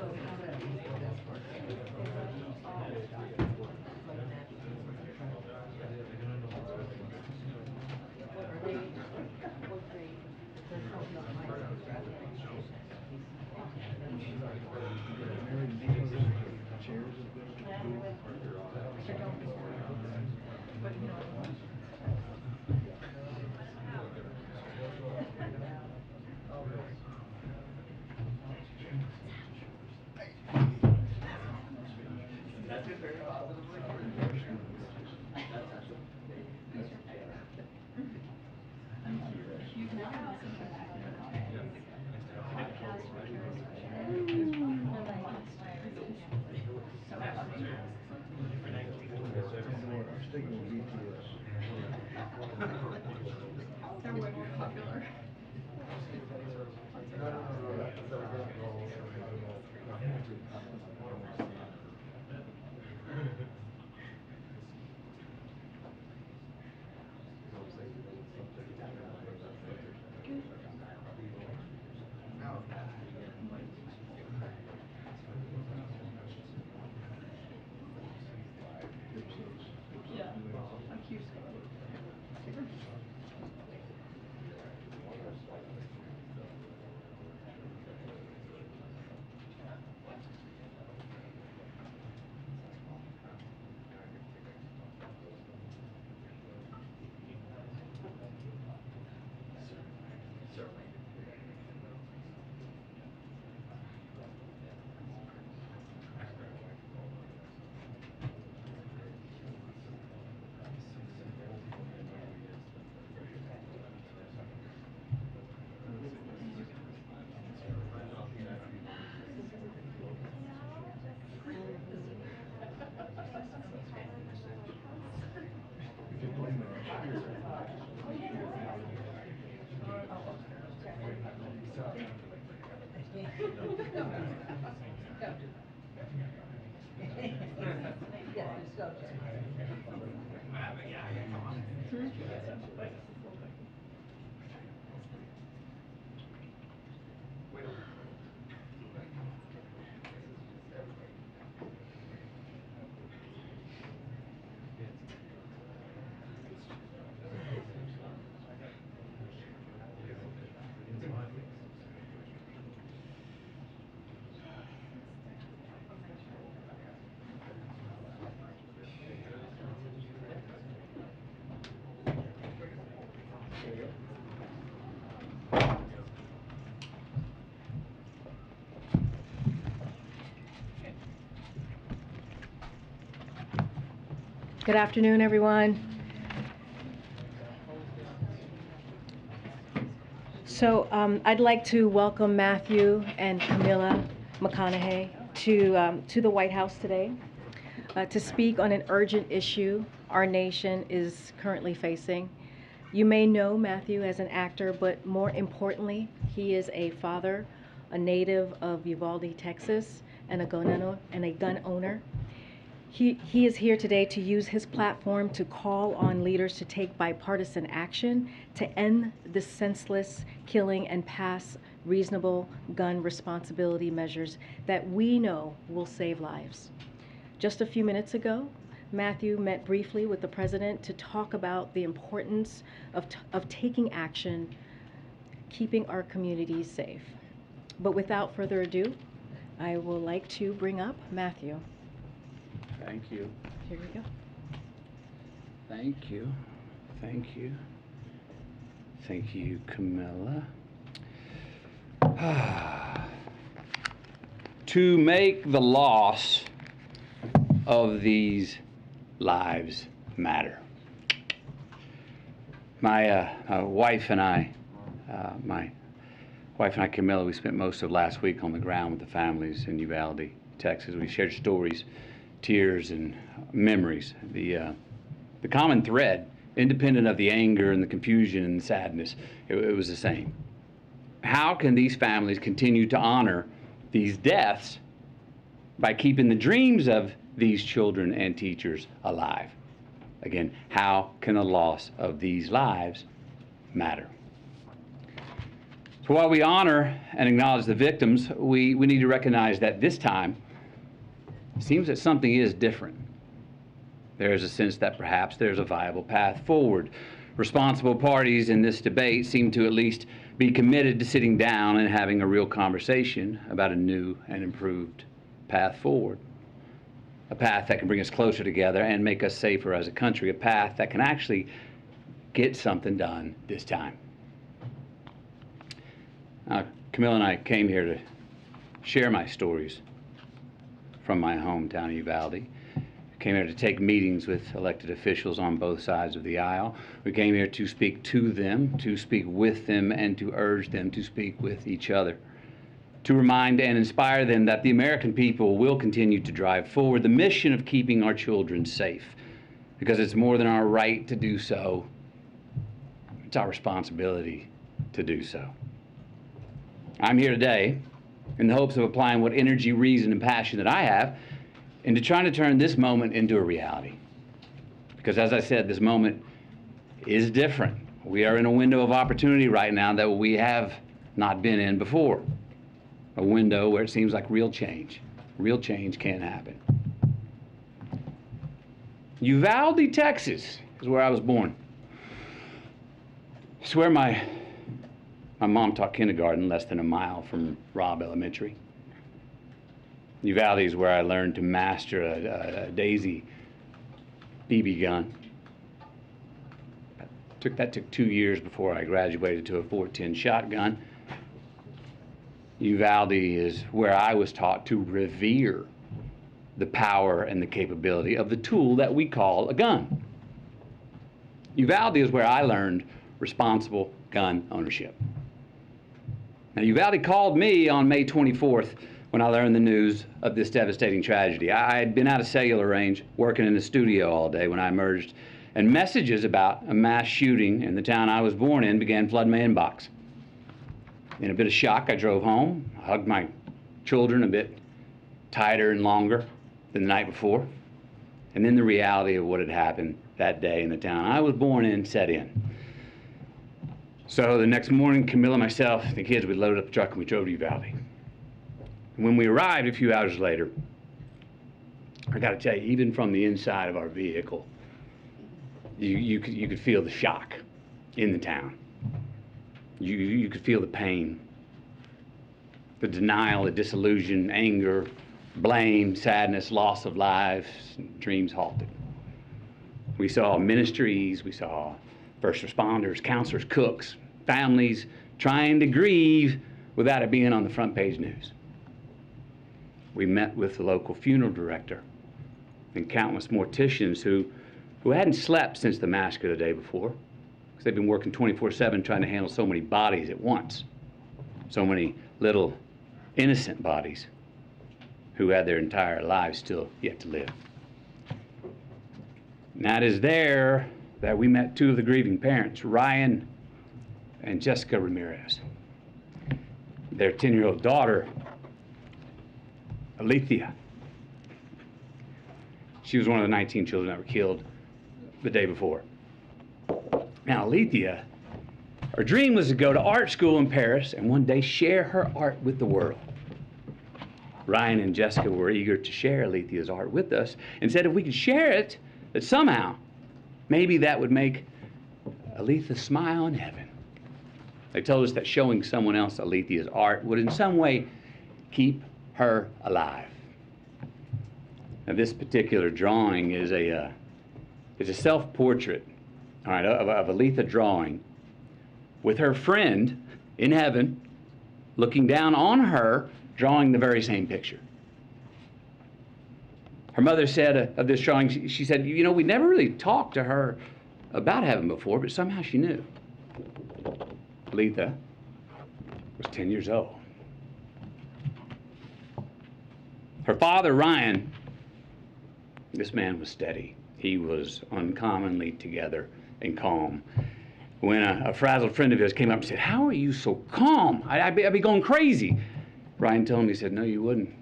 They're way more popular. Yeah, accused of it. Good afternoon, everyone. So I'd like to welcome Matthew and Camilla McConaughey to the White House today to speak on an urgent issue our nation is currently facing. You may know Matthew as an actor, but more importantly, he is a father, a native of Uvalde, Texas, and a gun owner. He is here today to use his platform to call on leaders to take bipartisan action to end the senseless killing and pass reasonable gun responsibility measures that we know will save lives. Just a few minutes ago, Matthew met briefly with the president to talk about the importance of taking action, keeping our communities safe. But without further ado, I would like to bring up Matthew. Thank you. Here we go. Thank you. Thank you. Thank you, Camilla. To make the loss of these lives matter. My wife and I, Camilla, we spent most of last week on the ground with the families in Uvalde, Texas. We shared stories, tears, and memories. The common thread, independent of the anger and the confusion and the sadness, it was the same. How can these families continue to honor these deaths by keeping the dreams of these children and teachers alive? Again, how can the loss of these lives matter? So while we honor and acknowledge the victims, we need to recognize that this time, it seems that something is different. There is a sense that perhaps there's a viable path forward. Responsible parties in this debate seem to at least be committed to sitting down and having a real conversation about a new and improved path forward. A path that can bring us closer together and make us safer as a country. A path that can actually get something done this time. Camilla and I came here to share my stories from my hometown, Uvalde. Came here to take meetings with elected officials on both sides of the aisle. We came here to speak to them, to speak with them, and to urge them to speak with each other. To remind and inspire them that the American people will continue to drive forward the mission of keeping our children safe, because it's more than our right to do so. It's our responsibility to do so. I'm here today in the hopes of applying what energy, reason, and passion that I have into trying to turn this moment into a reality. Because as I said, this moment is different. We are in a window of opportunity right now that we have not been in before. A window where it seems like real change can happen. Uvalde, Texas is where I was born. It's where my mom taught kindergarten less than a mile from Robb Elementary. Uvalde is where I learned to master a Daisy BB gun. That took 2 years before I graduated to a .410 shotgun. Uvalde is where I was taught to revere the power and the capability of the tool that we call a gun. Uvalde is where I learned responsible gun ownership. Now, Uvalde called me on May 24th when I learned the news of this devastating tragedy. I had been out of cellular range, working in the studio all day when I emerged, and messages about a mass shooting in the town I was born in began flooding my inbox. In a bit of shock, I drove home, hugged my children a bit tighter and longer than the night before, and then the reality of what had happened that day in the town I was born in set in. So the next morning, Camilla, myself, the kids, we loaded up the truck and we drove to Uvalde. And when we arrived a few hours later, I got to tell you, even from the inside of our vehicle, you could feel the shock in the town. You could feel the pain, the denial, the disillusion, anger, blame, sadness, loss of lives, dreams halted. We saw ministries, we saw first responders, counselors, cooks, families trying to grieve without it being on the front page news. We met with the local funeral director and countless morticians who hadn't slept since the massacre the day before, because they've been working 24/7 trying to handle so many bodies at once, so many little innocent bodies who had their entire lives still yet to live. And that is there that we met two of the grieving parents, Ryan and Jessica Ramirez. Their 10-year-old daughter, Alethea. She was one of the 19 children that were killed the day before. Now, Alethea, her dream was to go to art school in Paris and one day share her art with the world. Ryan and Jessica were eager to share Alethea's art with us and said if we could share it, that somehow, maybe that would make Alethea smile in heaven. They told us that showing someone else Alethea's art would in some way keep her alive. Now, this particular drawing is a self-portrait, all right, of Alethea drawing with her friend in heaven looking down on her, drawing the very same picture. Her mother said of this drawing, she said, you know, we never really talked to her about heaven before, but somehow she knew. Alethea was 10 years old. Her father, Ryan, this man was steady. He was uncommonly together and calm. When a frazzled friend of his came up and said, how are you so calm? I'd be going crazy. Ryan told him, he said, no, you wouldn't.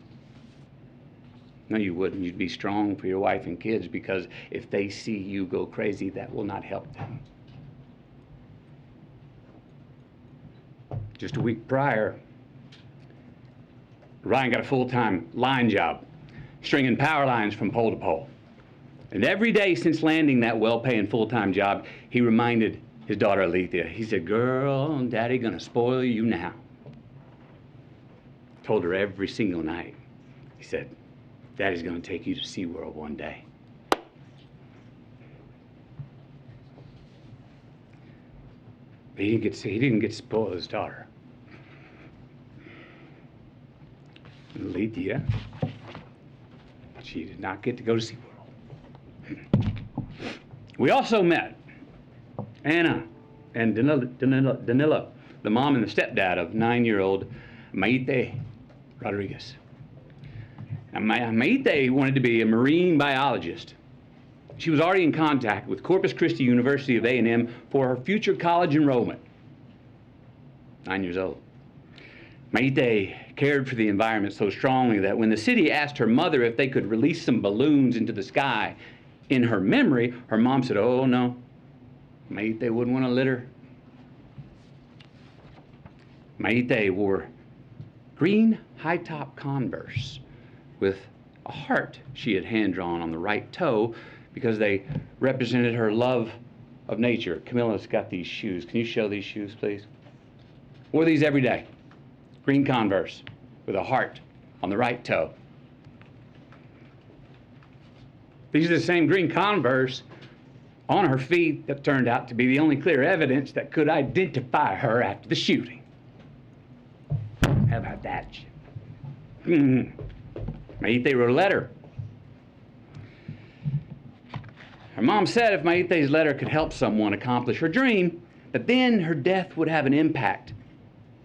No, you wouldn't. You'd be strong for your wife and kids, because if they see you go crazy, that will not help them. Just a week prior, Ryan got a full-time line job, stringing power lines from pole to pole. And every day since landing that well-paying full-time job, he reminded his daughter Alethea, he said, girl, Daddy gonna spoil you now. Told her every single night, he said, Daddy's gonna take you to SeaWorld one day. But he didn't get to spoil his daughter. Alethea She did not get to go to SeaWorld. We also met Anna and Danilo, the mom and the stepdad of 9-year-old Maite Rodriguez. Now, Maite wanted to be a marine biologist. She was already in contact with Corpus Christi University of A&M for her future college enrollment. 9 years old. Maite cared for the environment so strongly that when the city asked her mother if they could release some balloons into the sky in her memory, her mom said, "Oh, no, Maite wouldn't want to litter." Maite wore green high-top Converse with a heart she had hand-drawn on the right toe because they represented her love of nature. Camilla's got these shoes. Can you show these shoes, please? Wore these every day. Green Converse with a heart on the right toe. These are the same green Converse on her feet that turned out to be the only clear evidence that could identify her after the shooting. How about that? Maite wrote a letter. Her mom said if Maite's letter could help someone accomplish her dream, that then her death would have an impact.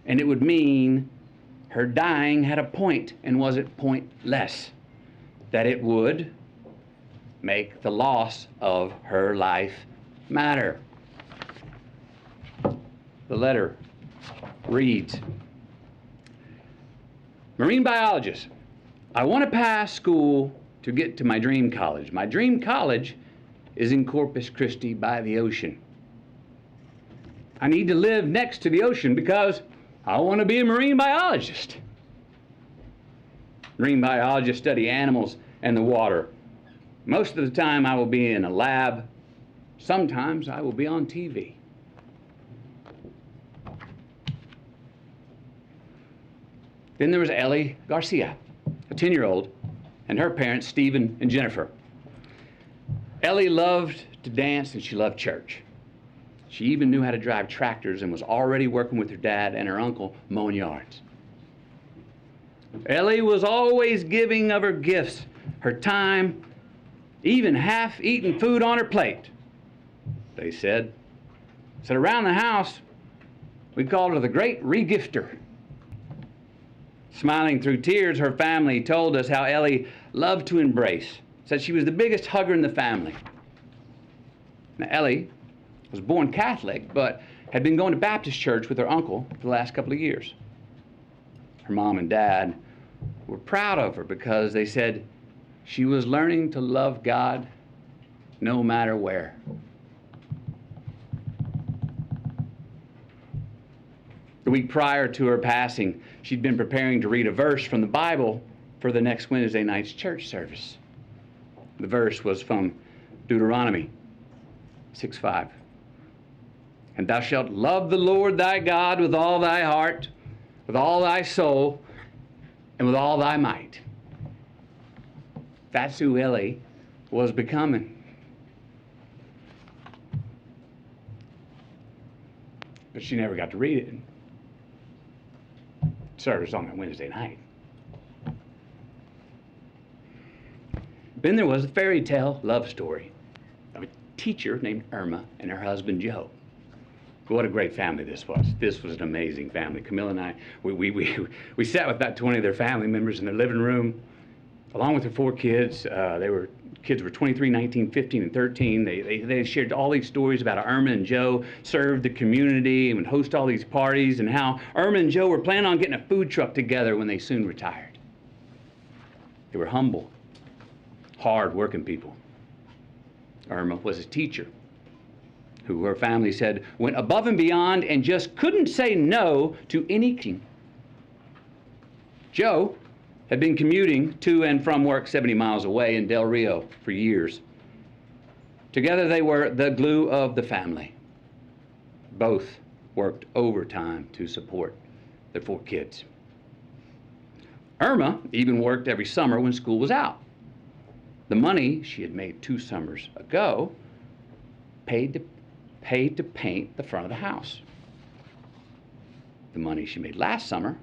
And it would mean her dying had a point and wasn't pointless. That it would make the loss of her life matter. The letter reads, "Marine biologist, I want to pass school to get to my dream college. My dream college is in Corpus Christi by the ocean. I need to live next to the ocean because I want to be a marine biologist. Marine biologists study animals and the water. Most of the time I will be in a lab. Sometimes I will be on TV." Then there was Ellie Garcia, a 10-year-old, and her parents, Stephen and Jennifer. Ellie loved to dance and she loved church. She even knew how to drive tractors and was already working with her dad and her uncle mowing yards. Ellie was always giving of her gifts, her time, even half-eaten food on her plate. They said around the house, we called her the Great Regifter. Smiling through tears, her family told us how Ellie loved to embrace, said she was the biggest hugger in the family. Now, Ellie was born Catholic, but had been going to Baptist church with her uncle for the last couple of years. Her mom and dad were proud of her because they said she was learning to love God no matter where. The week prior to her passing, she'd been preparing to read a verse from the Bible for the next Wednesday night's church service. The verse was from Deuteronomy 6:5. "And thou shalt love the Lord thy God with all thy heart, with all thy soul, and with all thy might." That's who Ellie was becoming. But she never got to read it. Service on that Wednesday night. Then there was a fairy tale love story of a teacher named Irma and her husband Joe. What a great family this was. This was an amazing family. Camilla and I, we sat with about 20 of their family members in their living room, along with their 4 kids. Kids were 23, 19, 15, and 13. They shared all these stories about how Irma and Joe served the community and would host all these parties, and how Irma and Joe were planning on getting a food truck together when they soon retired. They were humble, hard-working people. Irma was a teacher who her family said went above and beyond and just couldn't say no to anything. Joe had been commuting to and from work 70 miles away in Del Rio for years. Together they were the glue of the family. Both worked overtime to support their 4 kids. Irma even worked every summer when school was out. The money she had made 2 summers ago paid to paint the front of the house. The money she made last summer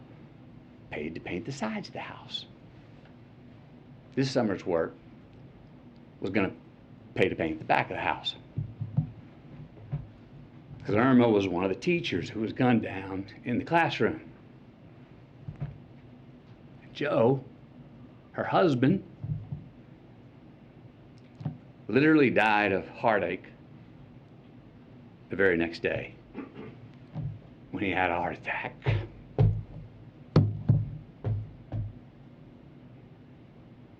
paid to paint the sides of the house. this summer's work was going to pay to paint the back of the house. Because Irma was one of the teachers who was gunned down in the classroom. Joe, her husband, literally died of heartache the very next day when he had a heart attack.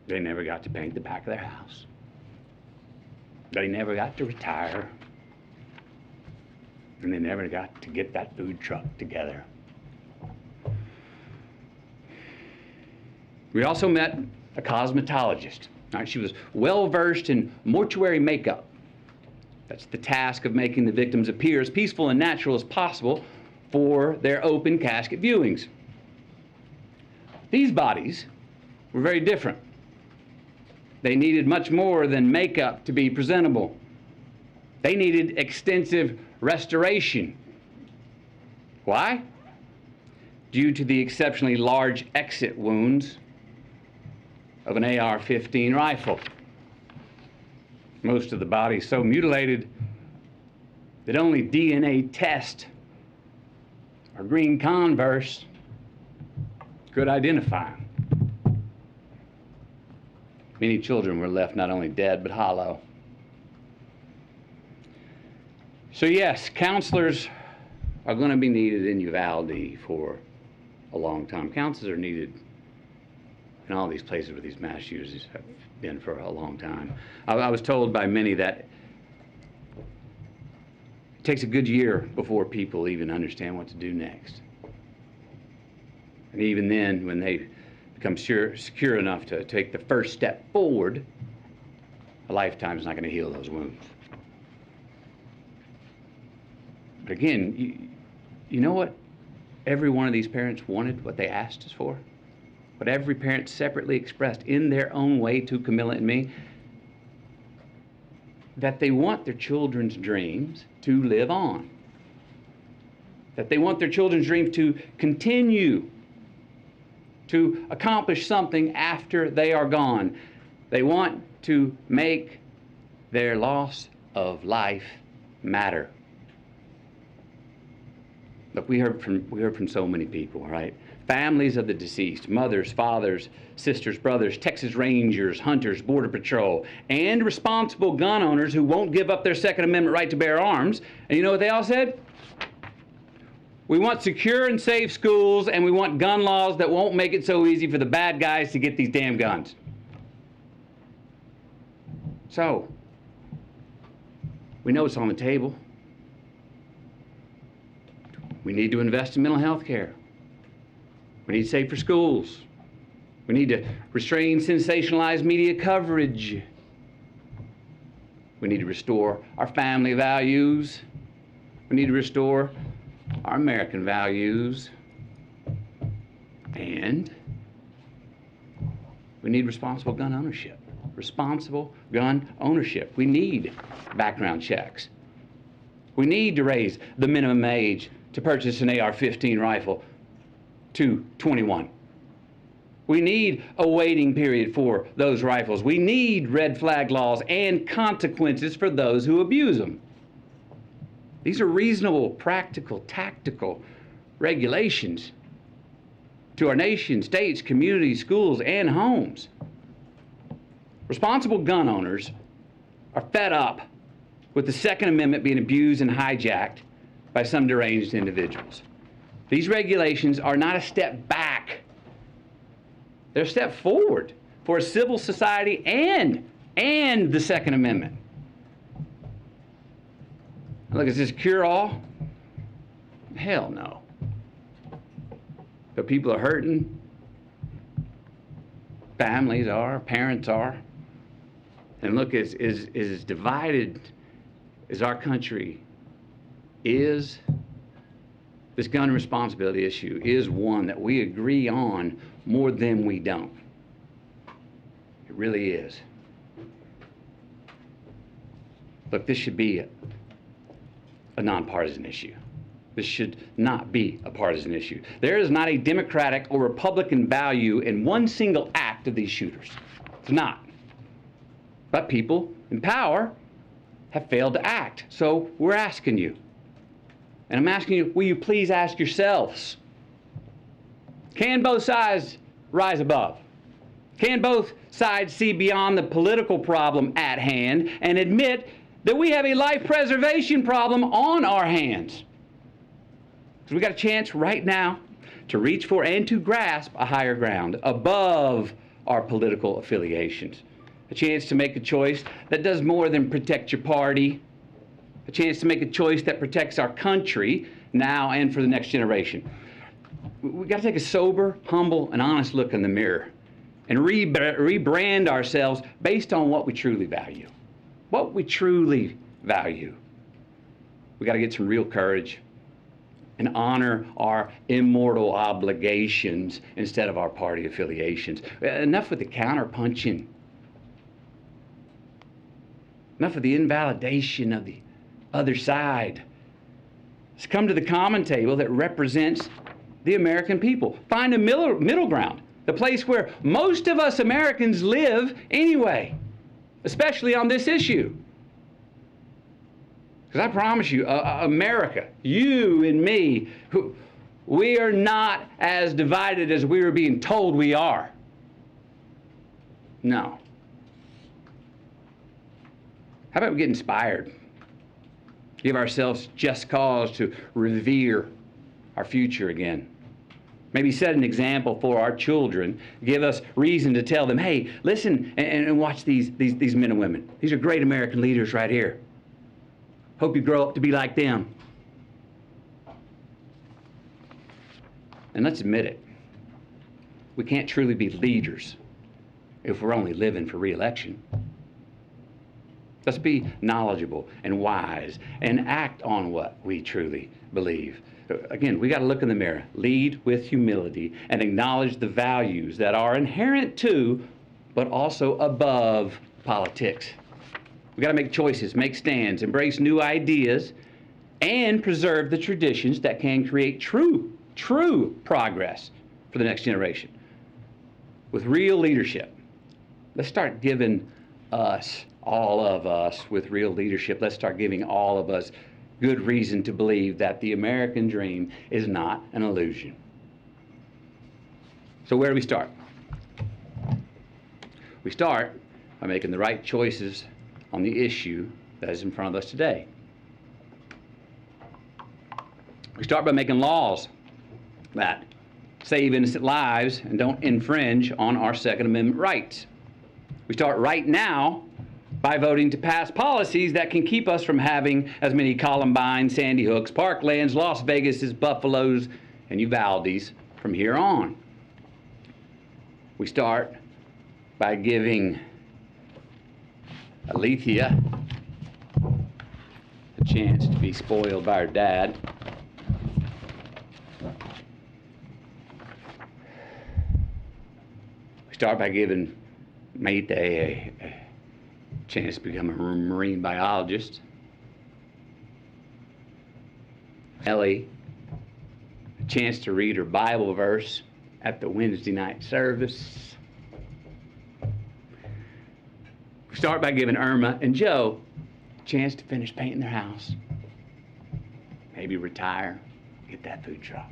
They never got to paint the back of their house. They never got to retire. And they never got to get that food truck together. We also met a cosmetologist. Right, she was well-versed in mortuary makeup. That's the task of making the victims appear as peaceful and natural as possible for their open casket viewings. These bodies were very different. They needed much more than makeup to be presentable. They needed extensive restoration. Why? Due to the exceptionally large exit wounds of an AR-15 rifle. Most of the body so mutilated that only DNA test or green Converse could identify them. Many children were left not only dead but hollow. So yes, counselors are going to be needed in Uvalde for a long time. Counselors are needed in all these places where these mass shooters have been for a long time. I was told by many that it takes a good year before people even understand what to do next. And even then, when they become secure enough to take the first step forward, a lifetime is not going to heal those wounds. But again, you know what every one of these parents wanted, what they asked us for? What every parent separately expressed in their own way to Camilla and me? That they want their children's dreams to live on. That they want their children's dreams to continue to accomplish something after they are gone. They want to make their loss of life matter. Look, we heard from so many people, right? Families of the deceased, mothers, fathers, sisters, brothers, Texas Rangers, hunters, Border Patrol, and responsible gun owners who won't give up their Second Amendment right to bear arms. And you know what they all said? We want secure and safe schools, and we want gun laws that won't make it so easy for the bad guys to get these damn guns. So, we know it's on the table. We need to invest in mental health care. We need safer schools. We need to restrain sensationalized media coverage. We need to restore our family values. We need to restore our American values. And we need responsible gun ownership. Responsible gun ownership. We need background checks. We need to raise the minimum age to purchase an AR-15 rifle to 21. We need a waiting period for those rifles. We need red flag laws and consequences for those who abuse them. These are reasonable, practical, tactical regulations to our nation, states, communities, schools, and homes. Responsible gun owners are fed up with the Second Amendment being abused and hijacked by some deranged individuals. These regulations are not a step back. They're a step forward for a civil society and the Second Amendment. Look, is this cure-all? Hell no. But people are hurting. Families are, parents are. And look, as divided as our country is, this gun responsibility issue is one that we agree on more than we don't. It really is. Look, this should be a nonpartisan issue. This should not be a partisan issue. There is not a Democratic or Republican value in one single act of these shooters. It's not. But people in power have failed to act. So we're asking you. And I'm asking you, will you please ask yourselves, can both sides rise above? Can both sides see beyond the political problem at hand and admit that we have a life preservation problem on our hands? Because we got a chance right now to reach for and to grasp a higher ground above our political affiliations. A chance to make a choice that does more than protect your party. A chance to make a choice that protects our country now and for the next generation. We've got to take a sober, humble, and honest look in the mirror and rebrand ourselves based on what we truly value. What we truly value. We've got to get some real courage and honor our immortal obligations instead of our party affiliations. Enough with the counterpunching. Enough of the invalidation of the other side. Let's come to the common table that represents the American people. Find a middle ground, the place where most of us Americans live anyway, especially on this issue. Because I promise you, America, you and me, we are not as divided as we are being told we are. No. How about we get inspired? Give ourselves just cause to revere our future again. Maybe set an example for our children. Give us reason to tell them, hey, listen and watch these men and women. These are great American leaders right here. Hope you grow up to be like them. And let's admit it. We can't truly be leaders if we're only living for re-election. Let's be knowledgeable and wise and act on what we truly believe. Again, we got to look in the mirror, lead with humility, and acknowledge the values that are inherent to, but also above politics. We got to make choices, make stands, embrace new ideas, and preserve the traditions that can create true progress for the next generation. With real leadership, let's start giving us, all of us, with real leadership, let's start giving all of us good reason to believe that the American dream is not an illusion. So where do we start? We start by making the right choices on the issue that is in front of us today. We start by making laws that save innocent lives and don't infringe on our Second Amendment rights. We start right now by voting to pass policies that can keep us from having as many Columbine, Sandy Hooks, Parklands, Las Vegases, Buffaloes, and Uvaldes from here on. We start by giving Alethea a chance to be spoiled by her dad. We start by giving Mayte a chance to become a marine biologist. Ellie a chance to read her Bible verse at the Wednesday night service. We start by giving Irma and Joe a chance to finish painting their house. Maybe retire, get that food truck.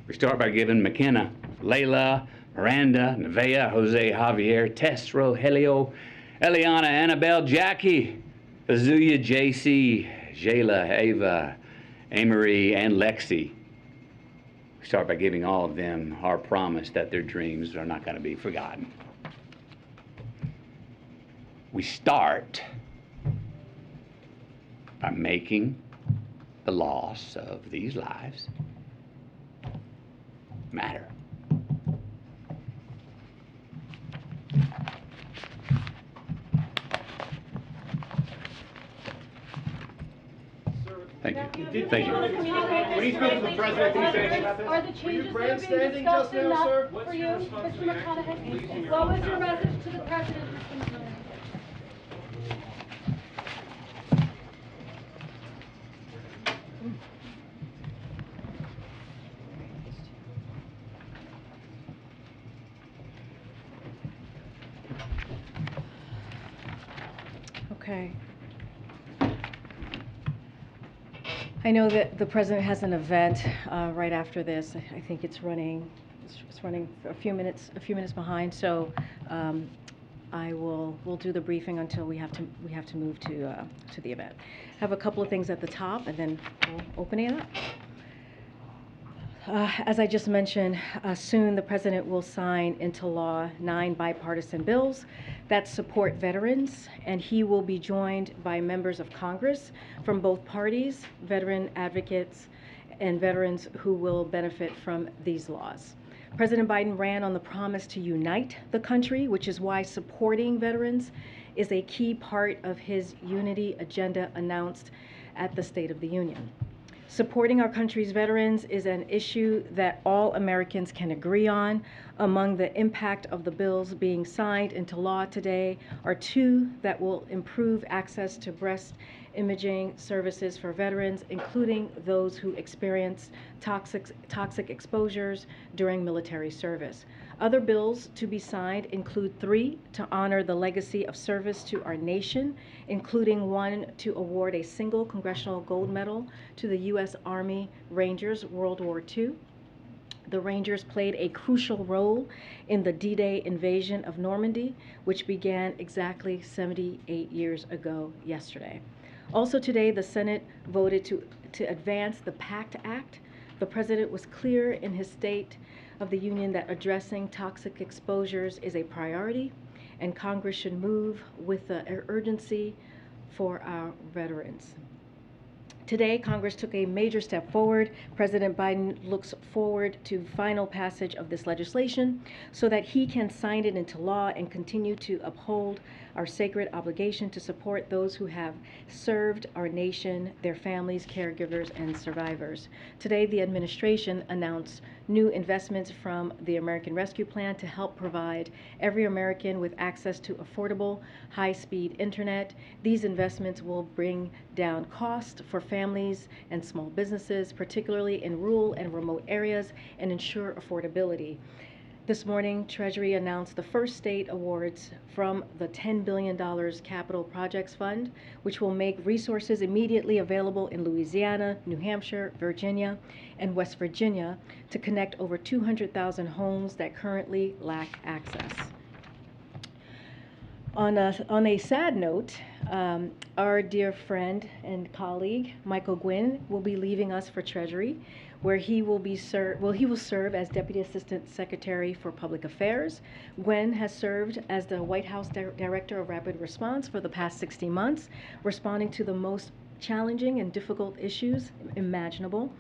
We start by giving McKenna, Layla, Miranda, Nevaeh, Jose, Javier, Tess, Rogelio, Eliana, Annabelle, Jackie, Azuya, JC, Jayla, Ava, Amory, and Lexi. We start by giving all of them our promise that their dreams are not going to be forgotten. We start by making the loss of these lives matter. Thank you. Thank you. When he spoke to the president, did he say anything about this? Are the changes that are being discussed enough for you, Mr. McConaughey? What was your message to the president, Mr. McConaughey? Okay. I know that the president has an event right after this. I think it's running a few minutes behind. So we'll do the briefing until we have to move to the event. I have a couple of things at the top, and then we'll open it up. As I just mentioned, soon the president will sign into law 9 bipartisan bills that support veterans, and he will be joined by members of Congress from both parties, veteran advocates, and veterans who will benefit from these laws. President Biden ran on the promise to unite the country, which is why supporting veterans is a key part of his unity agenda announced at the State of the Union. Supporting our country's veterans is an issue that all Americans can agree on. Among the impact of the bills being signed into law today are 2 that will improve access to breast imaging services for veterans, including those who experience toxic exposures during military service. Other bills to be signed include 3 to honor the legacy of service to our nation, including 1 to award a single Congressional Gold Medal to the U.S. Army Rangers World War II. The Rangers played a crucial role in the D-Day invasion of Normandy, which began exactly 78 years ago yesterday. Also today, the Senate voted to advance the PACT Act. The president was clear in his State of the Union that addressing toxic exposures is a priority, and Congress should move with urgency for our veterans. Today, Congress took a major step forward. President Biden looks forward to final passage of this legislation so that he can sign it into law and continue to uphold our sacred obligation to support those who have served our nation, their families, caregivers, and survivors. Today, the administration announced new investments from the American Rescue Plan to help provide every American with access to affordable, high-speed internet. These investments will bring down costs for families and small businesses, particularly in rural and remote areas, and ensure affordability. This morning, Treasury announced the first state awards from the $10 billion Capital Projects Fund, which will make resources immediately available in Louisiana, New Hampshire, Virginia, and West Virginia to connect over 200,000 homes that currently lack access. On a sad note, our dear friend and colleague, Michael Gwynn, will be leaving us for Treasury, where he will serve as Deputy Assistant Secretary for Public Affairs. Gwen has served as the White House Director of Rapid Response for the past 60 months, responding to the most challenging and difficult issues imaginable.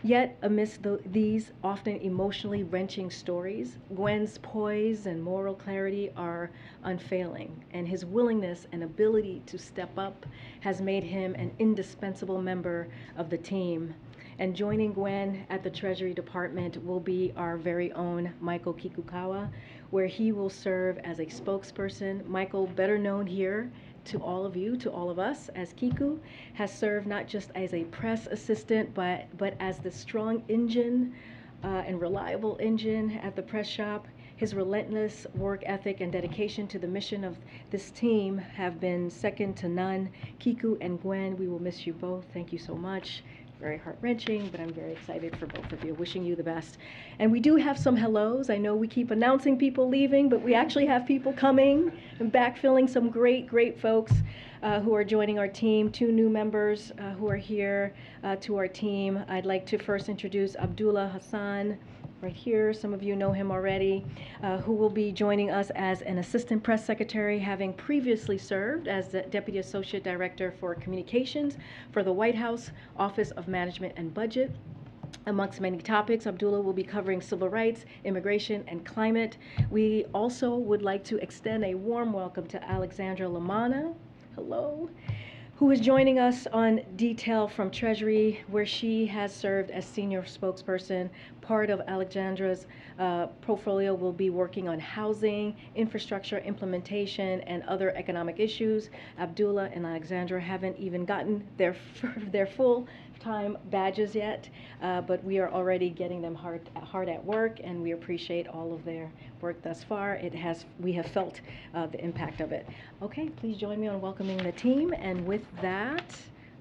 Yet, amidst these often emotionally wrenching stories, Gwen's poise and moral clarity are unfailing, and his willingness and ability to step up has made him an indispensable member of the team. And joining Gwen at the Treasury Department will be our very own Michael Kikukawa, where he will serve as a spokesperson. Michael, better known here to all of you, to all of us, as Kiku, has served not just as a press assistant, but as the strong engine and reliable engine at the press shop. His relentless work ethic and dedication to the mission of this team have been second to none. Kiku and Gwen, we will miss you both. Thank you so much. Very heart-wrenching, but I'm very excited for both of you. Wishing you the best. And we do have some hellos. I know we keep announcing people leaving, but we actually have people coming and backfilling some great, great folks who are joining our team. 2 new members who are here to our team. I'd like to first introduce Abdullah Hassan, right here. Some of you know him already, who will be joining us as an Assistant Press Secretary, having previously served as the Deputy Associate Director for Communications for the White House Office of Management and Budget. Amongst many topics, Abdullah will be covering civil rights, immigration, and climate. We also would like to extend a warm welcome to Alexandra Lamana, hello, who is joining us on detail from Treasury, where she has served as senior spokesperson. Part of Alexandra's portfolio will be working on housing, infrastructure implementation, and other economic issues. Abdullah and Alexandra haven't even gotten their full lifetime badges yet, but we are already getting them hard at work, and we appreciate all of their work thus far. We have felt the impact of it. Okay, please join me on welcoming the team, and with that,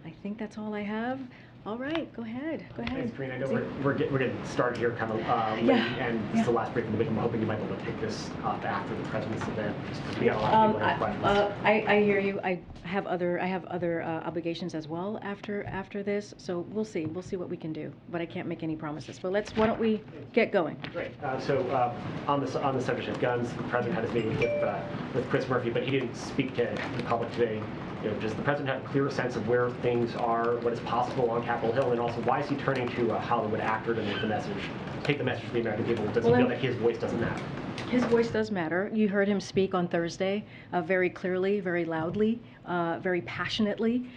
I think that's all I have. All right, go ahead. Thanks, Karina. I know we're getting started here kind of late, and this is the last briefing of the week. I'm hoping you might be able to take this up after the president's event, just because we got a lot of people who have questions. I hear you. I have other obligations as well after this, so we'll see what we can do. But I can't make any promises. But why don't we get going? Great. So on the subject of guns, the president had his meeting with Chris Murphy, but he didn't speak to the public today. Does the president have a clearer sense of where things are, what is possible on Capitol Hill, and also why is he turning to a Hollywood actor to take the message to the American people? Does he feel that his voice doesn't matter? His voice does matter. You heard him speak on Thursday very clearly, very loudly, very passionately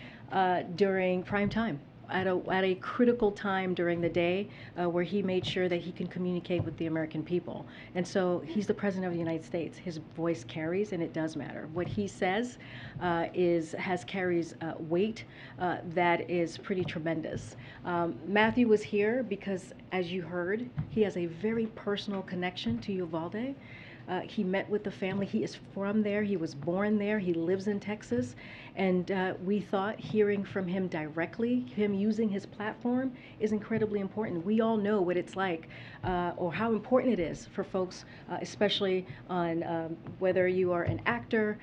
during prime time. At a critical time during the day where he made sure that he can communicate with the American people. And so he's the President of the United States. His voice carries, and it does matter. What he says carries weight that is pretty tremendous. Matthew was here because, as you heard, he has a very personal connection to Uvalde. He met with the family. He is from there. He was born there. He lives in Texas. And we thought hearing from him directly, him using his platform, is incredibly important. We all know what it's like or how important it is for folks, especially on whether you are an actor,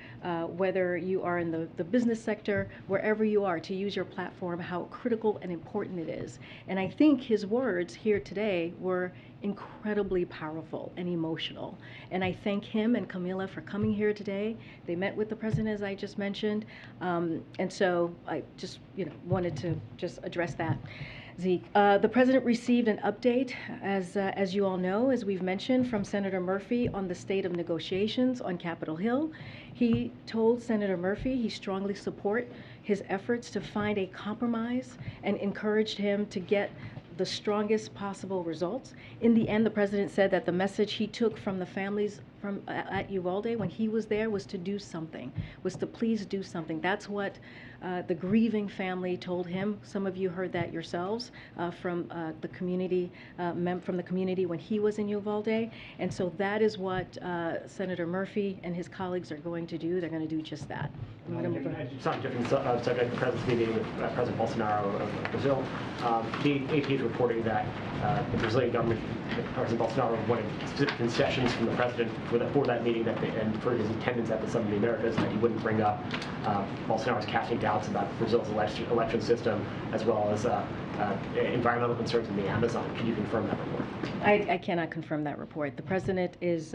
whether you are in the business sector, wherever you are, to use your platform, how critical and important it is. And I think his words here today were incredibly powerful and emotional. And I thank him and Camilla for coming here today. They met with the president, as I just mentioned. And so I just wanted to just address that. Zeke, the president received an update, as you all know, as we've mentioned, from Senator Murphy on the state of negotiations on Capitol Hill. He told Senator Murphy he strongly support his efforts to find a compromise and encouraged him to get the strongest possible results. In the end, the president said that the message he took from the families at Uvalde when he was there was to do something, was to please do something. That's what the grieving family told him. Some of you heard that yourselves from the community when he was in Uvalde. And so that is what Senator Murphy and his colleagues are going to do. They're going to do just that. It's not a different subject. The president's meeting with President Bolsonaro of Brazil. The AP is reporting that the Brazilian government, President Bolsonaro, wanted specific concessions from the president for that meeting and for his attendance at the Summit of the Americas, that he wouldn't bring up Bolsonaro's casting doubts about Brazil's election system, as well as environmental concerns in the Amazon. Can you confirm that report? I cannot confirm that report. The president is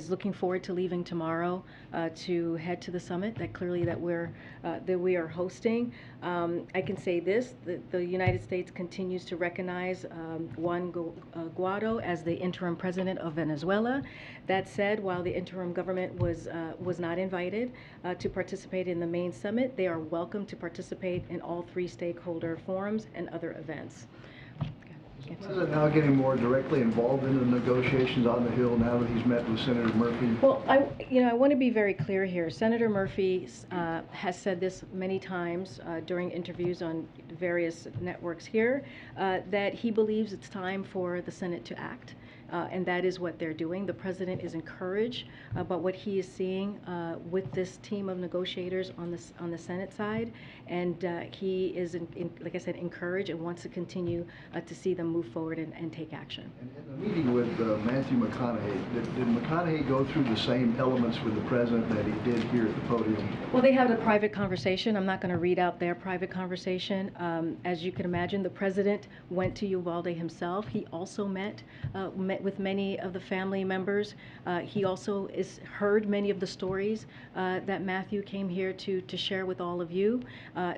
looking forward to leaving tomorrow to head to the summit that we are hosting. I can say this: the United States continues to recognize Juan Guaido as the interim president of Venezuela. That said, while the interim government was not invited to participate in the main summit, they are welcome to participate in all 3 stakeholder forums and other events. Is the president now getting more directly involved in the negotiations on the Hill now that he's met with Senator Murphy? Well, I want to be very clear here. Senator Murphy has said this many times during interviews on various networks here, that he believes it's time for the Senate to act. And that is what they're doing. The president is encouraged about what he is seeing with this team of negotiators on the Senate side, and he is, like I said, encouraged and wants to continue to see them move forward and take action. And in the meeting with Matthew McConaughey, did McConaughey go through the same elements with the president that he did here at the podium? Well, they had a private conversation. I'm not going to read out their private conversation. As you can imagine, the president went to Uvalde himself. He also met with many of the family members. He also heard many of the stories that Matthew came here to share with all of you.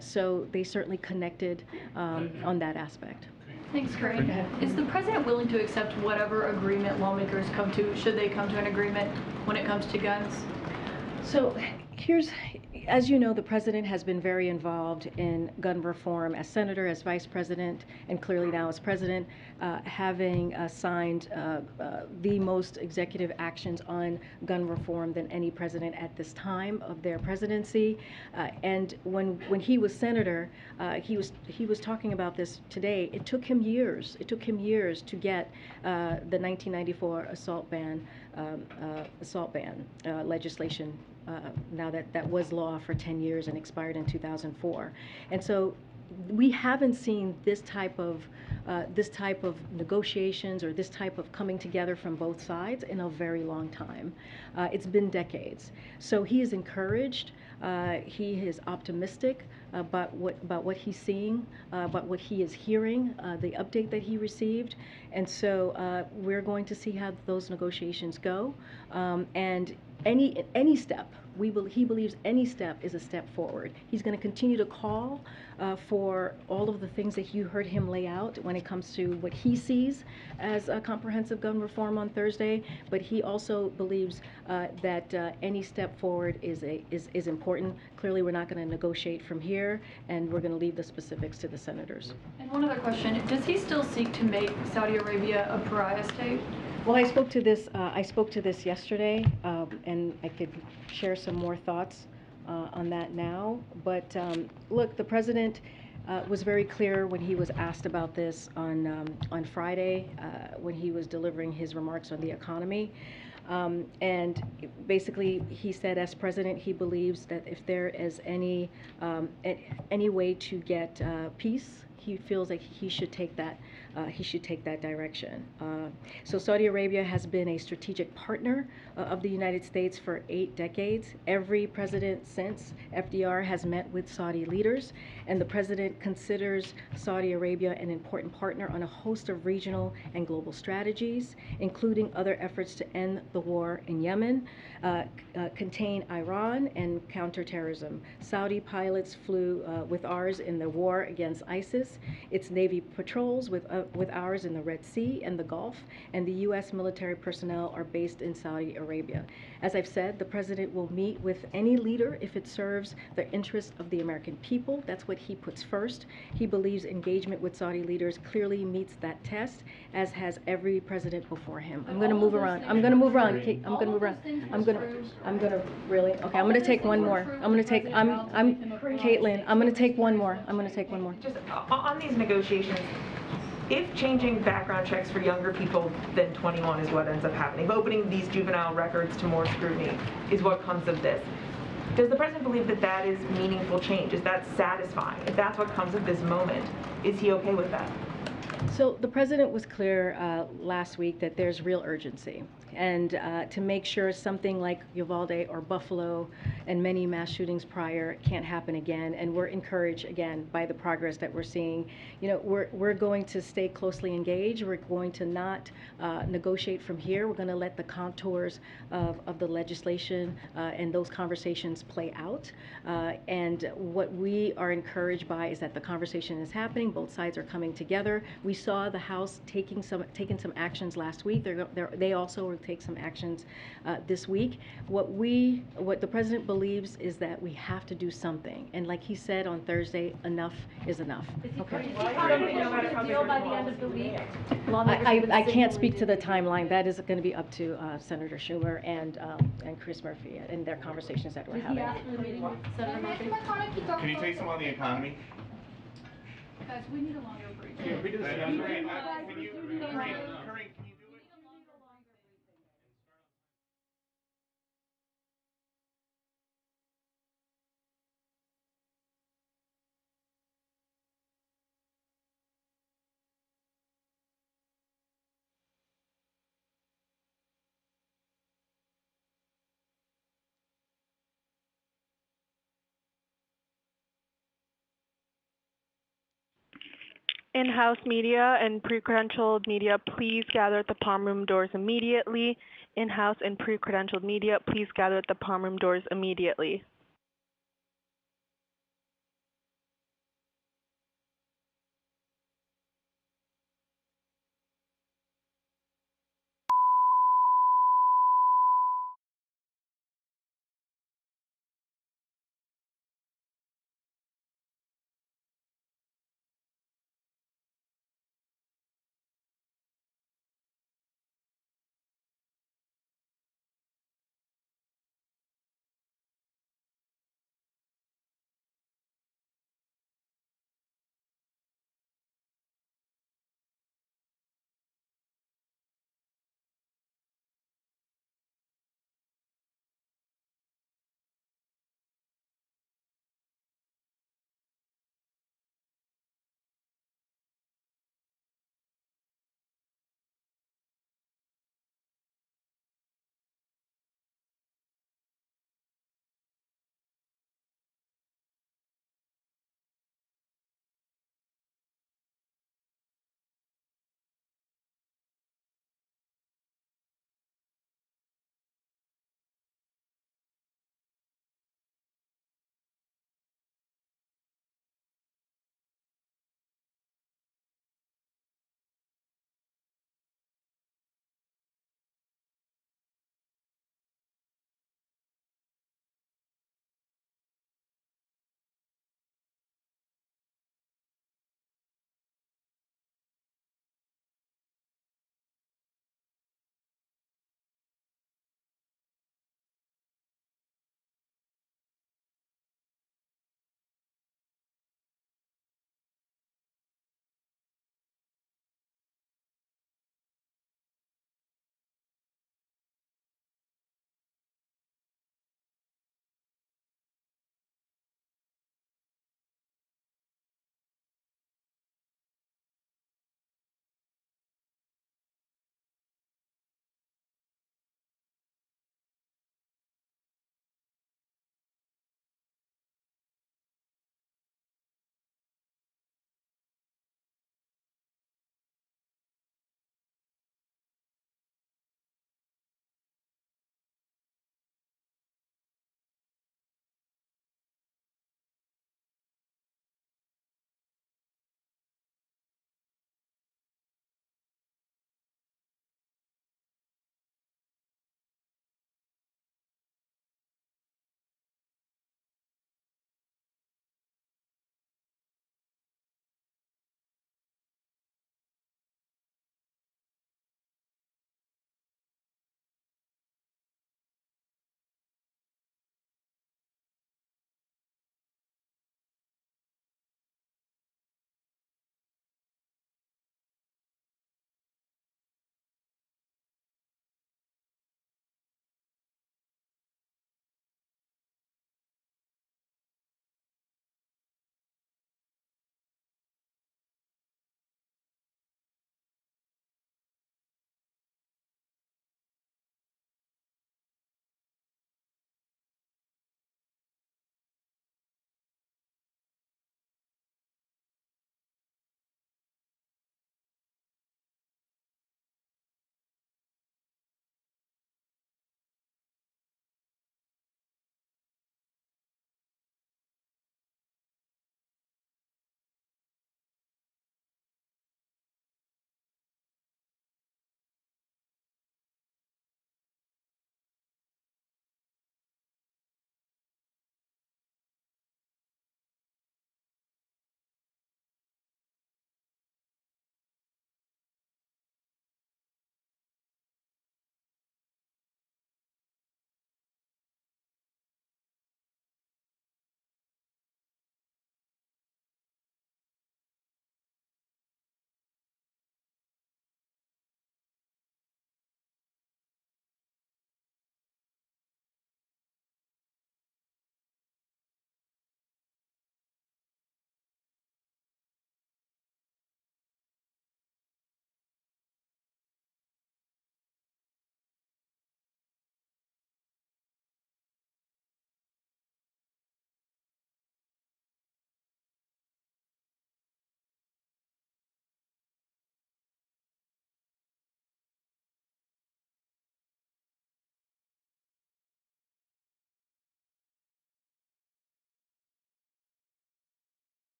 So they certainly connected on that aspect. Thanks, Corinne. Is the president willing to accept whatever agreement lawmakers come to, should they come to an agreement when it comes to guns? So here's, As you know, the president has been very involved in gun reform as senator, as vice president, and clearly now as president, having signed the most executive actions on gun reform than any president at this time of their presidency. And when he was senator, he was talking about this today. It took him years. It took him years to get the 1994 assault ban legislation. Now that was law for 10 years and expired in 2004. And so we haven't seen this type of negotiations or this type of coming together from both sides in a very long time. It's been decades. So he is encouraged. He is optimistic about what he's seeing, about what he is hearing, the update that he received. And so we're going to see how those negotiations go. And any step, he believes any step is a step forward. He's going to continue to call for all of the things that you heard him lay out when it comes to what he sees as a comprehensive gun reform on Thursday. But he also believes that any step forward is important. Clearly, we're not going to negotiate from here, and we're going to leave the specifics to the senators. And one other question: does he still seek to make Saudi Arabia a pariah state? Well, I spoke to this yesterday, and I could share some more thoughts on that now. But look, the president was very clear when he was asked about this on Friday when he was delivering his remarks on the economy. And basically, he said, as president, he believes that if there is any way to get peace, he feels like he should take that direction. So Saudi Arabia has been a strategic partner of the United States for 8 decades. Every president since FDR has met with Saudi leaders, and the president considers Saudi Arabia an important partner on a host of regional and global strategies, including other efforts to end the war in Yemen, contain Iran, and counter terrorism. Saudi pilots flew with ours in the war against ISIS. Its Navy patrols with ours in the Red Sea and the Gulf, and the U.S. military personnel are based in Saudi Arabia. As I've said, the president will meet with any leader if it serves the interests of the American people. That's what he puts first. He believes engagement with Saudi leaders clearly meets that test, as has every president before him. I'm going to move around. I'm going to move around. Kate, I'm going to move around. I'm going to really. Okay, I'm going to take one more. I'm Caitlin. I'm going to take one more. Just on these negotiations, if changing background checks for younger people than 21 is what ends up happening, if opening these juvenile records to more scrutiny is what comes of this, does the president believe that that is meaningful change? Is that satisfying? If that's what comes of this moment, is he okay with that? So the president was clear last week that there's real urgency, and to make sure something like Uvalde or Buffalo and many mass shootings prior can't happen again. And we're encouraged again by the progress that we're seeing. You know, we're going to stay closely engaged. We're going to not negotiate from here. We're going to let the contours of the legislation and those conversations play out. And what we are encouraged by is that the conversation is happening. Both sides are coming together. We saw the House taking some actions last week. They also will take some actions this week. What the president believes is that we have to do something. And like he said on Thursday, enough is enough. Okay. Deal by the end of the week? I can't speak to the timeline. That is going to be up to Senator Schumer and Chris Murphy and their conversations that we're having. Did he ask for the meeting with Senator Murphy? Can you take some on the economy? Guys, we need a longer break. Can we do this? In-house media and pre-credentialed media, please gather at the palm room doors immediately. In-house and pre-credentialed media, please gather at the palm room doors immediately.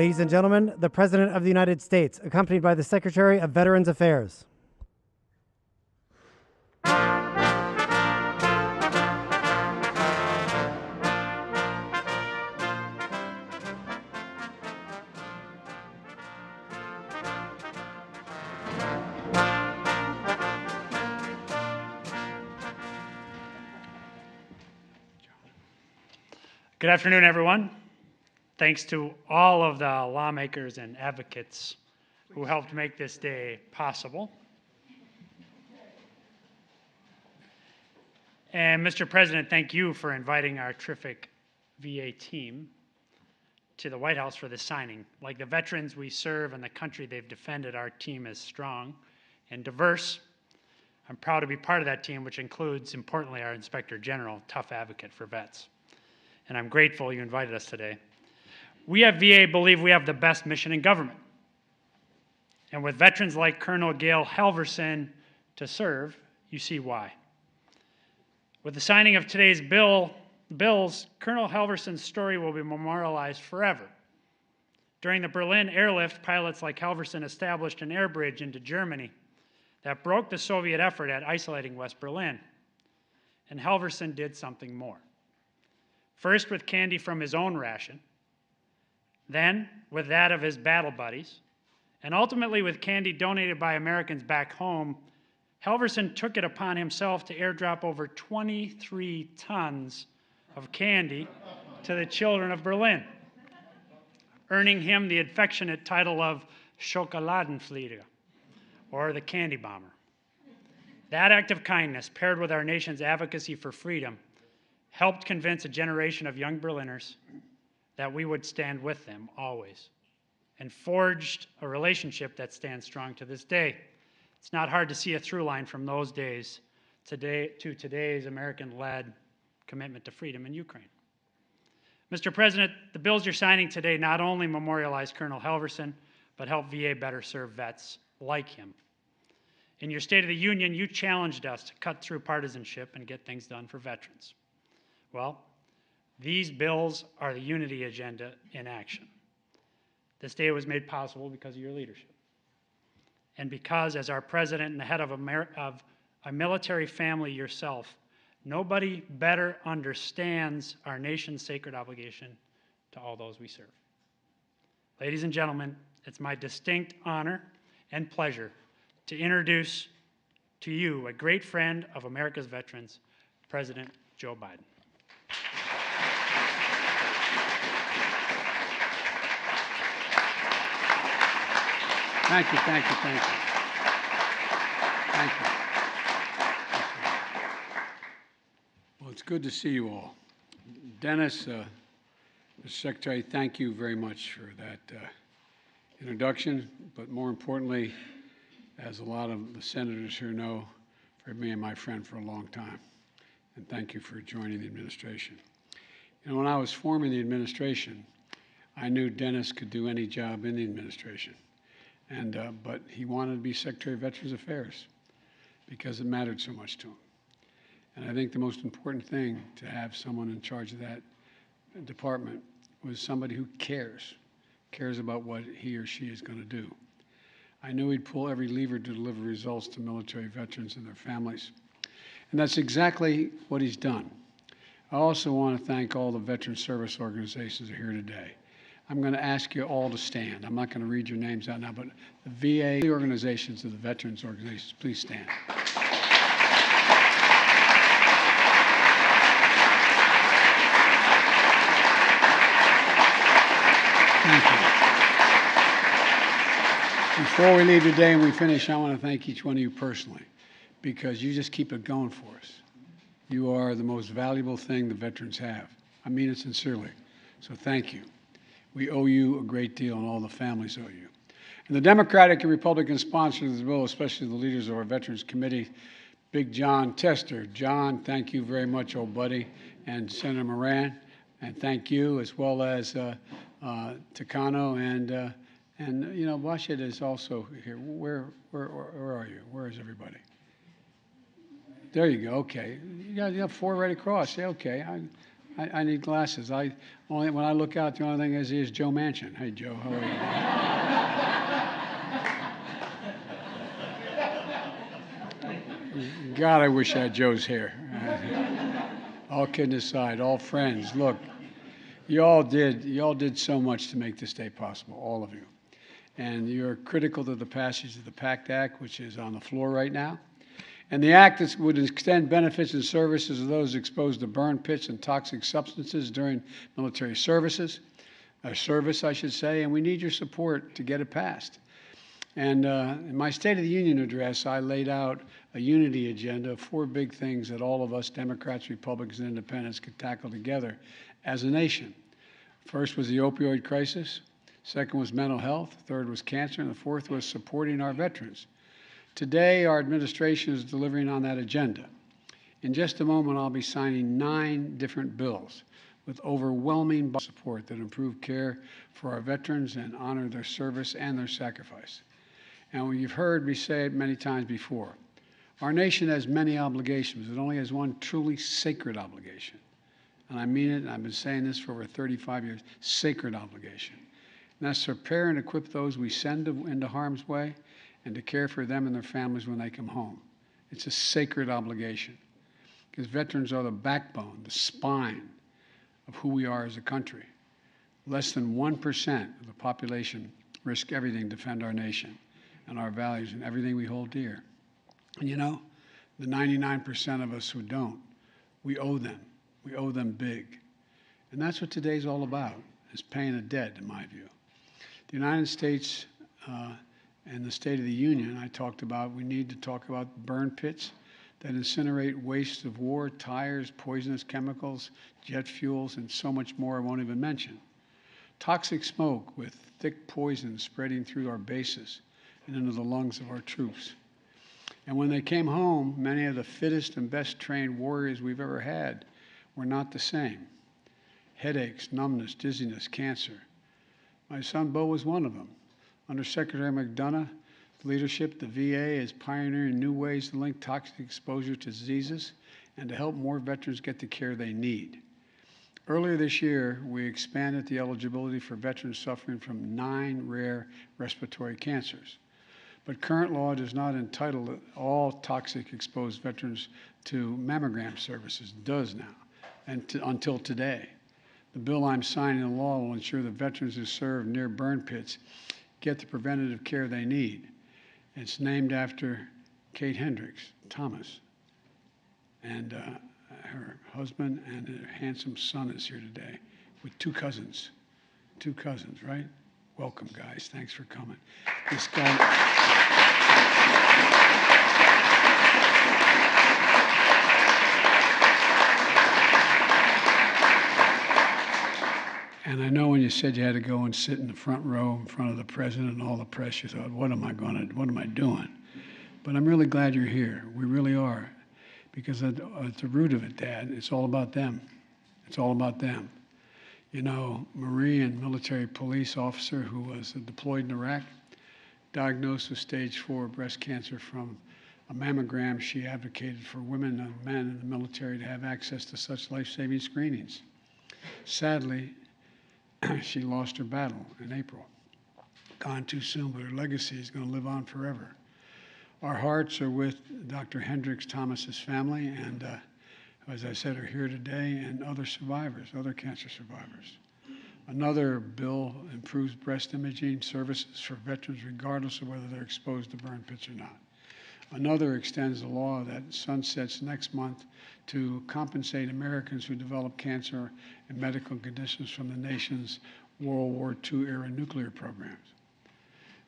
Ladies and gentlemen, the President of the United States, accompanied by the Secretary of Veterans Affairs. Good afternoon, everyone. Thanks to all of the lawmakers and advocates who helped make this day possible. And Mr. President, thank you for inviting our terrific VA team to the White House for this signing. Like the veterans we serve and the country they've defended, our team is strong and diverse. I'm proud to be part of that team, which includes, importantly, our Inspector General, tough advocate for vets. And I'm grateful you invited us today. We at VA believe we have the best mission in government. And with veterans like Colonel Gail Halverson to serve, you see why. With the signing of today's bills, Colonel Halverson's story will be memorialized forever. During the Berlin airlift, pilots like Halverson established an air bridge into Germany that broke the Soviet effort at isolating West Berlin. And Halverson did something more. First with candy from his own ration, then with that of his battle buddies, and ultimately with candy donated by Americans back home, Halverson took it upon himself to airdrop over 23 tons of candy to the children of Berlin, earning him the affectionate title of Schokoladenflieger, or the candy bomber. That act of kindness, paired with our nation's advocacy for freedom, helped convince a generation of young Berliners that we would stand with them always, and forged a relationship that stands strong to this day. It's not hard to see a through line from those days to today's American-led commitment to freedom in Ukraine. Mr. President, the bills you're signing today not only memorialize Colonel Halverson, but help VA better serve vets like him. In your State of the Union, you challenged us to cut through partisanship and get things done for veterans. Well, these bills are the unity agenda in action. This day was made possible because of your leadership. And because, as our president and the head of a military family yourself, nobody better understands our nation's sacred obligation to all those we serve. Ladies and gentlemen, it's my distinct honor and pleasure to introduce to you a great friend of America's veterans, President Joe Biden. Thank you, thank you, thank you. Thank you. Well, it's good to see you all. Dennis, Mr. Secretary, thank you very much for that introduction, but more importantly, as a lot of the senators here know, for me and my friend for a long time. And thank you for joining the administration. You know, when I was forming the administration, I knew Dennis could do any job in the administration. But he wanted to be Secretary of Veterans Affairs because it mattered so much to him. And I think the most important thing to have someone in charge of that department was somebody who cares about what he or she is going to do. I knew he'd pull every lever to deliver results to military veterans and their families. And that's exactly what he's done. I also want to thank all the veteran service organizations that are here today. I'm going to ask you all to stand. I'm not going to read your names out now, but the VA organizations of the veterans organizations, please stand. Thank you. Before we leave today and we finish, I want to thank each one of you personally, because you just keep it going for us. You are the most valuable thing the veterans have. I mean it sincerely. So thank you. We owe you a great deal, and all the families owe you. And the Democratic and Republican sponsors of the bill, especially the leaders of our Veterans Committee, Big John Tester. John, thank you very much, old buddy, and Senator Moran, and thank you, as well as Takano, and you know, Washit is also here. Where are you? Where is everybody? There you go. Okay, you got 4 right across. Yeah, okay. I need glasses. When I look out, the only thing I see is Joe Manchin. Hey, Joe, how are you? God, I wish I had Joe's hair. All kidding aside, all friends, look, you all did so much to make this day possible, all of you. And you're critical to the passage of the PACT Act, which is on the floor right now. And the act that would extend benefits and services of those exposed to burn pits and toxic substances during military service, I should say, and we need your support to get it passed. And in my State of the Union address, I laid out a unity agenda of 4 big things that all of us, Democrats, Republicans, and Independents, could tackle together as a nation. First was the opioid crisis. Second was mental health. Third was cancer. And the fourth was supporting our veterans. Today, our administration is delivering on that agenda. In just a moment, I'll be signing 9 different bills with overwhelming support that improve care for our veterans and honor their service and their sacrifice. And you've heard me say it many times before. Our nation has many obligations. It only has one truly sacred obligation. And I mean it, and I've been saying this for over 35 years, sacred obligation. And that's to prepare and equip those we send into harm's way and to care for them and their families when they come home. It's a sacred obligation because veterans are the backbone, the spine of who we are as a country. Less than 1% of the population risk everything to defend our nation and our values and everything we hold dear. And you know, the 99% of us who don't, we owe them. We owe them big. And that's what today's all about, is paying a debt, in my view. The United States and the State of the Union, I talked about, we need to talk about burn pits that incinerate waste of war, tires, poisonous chemicals, jet fuels, and so much more I won't even mention. Toxic smoke with thick poison spreading through our bases and into the lungs of our troops. And when they came home, many of the fittest and best trained warriors we've ever had were not the same. Headaches, numbness, dizziness, cancer. My son Bo was one of them. Under Secretary McDonough's leadership, the VA is pioneering new ways to link toxic exposure to diseases and to help more veterans get the care they need. Earlier this year, we expanded the eligibility for veterans suffering from 9 rare respiratory cancers. But current law does not entitle all toxic exposed veterans to mammogram services. It does now, and until today. The bill I'm signing into law will ensure that veterans who serve near burn pits get the preventative care they need. It's named after Kate Hendricks Thomas. And her husband and her handsome son is here today with 2 cousins. 2 cousins, right? Welcome, guys. Thanks for coming. This guy... And I know when you said you had to go and sit in the front row in front of the president and all the press, you thought, what am I doing? But I'm really glad you're here. We really are. Because at the root of it, Dad, it's all about them. It's all about them. You know, Marine military police officer who was deployed in Iraq, diagnosed with stage 4 breast cancer from a mammogram. She advocated for women and men in the military to have access to such life-saving screenings. Sadly, she lost her battle in April. Gone too soon, but her legacy is going to live on forever. Our hearts are with Dr. Hendricks Thomas's family and, as I said, are here today, and other survivors, other cancer survivors. Another bill improves breast imaging services for veterans regardless of whether they're exposed to burn pits or not. Another extends the law that sunsets next month to compensate Americans who develop cancer and medical conditions from the nation's World War II-era nuclear programs.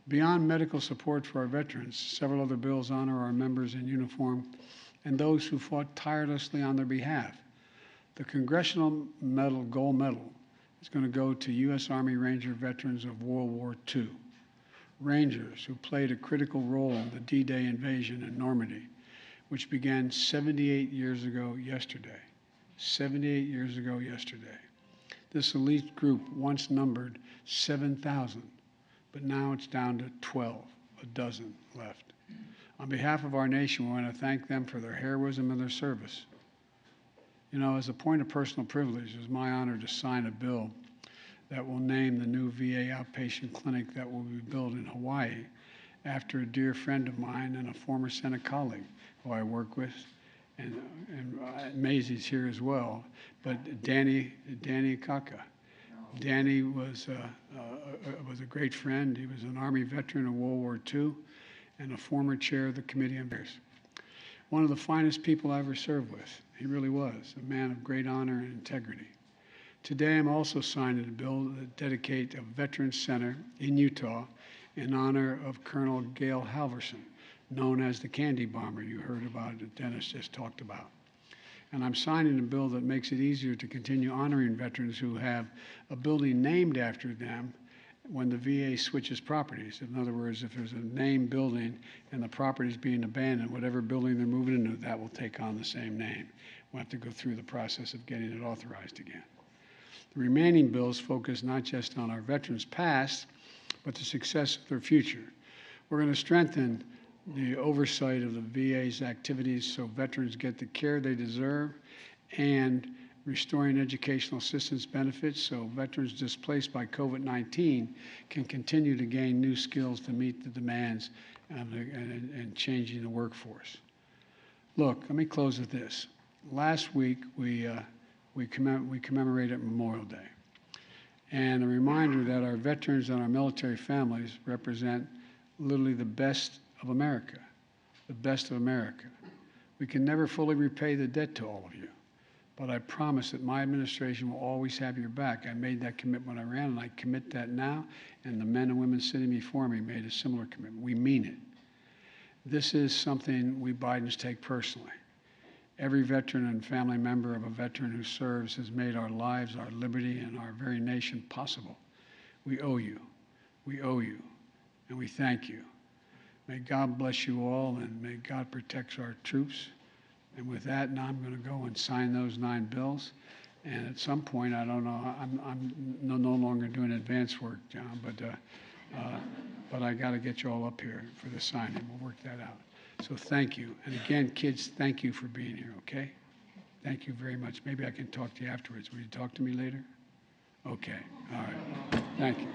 Beyond medical support for our veterans, several other bills honor our members in uniform and those who fought tirelessly on their behalf. The Congressional Gold Medal is going to go to U.S. Army Ranger veterans of World War II. Rangers who played a critical role in the D-Day invasion in Normandy, which began 78 years ago yesterday. 78 years ago yesterday. This elite group once numbered 7,000, but now it's down to 12, a dozen left. On behalf of our nation, we want to thank them for their heroism and their service. You know, as a point of personal privilege, it was my honor to sign a bill that will name the new VA outpatient clinic that will be built in Hawaii after a dear friend of mine and a former Senate colleague who I work with, and Maisie's here as well, but Danny Kaka. Danny was a great friend. He was an Army veteran of World War II and a former chair of the Committee on Affairs. One of the finest people I ever served with. He really was, a man of great honor and integrity. Today, I'm also signing a bill that dedicates a Veterans Center in Utah in honor of Colonel Gail Halverson, known as the Candy Bomber you heard about that Dennis just talked about. And I'm signing a bill that makes it easier to continue honoring veterans who have a building named after them when the VA switches properties. In other words, if there's a named building and the property is being abandoned, whatever building they're moving into, that will take on the same name. We'll have to go through the process of getting it authorized again. The remaining bills focus not just on our veterans' past, but the success of their future. We're going to strengthen the oversight of the VA's activities so veterans get the care they deserve, and restoring educational assistance benefits so veterans displaced by COVID-19 can continue to gain new skills to meet the demands and changing the workforce. Look, let me close with this. Last week, we commemorated Memorial Day. And a reminder that our veterans and our military families represent literally the best of America, the best of America. We can never fully repay the debt to all of you, but I promise that my administration will always have your back. I made that commitment when I ran, and I commit that now, and the men and women sitting before me made a similar commitment. We mean it. This is something we Bidens take personally. Every veteran and family member of a veteran who serves has made our lives, our liberty, and our very nation possible. We owe you. We owe you. And we thank you. May God bless you all, and may God protect our troops. And with that, now I'm going to go and sign those 9 bills. And at some point, I don't know, I'm no longer doing advance work, John, but I got to get you all up here for the signing. We'll work that out. So thank you. And again, kids, thank you for being here, okay? Thank you very much. Maybe I can talk to you afterwards. Will you talk to me later? Okay. All right. Thank you.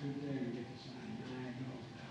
Good day to get to sign 9 bills now.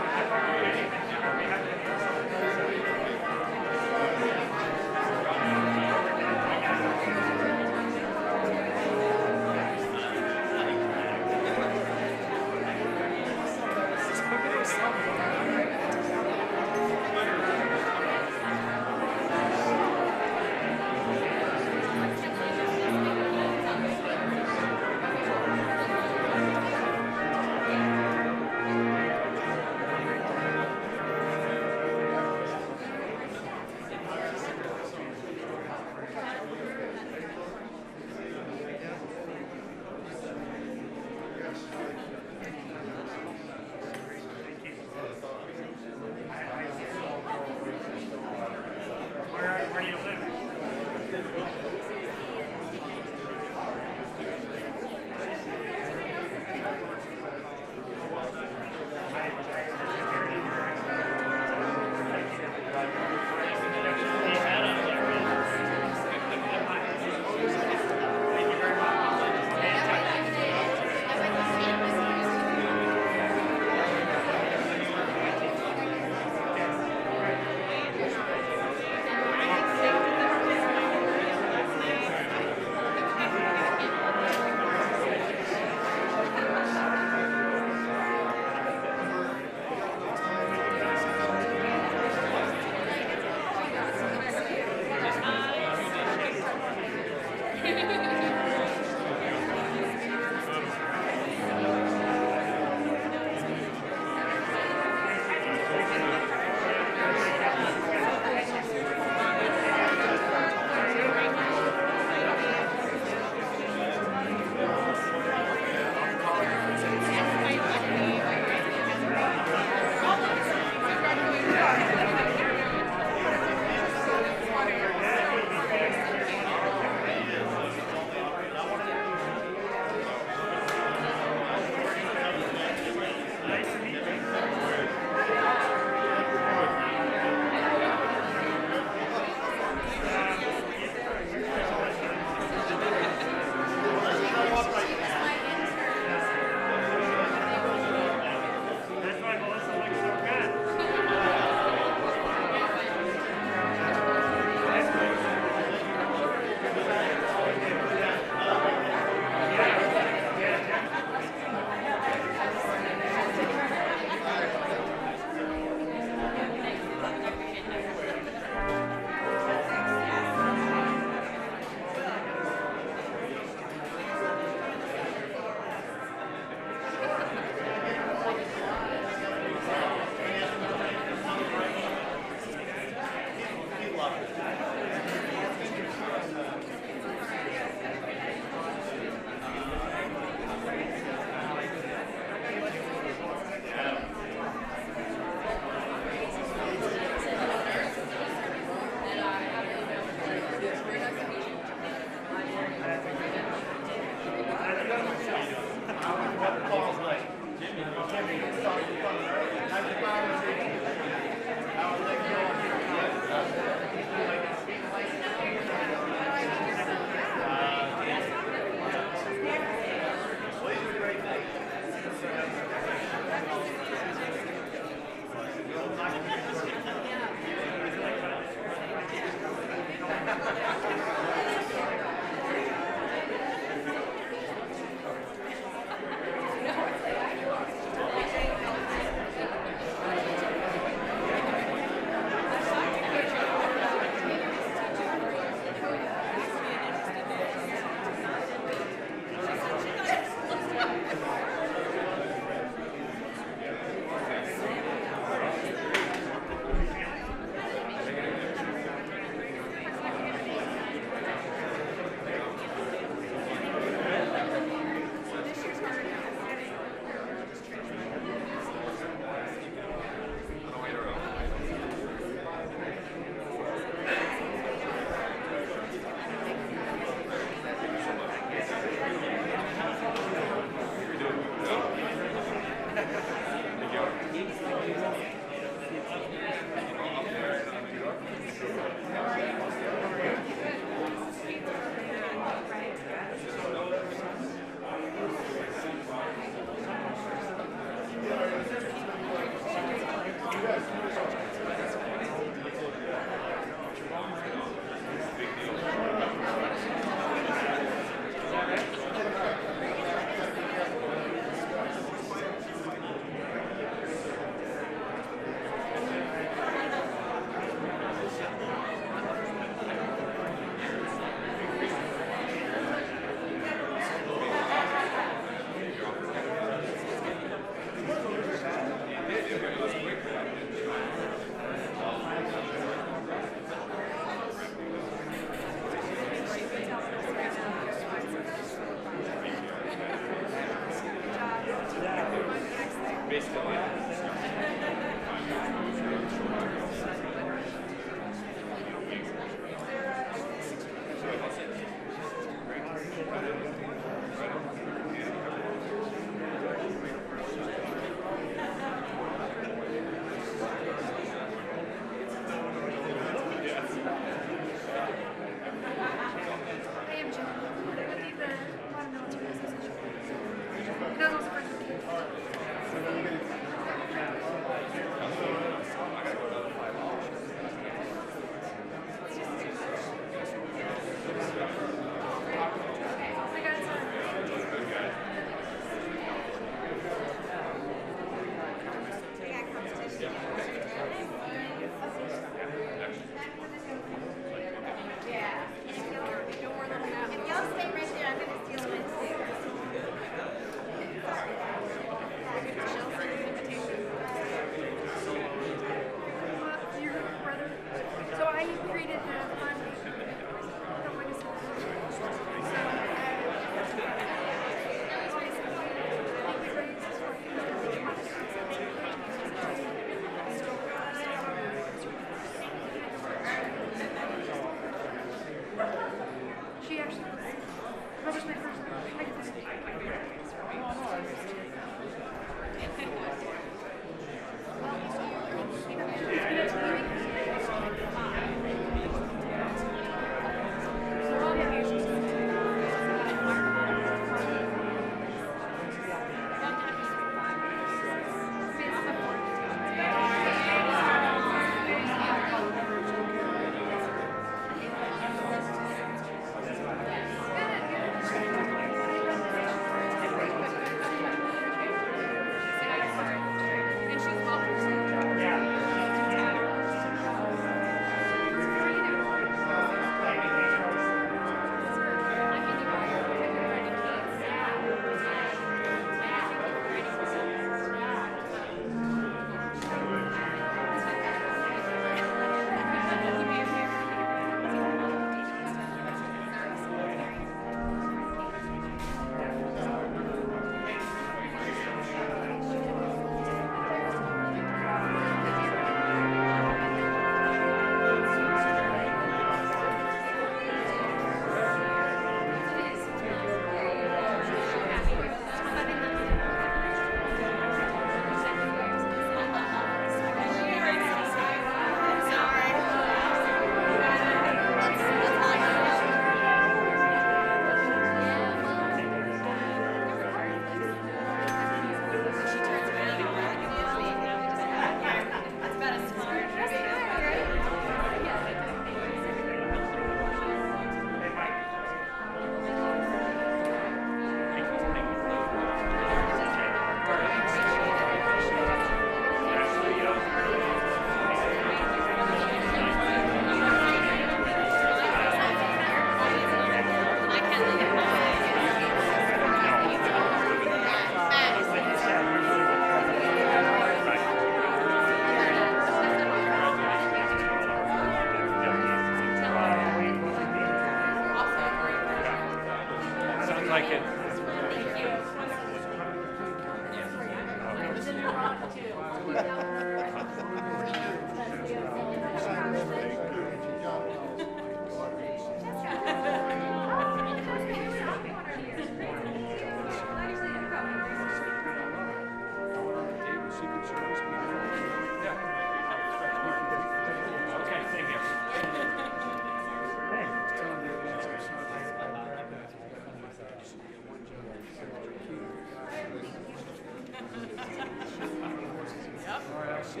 I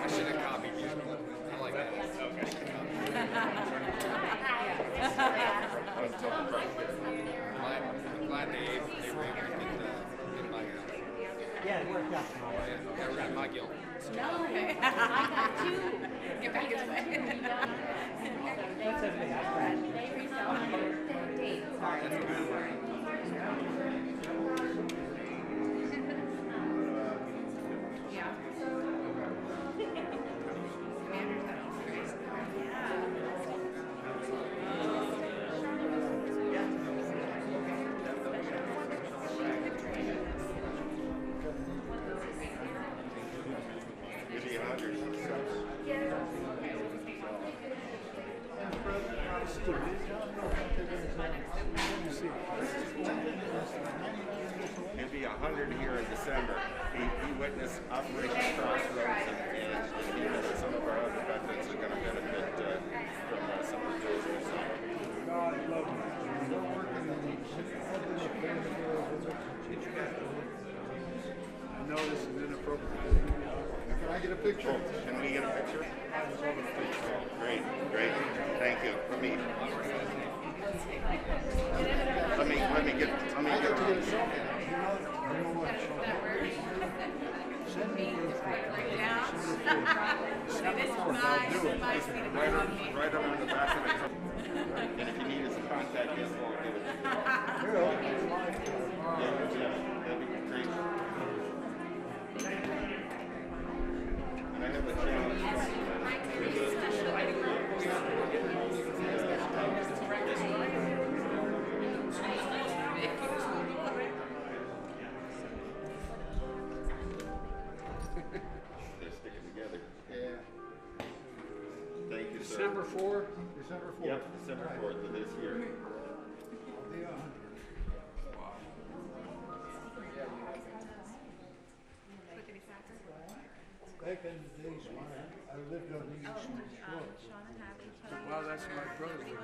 should have copied you. I like that. I'm glad they were able to get my yeah, it worked out. Got rid of my guilt. No, I got two. Get back his way. That's okay. It'll be 100 here in December. He witnessed Operation Crossroads, and he and some of our other veterans are going to benefit from some of those results. I know this is inappropriate. Can I get a picture? Oh, can we get a picture? Great, great. Thank you. Let me get right on the back of it. And if you need us to contact us, we'll give it to you. Yeah, that'd be great. And I have a challenge. They're sticking together. Yeah. Thank you, sir. December 4th? December 4th. Yep, December 4th of this year. Back in the days when I lived on the Eastern Shore. Well, that's my brother's living.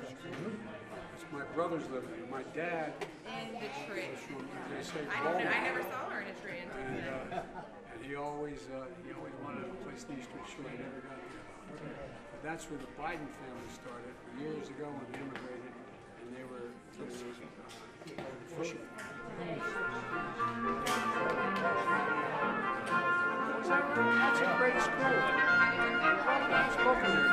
That's my brother's living. My dad. In Detroit. Was from, they say, I never saw her in Detroit. And he always wanted a place in the Eastern Shore. He never got there. But that's where the Biden family started years ago when they immigrated, and they were fishing. That's a great school. I've spoken there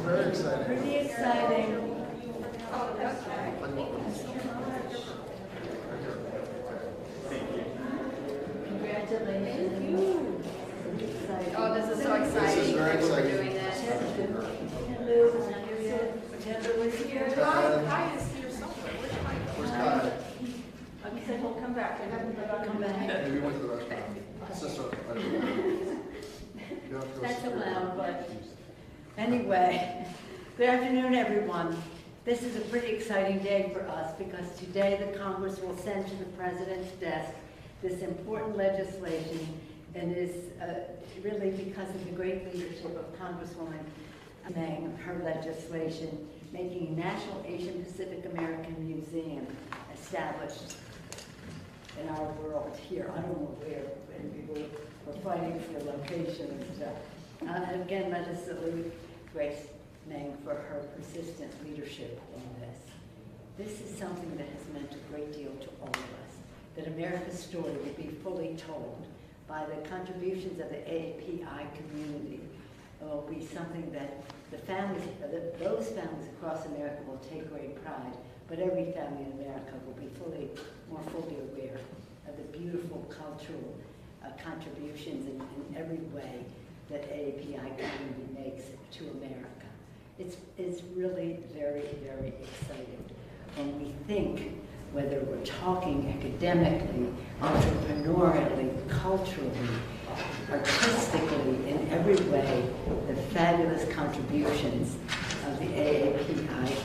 very exciting. Pretty exciting. Congratulations. Thank you. Oh, this is so exciting. This is very exciting. Doing this. Hi, I see yourself. Where's Kyle? He said he'll come back. Come back. Maybe went to the restaurant. Sister, I don't know. That's allowed, but anyway, good afternoon, everyone. This is a pretty exciting day for us because today the Congress will send to the President's desk this important legislation, and is really because of the great leadership of Congresswoman Meng, her legislation, making a National Asian Pacific American Museum established in our world here. I don't know where, and we're fighting for location and stuff. And again, let us salute Grace Meng for her persistent leadership on this. This is something that has meant a great deal to all of us, that America's story will be fully told by the contributions of the AAPI community. It will be something that the families, those families across America will take great pride, but every family in America will be more fully aware of the beautiful cultural contributions in every way that AAPI community makes to America. It's really very, very exciting when we think, whether we're talking academically, entrepreneurially, culturally, artistically, in every way, the fabulous contributions of the AAPI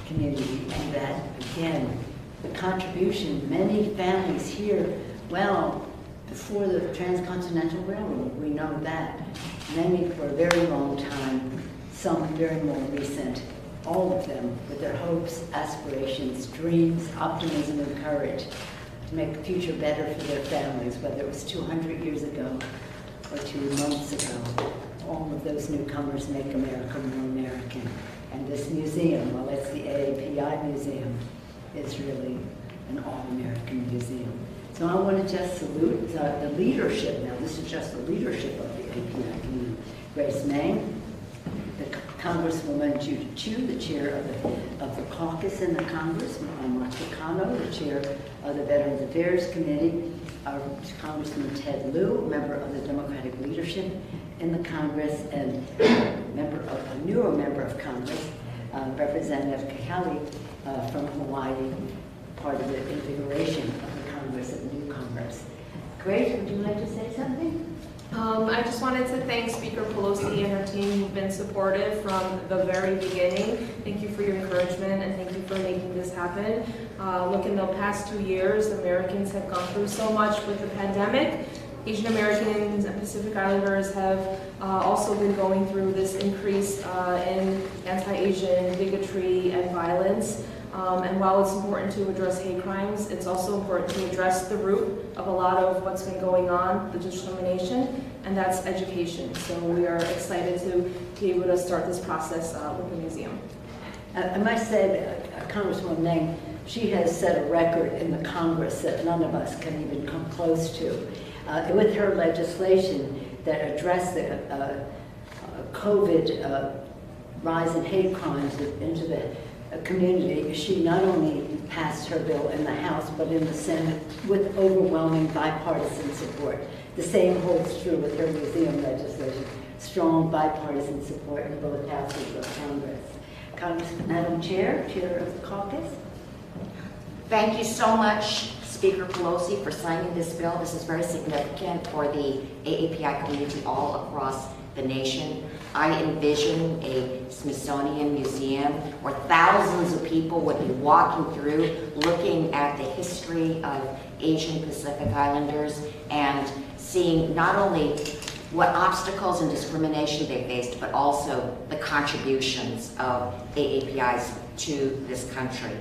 community, and that, again, the contribution many families here, well, before the Transcontinental Railroad, we know that. Many for a very long time, some very more recent, all of them with their hopes, aspirations, dreams, optimism, and courage to make the future better for their families, whether it was 200 years ago or 2 months ago. All of those newcomers make America more American. And this museum, well, it's the AAPI Museum, is really an all-American museum. So I want to just salute the leadership. Now, this is just the leadership of the AAPI community. Grace Meng, the Congresswoman Judy Chu, the chair of the caucus in the Congress, Mark Takano, the chair of the Veterans Affairs Committee, our Congressman Ted Lieu, a member of the Democratic leadership in the Congress, and a newer member of Congress, Representative Kahali from Hawaii, part of the invigoration of the Congress of Newcomers. Grace, would you like to say something? I just wanted to thank Speaker Pelosi and her team who've been supportive from the very beginning. Thank you for your encouragement and thank you for making this happen. Look, in the past 2 years, Americans have gone through so much with the pandemic. Asian Americans and Pacific Islanders have also been going through this increase in anti-Asian bigotry and violence. And while it's important to address hate crimes, it's also important to address the root of a lot of what's been going on, the discrimination, and that's education. So we are excited to be able to start this process with the museum. I must say that Congresswoman Meng, she has set a record in the Congress that none of us can even come close to. With her legislation that addressed the COVID rise in hate crimes into the community, she not only passed her bill in the House, but in the Senate with overwhelming bipartisan support. The same holds true with her museum legislation. Strong bipartisan support in both houses of Congress. Madam Chair, Chair of the caucus. Thank you so much, Speaker Pelosi, for signing this bill. This is very significant for the AAPI community all across the nation. I envision a Smithsonian museum where thousands of people would be walking through, looking at the history of Asian Pacific Islanders and seeing not only what obstacles and discrimination they faced, but also the contributions of AAPIs to this country.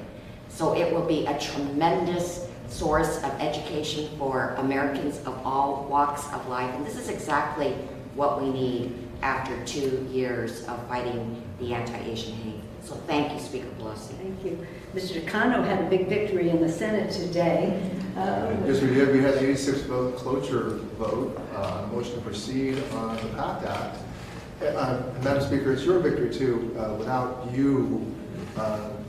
So it will be a tremendous source of education for Americans of all walks of life. And this is exactly what we need after 2 years of fighting the anti-Asian hate. So thank you, Speaker Pelosi. Thank you. Mr. Takano had a big victory in the Senate today. Yes, we did. We had the 86-vote cloture vote, motion to proceed on the PACT Act. Madam Speaker, it's your victory too. Without you,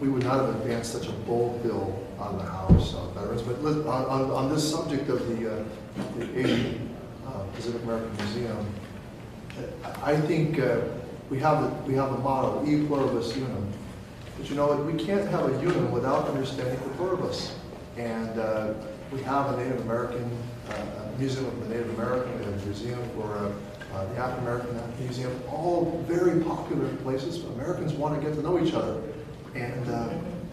we would not have advanced such a bold bill on the House of Veterans. But on this subject of the Asian Pacific American Museum, I think we have the motto, E pluribus unum. But you know, we can't have a unum without understanding the pluribus. And we have a Native American museum of the Native American, we have a museum for the African American Museum, all very popular places. Americans want to get to know each other. And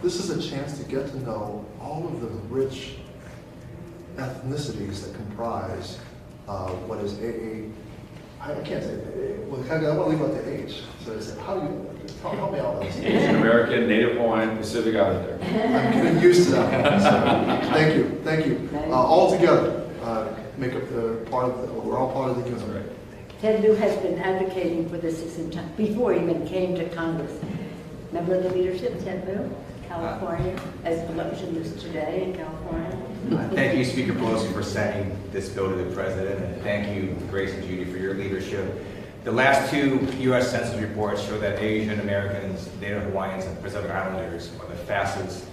this is a chance to get to know all of the rich ethnicities that comprise what is I can't say, well, I want to leave out the H. So how do you, help me out. Asian American, Native Hawaiian, Pacific Islander. I'm getting used to that. So, thank you. All together, make up the part of the, we're all part of the unit. Right. Ted Lieu has been advocating for this before he even came to Congress. Member of the leadership, Ted Lieu, California, as election is today in California. Thank you, Speaker Pelosi, for sending this bill to the President, and thank you, Grace and Judy, for your leadership. The last two U.S. Census reports show that Asian Americans, Native Hawaiians, and Pacific Islanders are the fastest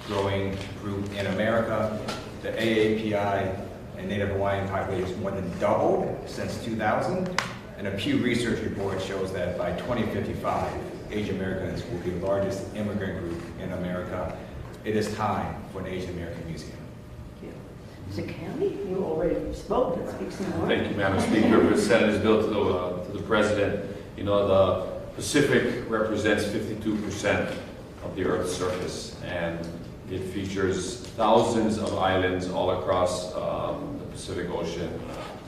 growing group in America. The AAPI and Native Hawaiian population has more than doubled since 2000, and a Pew Research report shows that by 2055, Asian Americans will be the largest immigrant group in America. It is time for an Asian American museum. Mr. County, you already spoke, but speak some more. Thank you, Madam Speaker. For Senate this bill to the President. You know, the Pacific represents 52% of the Earth's surface, and it features thousands of islands all across the Pacific Ocean.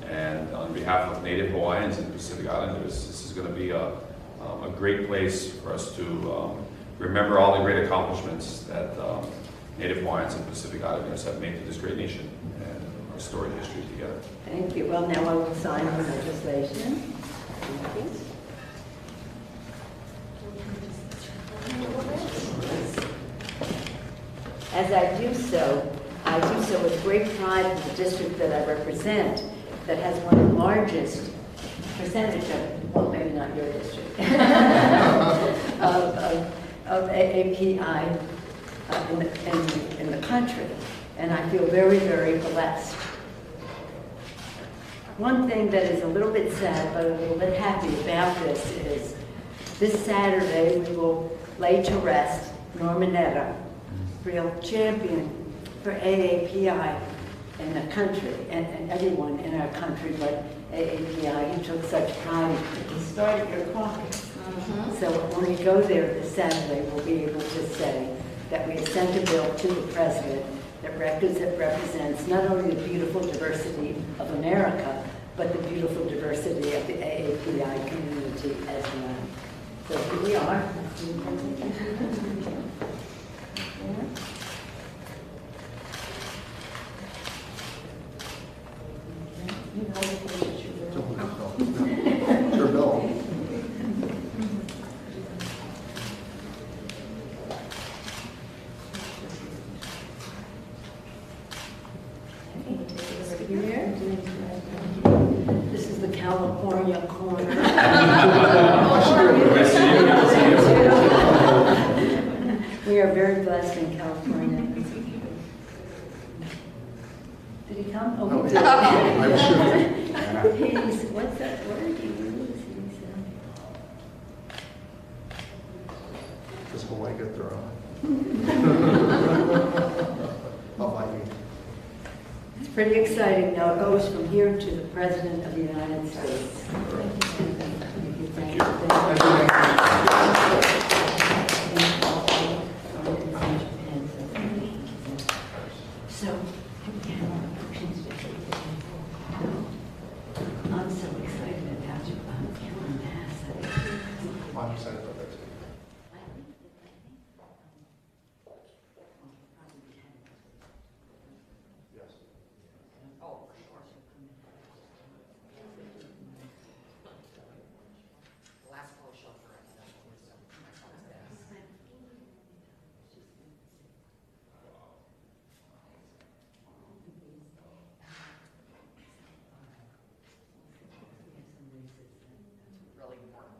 And on behalf of Native Hawaiians and Pacific Islanders, this is going to be a great place for us to remember all the great accomplishments that Native Hawaiians and Pacific Islanders have made to this great nation and our storied history together. Thank you. Well, now I will sign the legislation. Thank you. As I do so with great pride in the district that I represent, that has one of the largest percentage of, well, maybe not your district, of AAPI in the country. And I feel very, very blessed. One thing that is a little bit sad, but a little bit happy about this Saturday we will lay to rest Norman Netta, real champion for AAPI in the country, and everyone in our country, but AAPI. He took such pride. He started your caucus. So when we go there this Saturday, we'll be able to say that we have sent a bill to the President that represents not only the beautiful diversity of America, but the beautiful diversity of the AAPI community as well. So here we are. Sure, Bill. This is the California corner. We are very blessed in California. Did he come? Oh, he did. I'm sure. He's, what's that word he used? Does Hawaii get thrown? Hawaii. It's pretty exciting. Now it goes from here to the President of the United States. Thank you. So, I'm so excited about you. I'm killing mass. I'm excited about that too. Really important.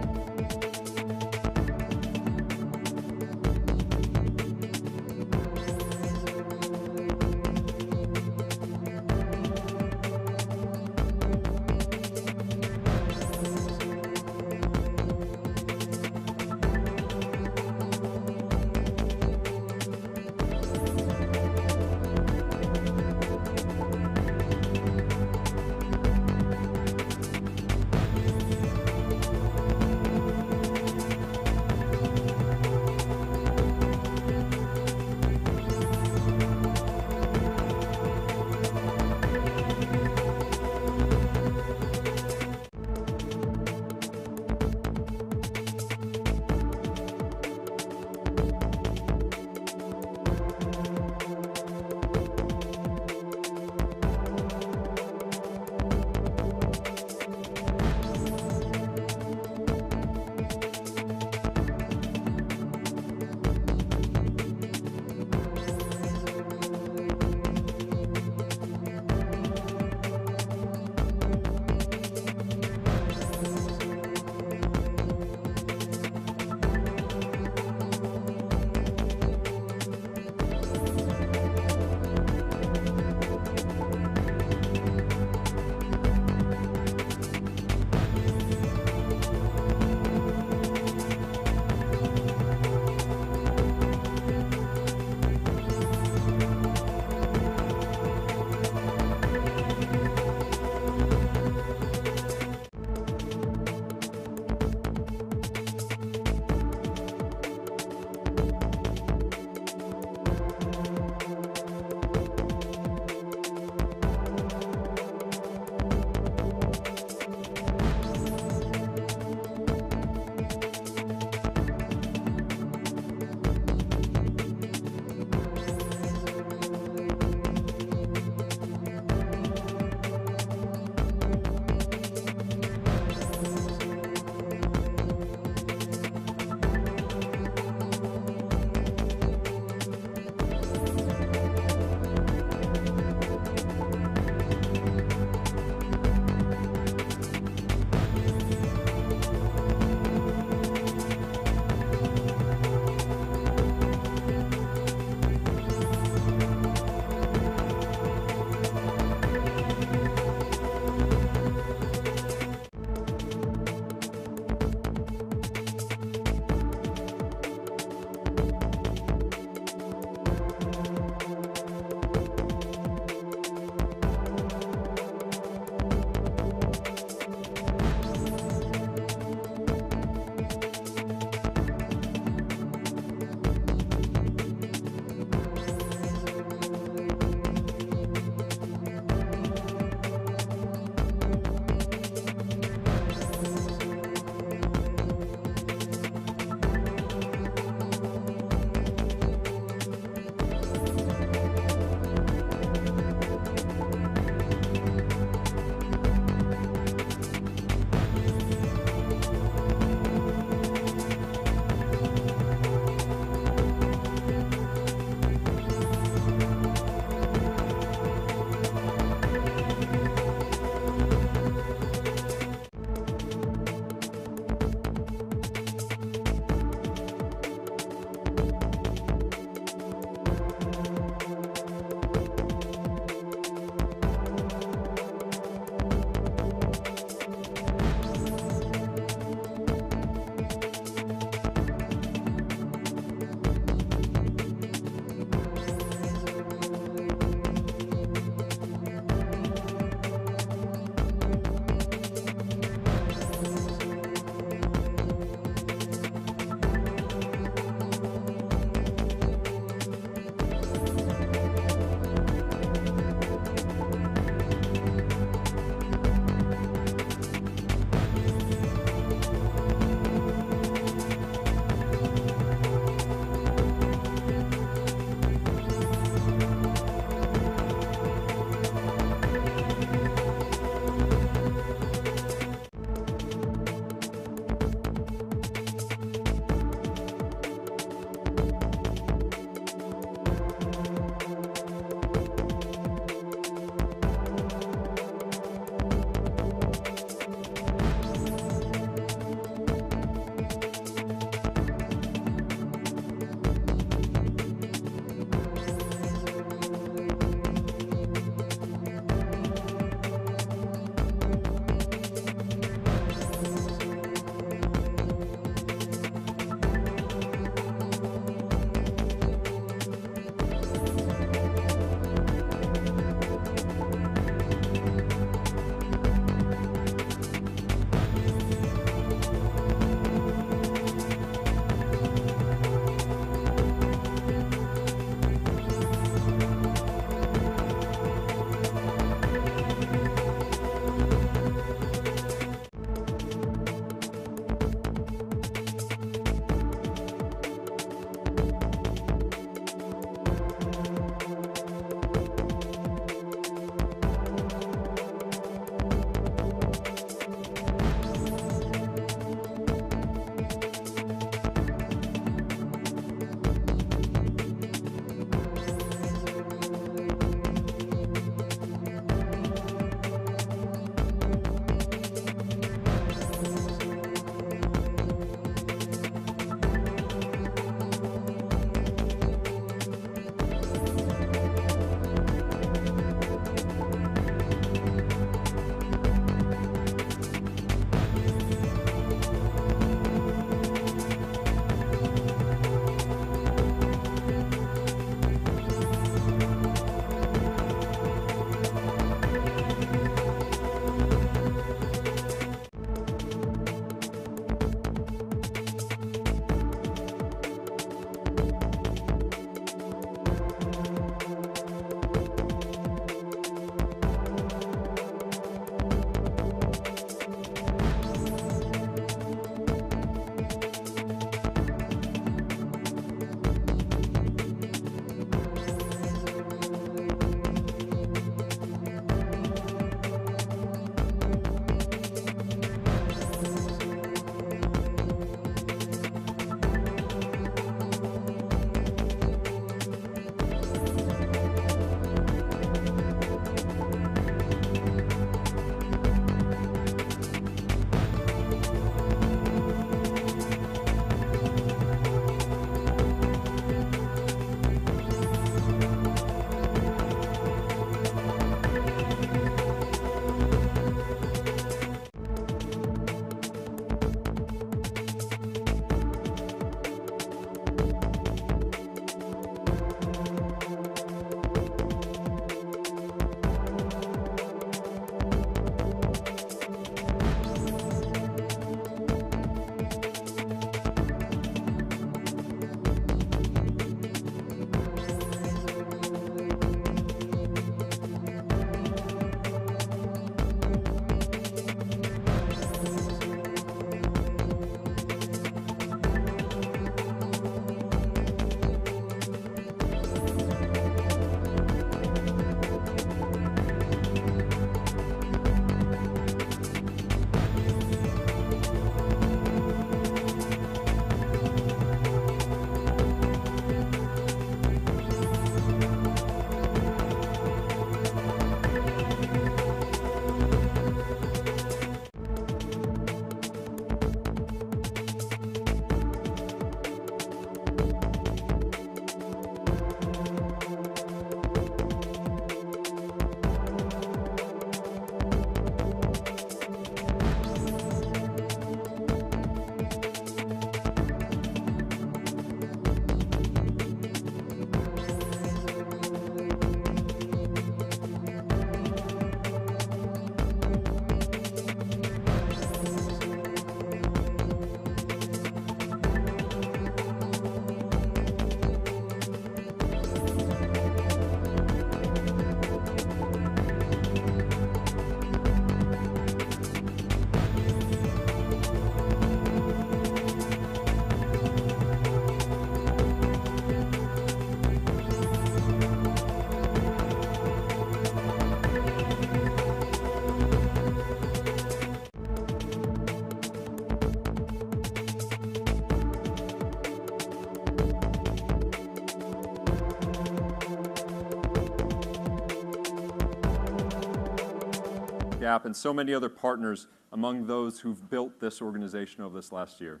CAP, and so many other partners among those who've built this organization over this last year.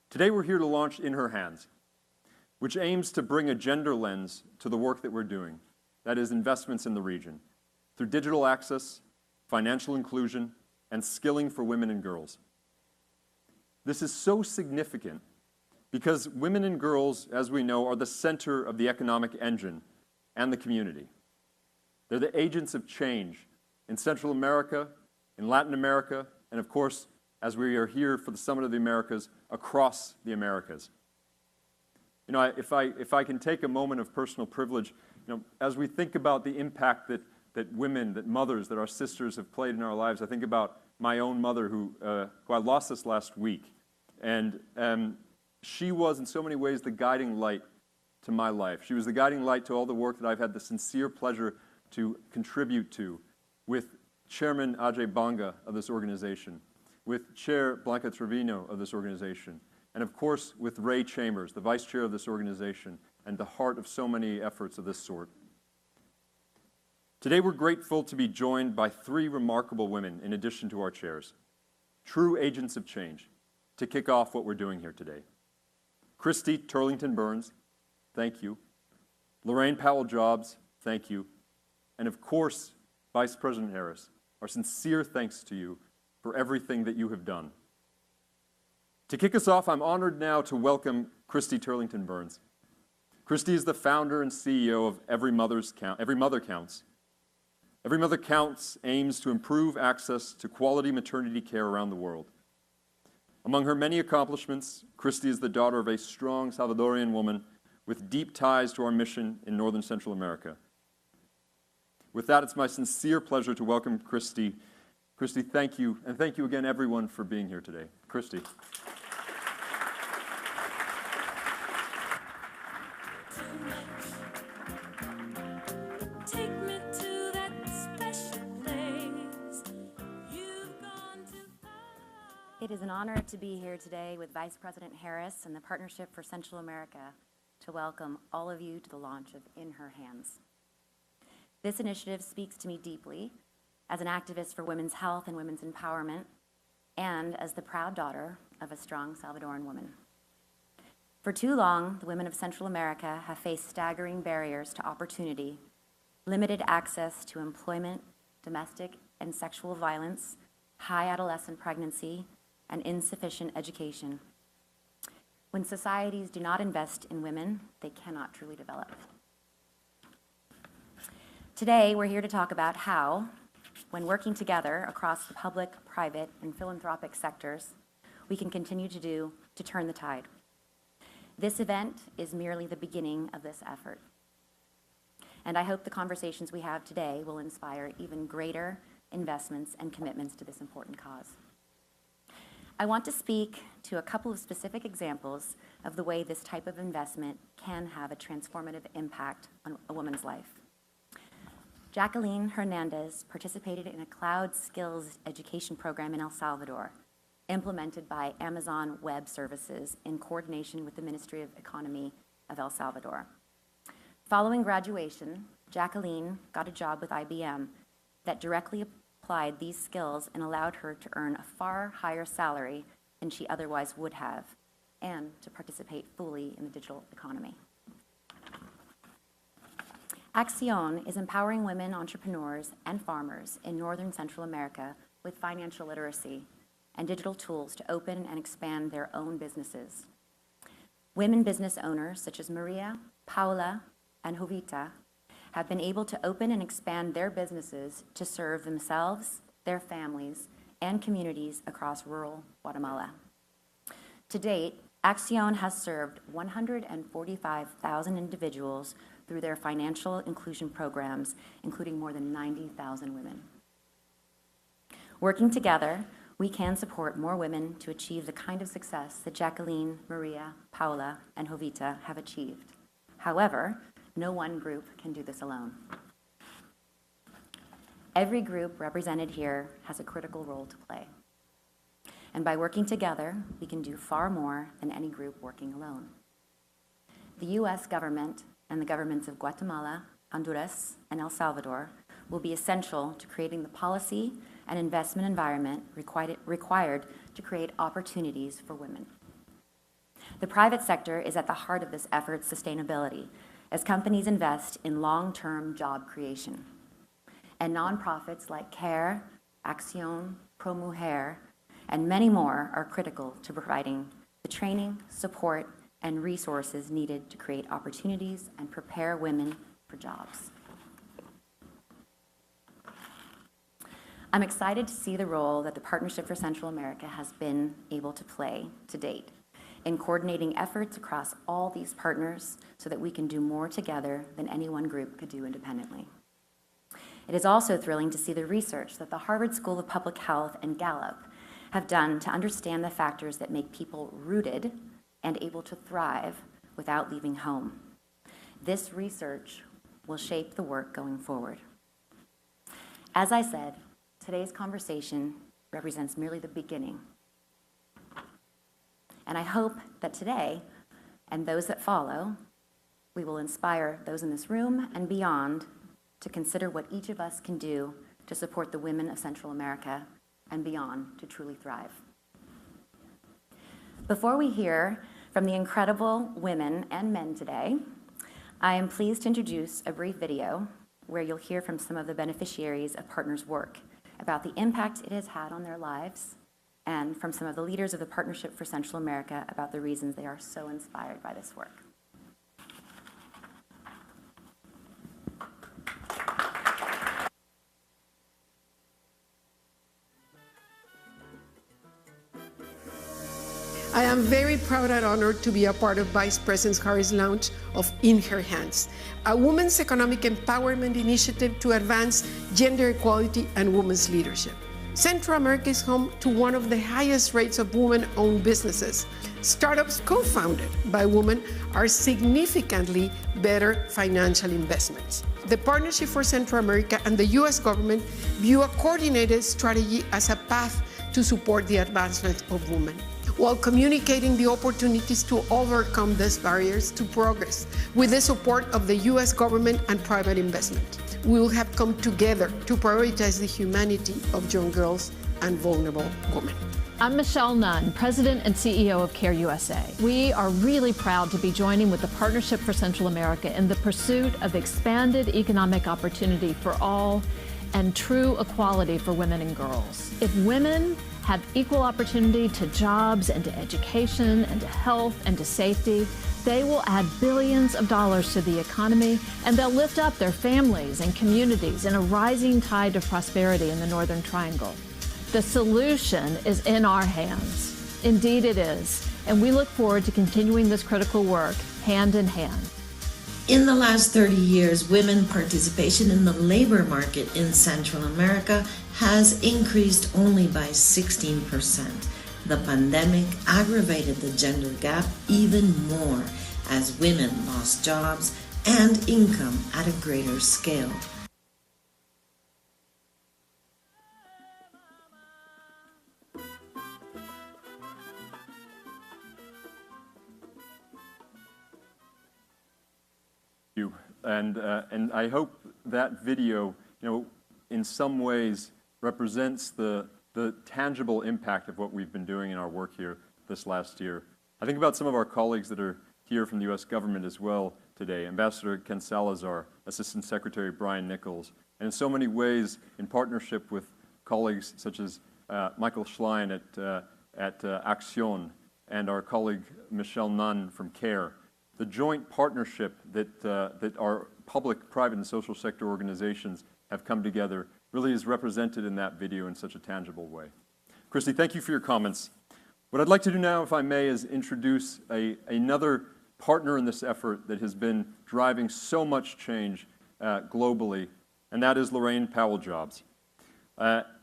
Today we're here to launch In Her Hands, which aims to bring a gender lens to the work that we're doing, that is investments in the region, through digital access, financial inclusion, and skilling for women and girls. This is so significant because women and girls, as we know, are the center of the economic engine and the community. They're the agents of change in Central America, in Latin America, and of course, as we are here for the Summit of the Americas, across the Americas. You know, if I can take a moment of personal privilege, you know, as we think about the impact that women, that mothers, that our sisters have played in our lives, I think about my own mother who I lost this last week. And she was in so many ways the guiding light to my life. She was the guiding light to all the work that I've had the sincere pleasure to contribute to with Chairman Ajay Banga of this organization, with Chair Blanca Trevino of this organization, and of course with Ray Chambers, the Vice Chair of this organization, and the heart of so many efforts of this sort. Today we're grateful to be joined by 3 remarkable women in addition to our chairs, true agents of change, to kick off what we're doing here today. Christy Turlington Burns, thank you. Lorraine Powell-Jobs, thank you. And of course, Vice President Harris, our sincere thanks to you for everything that you have done. To kick us off, I'm honored now to welcome Christy Turlington Burns. Christy is the founder and CEO of Every Mother Counts. Every Mother Counts aims to improve access to quality maternity care around the world. Among her many accomplishments, Christy is the daughter of a strong Salvadorian woman with deep ties to our mission in Northern Central America. With that, it's my sincere pleasure to welcome Christy. Christy, thank you, and thank you again, everyone, for being here today. Christy. It is an honor to be here today with Vice President Harris and the Partnership for Central America to welcome all of you to the launch of In Her Hands. This initiative speaks to me deeply as an activist for women's health and women's empowerment, and as the proud daughter of a strong Salvadoran woman. For too long, the women of Central America have faced staggering barriers to opportunity, limited access to employment, domestic and sexual violence, high adolescent pregnancy, and insufficient education. When societies do not invest in women, they cannot truly develop. Today, we're here to talk about how, when working together across the public, private, and philanthropic sectors, we can continue to turn the tide. This event is merely the beginning of this effort. And I hope the conversations we have today will inspire even greater investments and commitments to this important cause. I want to speak to a couple of specific examples of the way this type of investment can have a transformative impact on a woman's life. Jacqueline Hernandez participated in a cloud skills education program in El Salvador, implemented by Amazon Web Services in coordination with the Ministry of Economy of El Salvador. Following graduation, Jacqueline got a job with IBM that directly applied these skills and allowed her to earn a far higher salary than she otherwise would have, and to participate fully in the digital economy. Accion is empowering women entrepreneurs and farmers in Northern Central America with financial literacy and digital tools to open and expand their own businesses. Women business owners such as Maria, Paula, and Jovita have been able to open and expand their businesses to serve themselves, their families, and communities across rural Guatemala. To date, Accion has served 145,000 individuals through their financial inclusion programs, including more than 90,000 women. Working together, we can support more women to achieve the kind of success that Jacqueline, Maria, Paula, and Jovita have achieved. However, no one group can do this alone. Every group represented here has a critical role to play. And by working together, we can do far more than any group working alone. The U.S. government and the governments of Guatemala, Honduras, and El Salvador will be essential to creating the policy and investment environment required to create opportunities for women. The private sector is at the heart of this effort's sustainability as companies invest in long-term job creation. And nonprofits like CARE, Acción, ProMujer, and many more are critical to providing the training, support, and resources needed to create opportunities and prepare women for jobs. I'm excited to see the role that the Partnership for Central America has been able to play to date in coordinating efforts across all these partners so that we can do more together than any one group could do independently. It is also thrilling to see the research that the Harvard School of Public Health and Gallup have done to understand the factors that make people rooted and able to thrive without leaving home. This research will shape the work going forward. As I said, today's conversation represents merely the beginning. And I hope that today, and those that follow, we will inspire those in this room and beyond to consider what each of us can do to support the women of Central America and beyond to truly thrive. Before we hear from the incredible women and men today, I am pleased to introduce a brief video where you'll hear from some of the beneficiaries of Partners' work about the impact it has had on their lives, and from some of the leaders of the Partnership for Central America about the reasons they are so inspired by this work. I am very proud and honored to be a part of Vice President Harris' launch of In Her Hands, a women's economic empowerment initiative to advance gender equality and women's leadership. Central America is home to one of the highest rates of women-owned businesses. Startups co-founded by women are significantly better financial investments. The Partnership for Central America and the U.S. government view a coordinated strategy as a path to support the advancement of women, while communicating the opportunities to overcome these barriers to progress with the support of the U.S. government and private investment. We will have come together to prioritize the humanity of young girls and vulnerable women. I'm Michelle Nunn, President and CEO of CARE USA. We are really proud to be joining with the Partnership for Central America in the pursuit of expanded economic opportunity for all and true equality for women and girls. If women have equal opportunity to jobs and to education and to health and to safety, they will add billions of dollars to the economy, and they'll lift up their families and communities in a rising tide of prosperity in the Northern Triangle. The solution is in our hands. Indeed it is, and we look forward to continuing this critical work hand in hand. In the last 30 years, women participation in the labor market in Central America has increased only by 16%. The pandemic aggravated the gender gap even more as women lost jobs and income at a greater scale. And I hope that video, in some ways represents the tangible impact of what we've been doing in our work here this last year. I think about some of our colleagues that are here from the U.S. government as well today, Ambassador Ken Salazar, Assistant Secretary Brian Nichols, and in so many ways in partnership with colleagues such as Michael Schlein at Acción and our colleague Michelle Nunn from CARE. The joint partnership that our public, private, and social sector organizations have come together really is represented in that video in such a tangible way. Christy, thank you for your comments. What I'd like to do now, if I may, is introduce another partner in this effort that has been driving so much change globally, and that is Lorraine Powell-Jobs.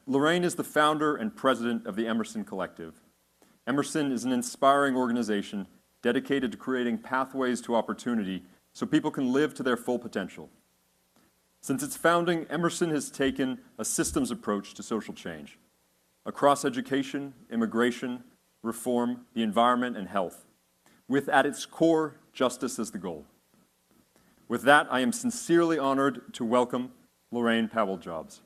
Lorraine is the founder and president of the Emerson Collective. Emerson is an inspiring organization dedicated to creating pathways to opportunity so people can live to their full potential. Since its founding, Emerson has taken a systems approach to social change across education, immigration, reform, the environment, and health, with at its core, justice as the goal. With that, I am sincerely honored to welcome Lorraine Powell-Jobs.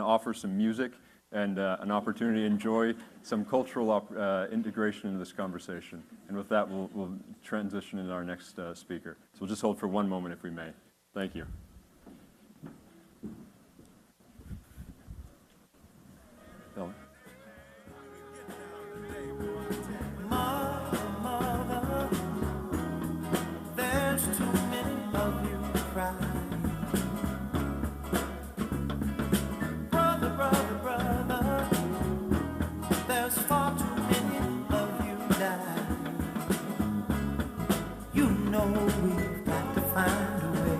Offer some music and an opportunity to enjoy some cultural integration into this conversation. And with that, we'll transition into our next speaker. So we'll just hold for one moment if we may. Thank you. Bill. Mother, there's too many of you cry. Brother, there's far too many of you die. You know we've got to find a way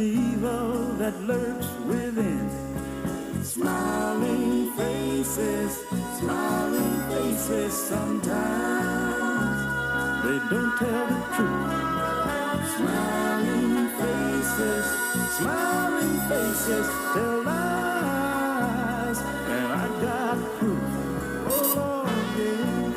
evil that lurks within. Smiling faces sometimes they don't tell the truth. Smiling faces tell lies, and I got proof. Oh Lord, yeah.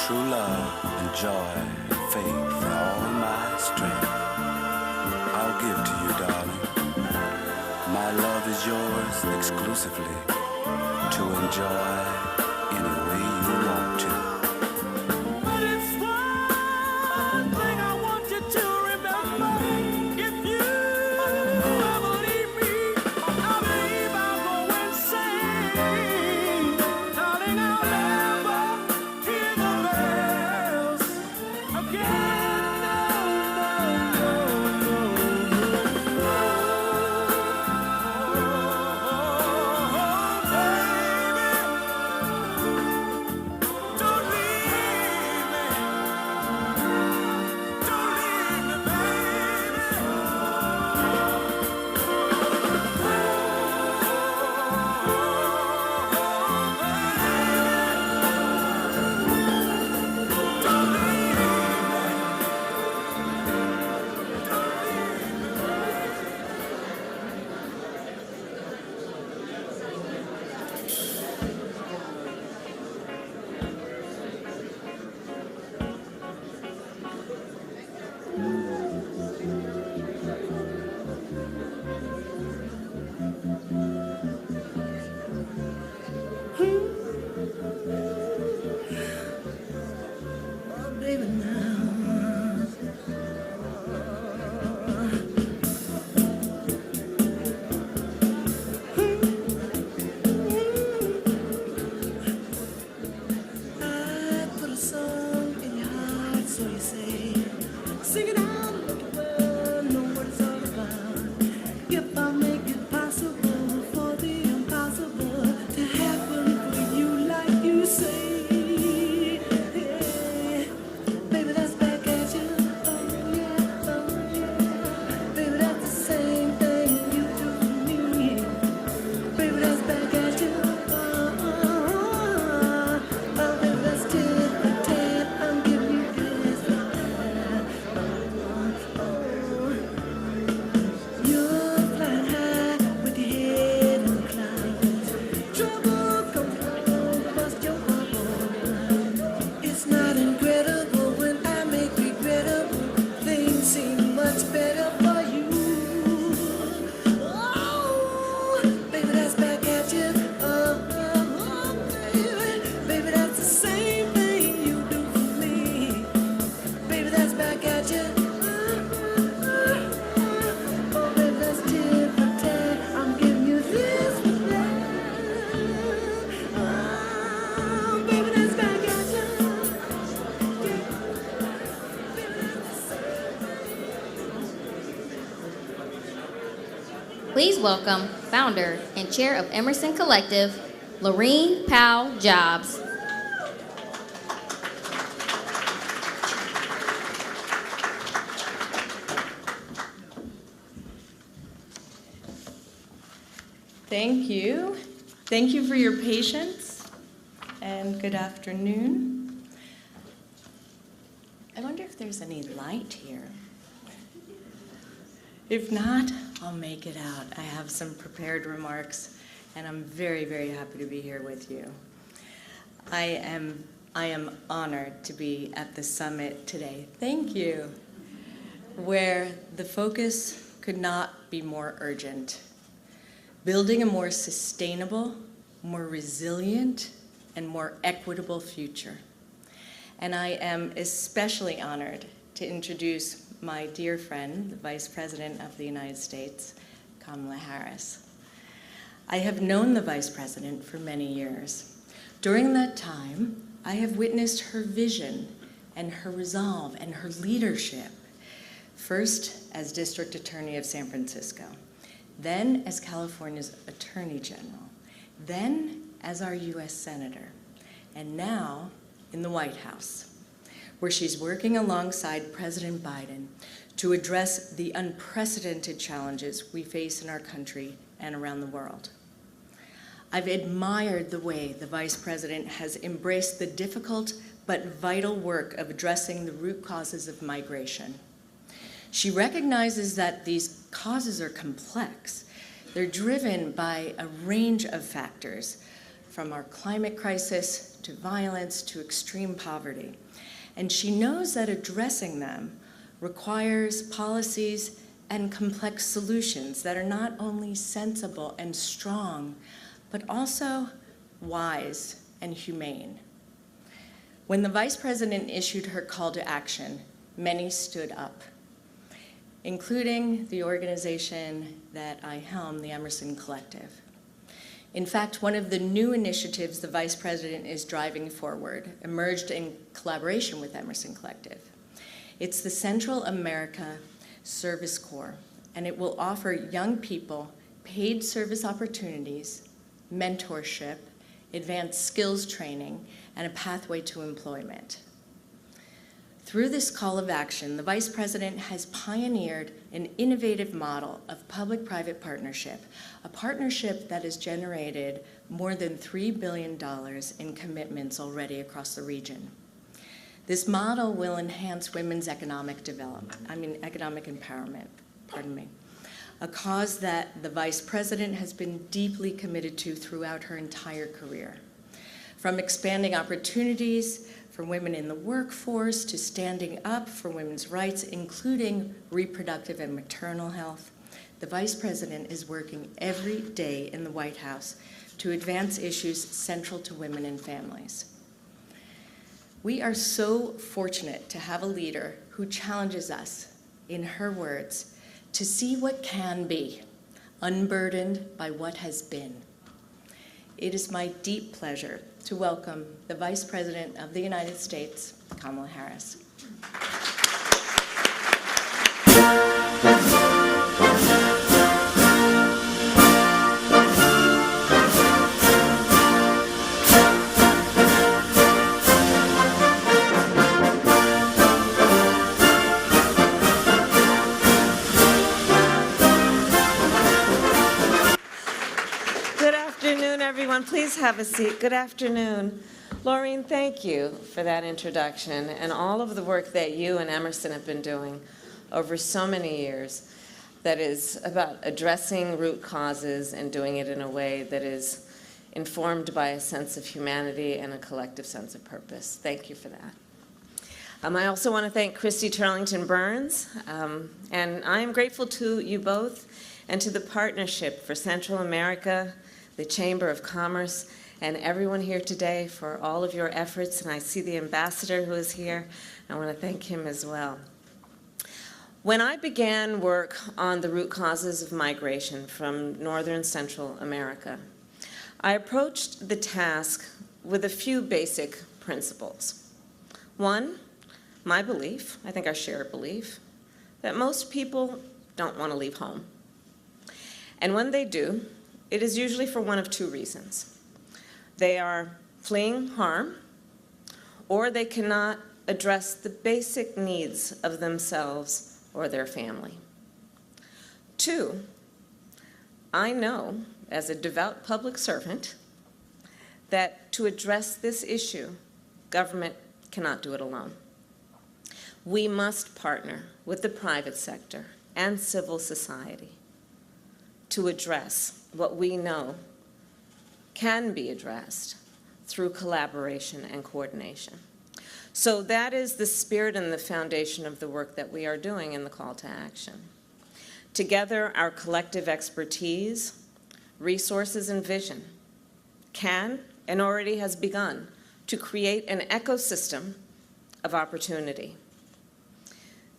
True love and joy and faith are all my strength. I'll give to you, darling. My love is yours exclusively to enjoy any way you want to. But it's wild. welcome founder and chair of Emerson Collective, Lorene Powell Jobs. Thank you. Thank you for your patience, and good afternoon. I wonder if there's any light here. If not, I'll make it out. I have some prepared remarks, and I'm very, very happy to be here with you. I am honored to be at the summit today. Thank you. Where the focus could not be more urgent. Building a more sustainable, more resilient, and more equitable future. And I am especially honored to introduce my dear friend, the Vice President of the United States, Kamala Harris. I have known the Vice President for many years. During that time, I have witnessed her vision and her resolve and her leadership, first as District Attorney of San Francisco, then as California's Attorney General, then as our US Senator, and now in the White House, where she's working alongside President Biden to address the unprecedented challenges we face in our country and around the world. I've admired the way the Vice President has embraced the difficult but vital work of addressing the root causes of migration. She recognizes that these causes are complex. They're driven by a range of factors, from our climate crisis to violence to extreme poverty. And she knows that addressing them requires policies and complex solutions that are not only sensible and strong, but also wise and humane. When the Vice President issued her call to action, many stood up, including the organization that I helm, the Emerson Collective. In fact, one of the new initiatives the Vice President is driving forward emerged in collaboration with Emerson Collective. It's the Central America Service Corps, and it will offer young people paid service opportunities, mentorship, advanced skills training, and a pathway to employment. Through this call of action, the Vice President has pioneered an innovative model of public-private partnership, a partnership that has generated more than $3 billion in commitments already across the region. This model will enhance women's economic empowerment, a cause that the Vice President has been deeply committed to throughout her entire career. From expanding opportunities for women in the workforce to standing up for women's rights, including reproductive and maternal health, the Vice President is working every day in the White House to advance issues central to women and families. We are so fortunate to have a leader who challenges us, in her words, to see what can be, unburdened by what has been. It is my deep pleasure to welcome the Vice President of the United States, Kamala Harris. Everyone, please have a seat. Good afternoon. Lorene, thank you for that introduction and all of the work that you and Emerson have been doing over so many years that is about addressing root causes and doing it in a way that is informed by a sense of humanity and a collective sense of purpose. Thank you for that. I also want to thank Christy Turlington Burns, and I am grateful to you both and to the Partnership for Central America, the Chamber of Commerce, and everyone here today for all of your efforts. And I see the ambassador who is here. I want to thank him as well. When I began work on the root causes of migration from Northern Central America, I approached the task with a few basic principles. One, my belief, I think our shared belief, that most people don't want to leave home. And when they do, it is usually for one of two reasons. They are fleeing harm, or they cannot address the basic needs of themselves or their family. 2, I know, as a devout public servant, that to address this issue, government cannot do it alone. We must partner with the private sector and civil society to address what we know can be addressed through collaboration and coordination. So that is the spirit and the foundation of the work that we are doing in the call to action. Together, our collective expertise, resources, and vision can and already has begun to create an ecosystem of opportunity.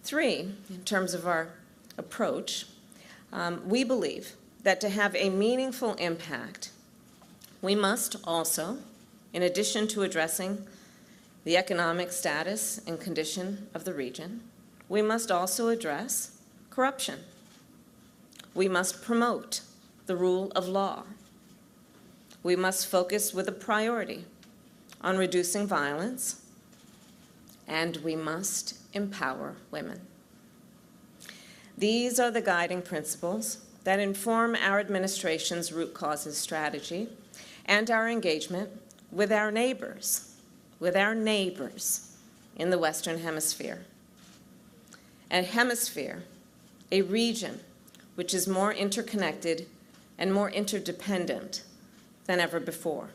3, in terms of our approach, we believe that to have a meaningful impact, we must also, in addition to addressing the economic status and condition of the region, we must also address corruption. We must promote the rule of law. We must focus with a priority on reducing violence, and we must empower women. These are the guiding principles that inform our administration's root causes strategy and our engagement with our neighbors in the Western Hemisphere. A hemisphere, a region which is more interconnected and more interdependent than ever before.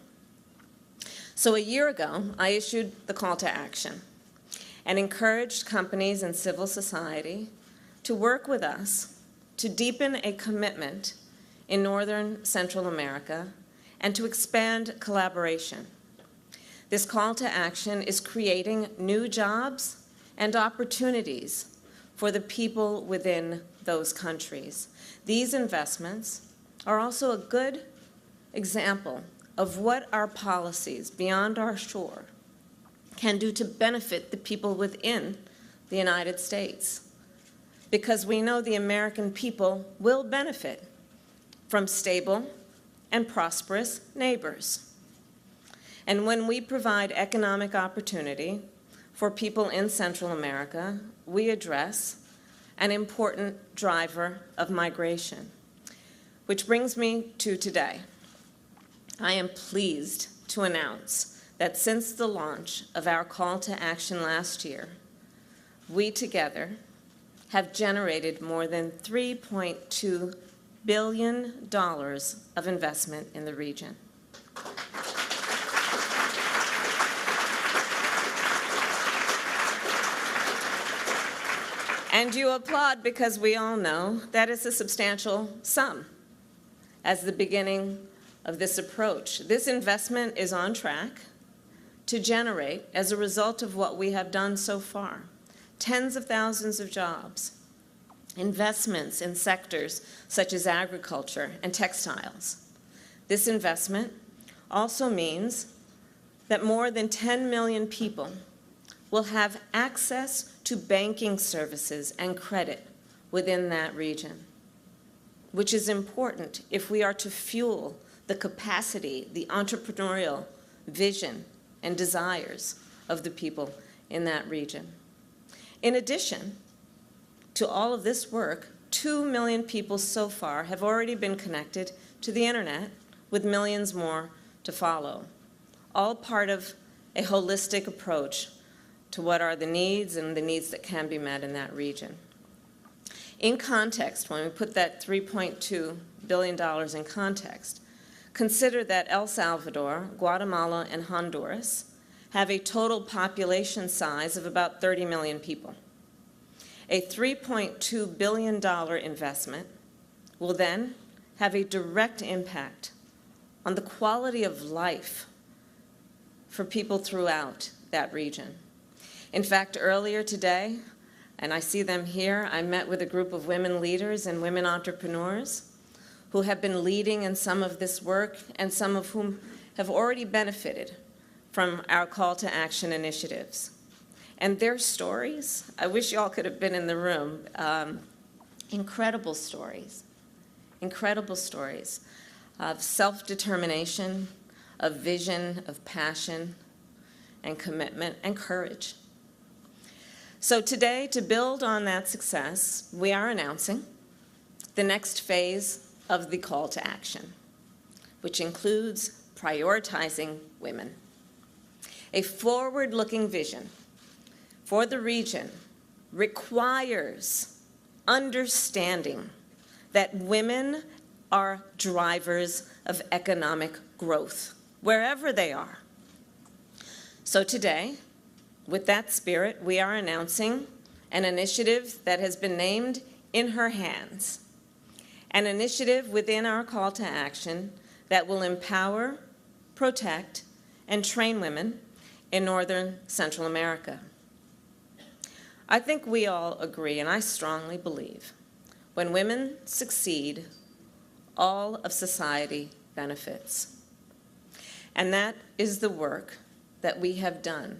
So a year ago, I issued the call to action and encouraged companies and civil society to work with us to deepen a commitment in Northern Central America and to expand collaboration. This call to action is creating new jobs and opportunities for the people within those countries. These investments are also a good example of what our policies beyond our shore can do to benefit the people within the United States. Because we know the American people will benefit from stable and prosperous neighbors. And when we provide economic opportunity for people in Central America, we address an important driver of migration. Which brings me to today. I am pleased to announce that since the launch of our call to action last year, we together have generated more than $3.2 billion of investment in the region. And you applaud because we all know that is a substantial sum as the beginning of this approach. This investment is on track to generate, as a result of what we have done so far, tens of thousands of jobs, investments in sectors such as agriculture and textiles. This investment also means that more than 10 million people will have access to banking services and credit within that region, which is important if we are to fuel the capacity, the entrepreneurial vision and desires of the people in that region. In addition to all of this work, 2 million people so far have already been connected to the internet, with millions more to follow, all part of a holistic approach to what are the needs and the needs that can be met in that region. In context, when we put that $3.2 billion in context, consider that El Salvador, Guatemala, and Honduras have a total population size of about 30 million people. A $3.2 billion investment will then have a direct impact on the quality of life for people throughout that region. In fact, earlier today, and I see them here, I met with a group of women leaders and women entrepreneurs who have been leading in some of this work, and some of whom have already benefited from our call to action initiatives. And their stories, I wish you all could have been in the room, incredible stories, incredible stories of self-determination, of vision, of passion, and commitment, and courage. So today, to build on that success, we are announcing the next phase of the call to action, which includes prioritizing women. A forward-looking vision for the region requires understanding that women are drivers of economic growth, wherever they are. So today, with that spirit, we are announcing an initiative that has been named In Her Hands, an initiative within our call to action that will empower, protect, and train women in Northern Central America. I think we all agree, and I strongly believe, when women succeed, all of society benefits. And that is the work that we have done,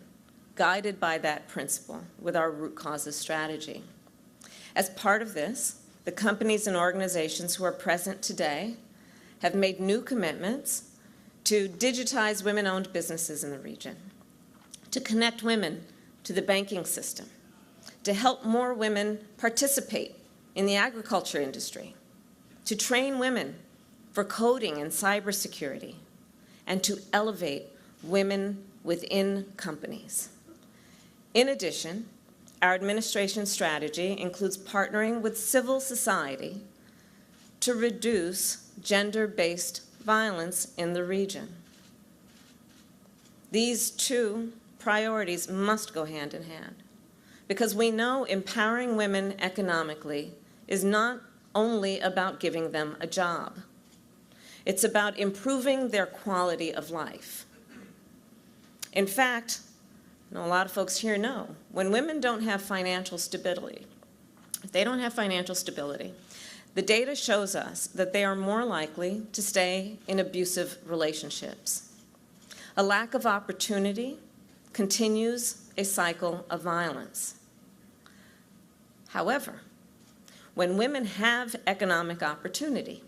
guided by that principle with our root causes strategy. As part of this, the companies and organizations who are present today have made new commitments to digitize women-owned businesses in the region, to connect women to the banking system, to help more women participate in the agriculture industry, to train women for coding and cybersecurity, and to elevate women within companies. In addition, our administration strategy includes partnering with civil society to reduce gender-based violence in the region. These two priorities must go hand in hand, because we know empowering women economically is not only about giving them a job. It's about improving their quality of life. In fact, a lot of folks here know, when women don't have financial stability, if they don't have financial stability, the data shows us that they are more likely to stay in abusive relationships. A lack of opportunity continues a cycle of violence. However, when women have economic opportunity,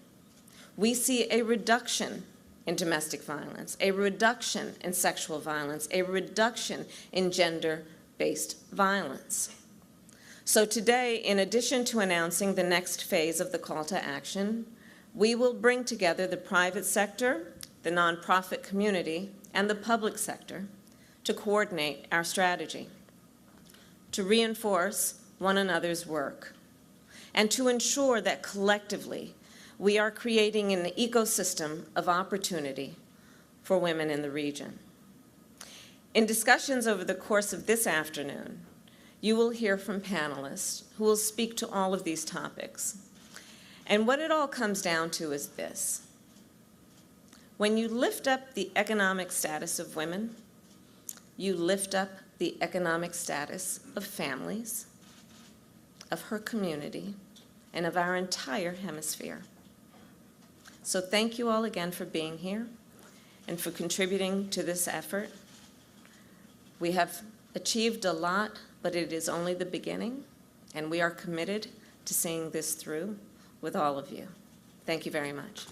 we see a reduction in domestic violence, a reduction in sexual violence, a reduction in gender-based violence. So today, in addition to announcing the next phase of the call to action, we will bring together the private sector, the nonprofit community, and the public sector to coordinate our strategy, to reinforce one another's work, and to ensure that collectively we are creating an ecosystem of opportunity for women in the region. In discussions over the course of this afternoon, you will hear from panelists who will speak to all of these topics. And what it all comes down to is this. When you lift up the economic status of women, you lift up the economic status of families, of her community, and of our entire hemisphere. So thank you all again for being here and for contributing to this effort. We have achieved a lot, but it is only the beginning, and we are committed to seeing this through with all of you. Thank you very much.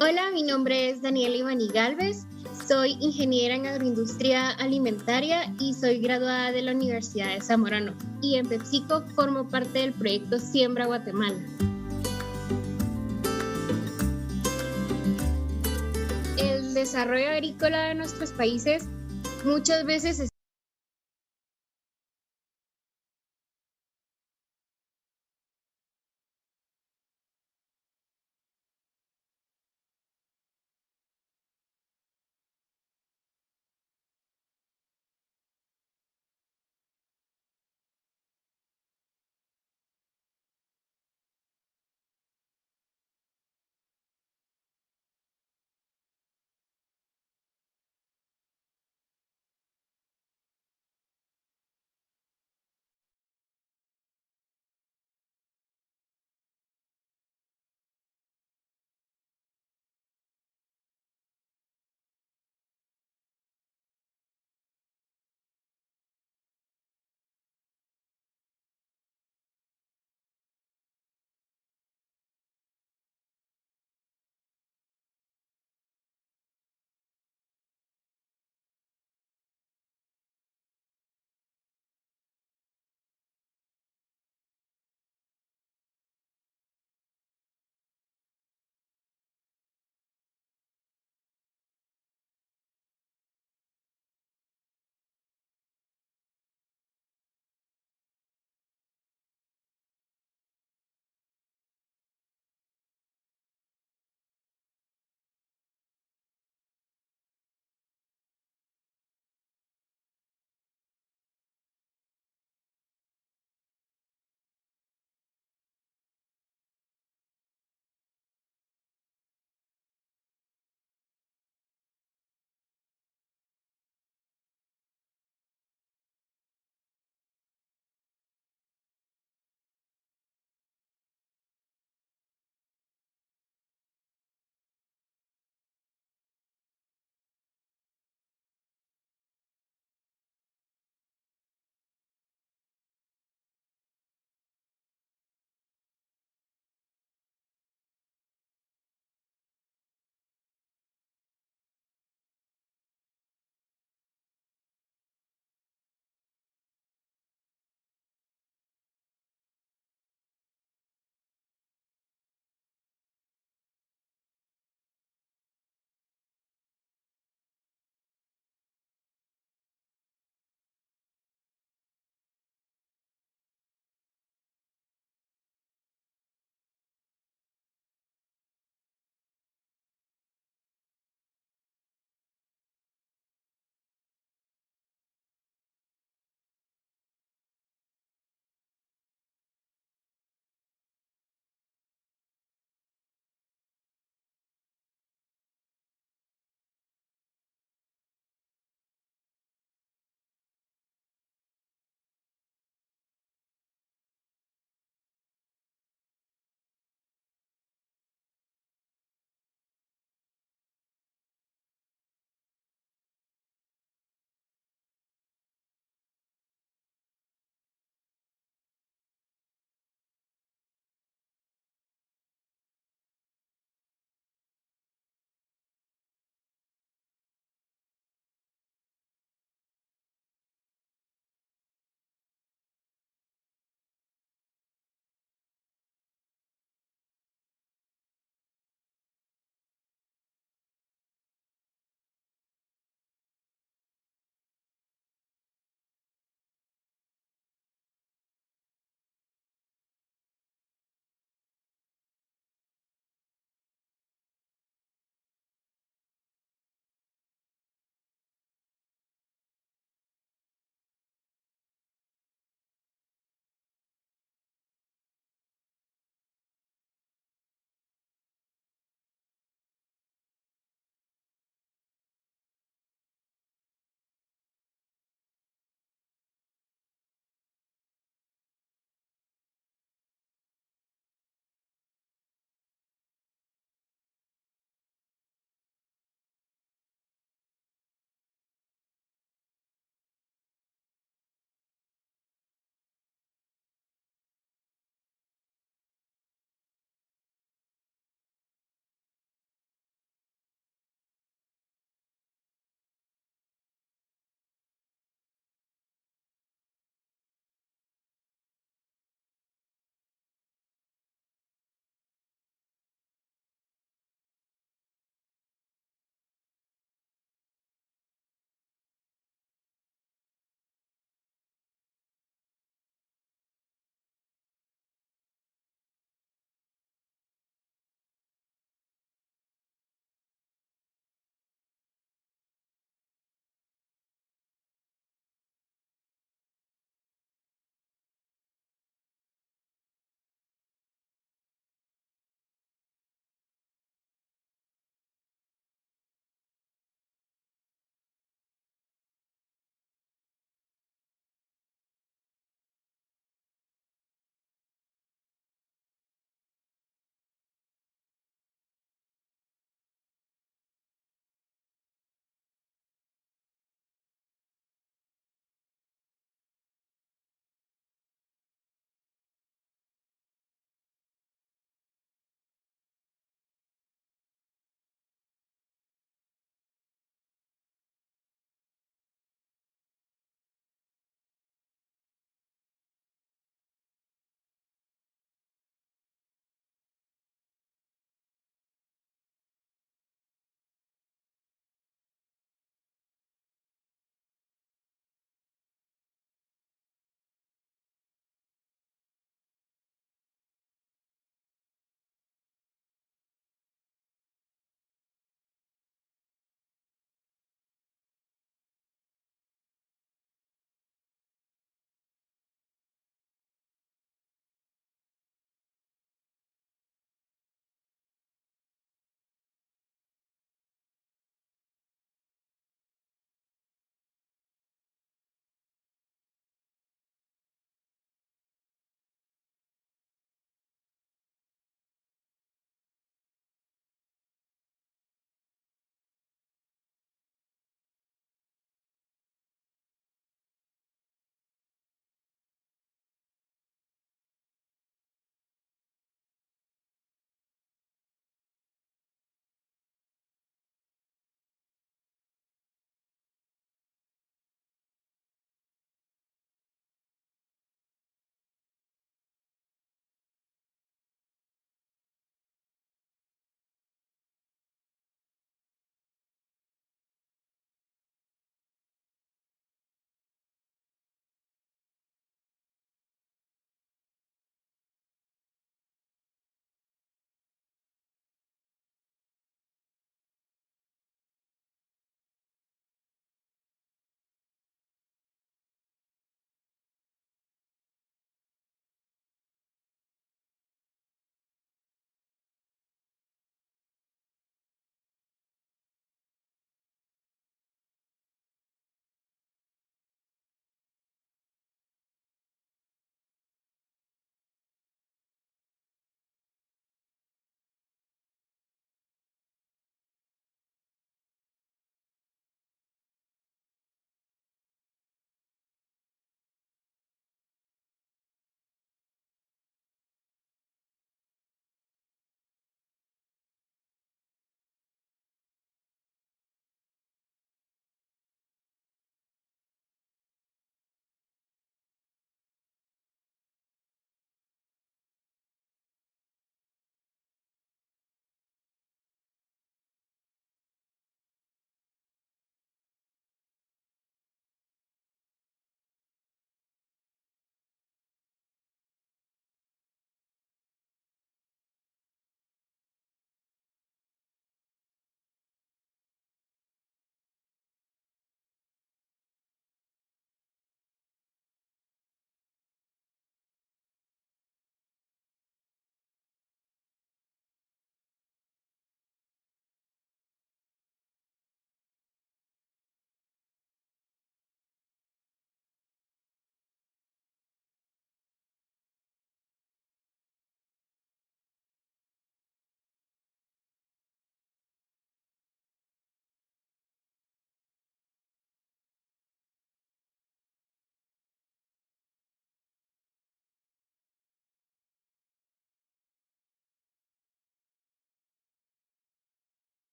Hola, mi nombre es Daniela Ivani Galvez, soy ingeniera en agroindustria alimentaria y soy graduada de la Universidad de Zamorano. Y en PepsiCo formo parte del proyecto Siembra Guatemala. El desarrollo agrícola de nuestros países muchas veces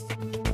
Roland.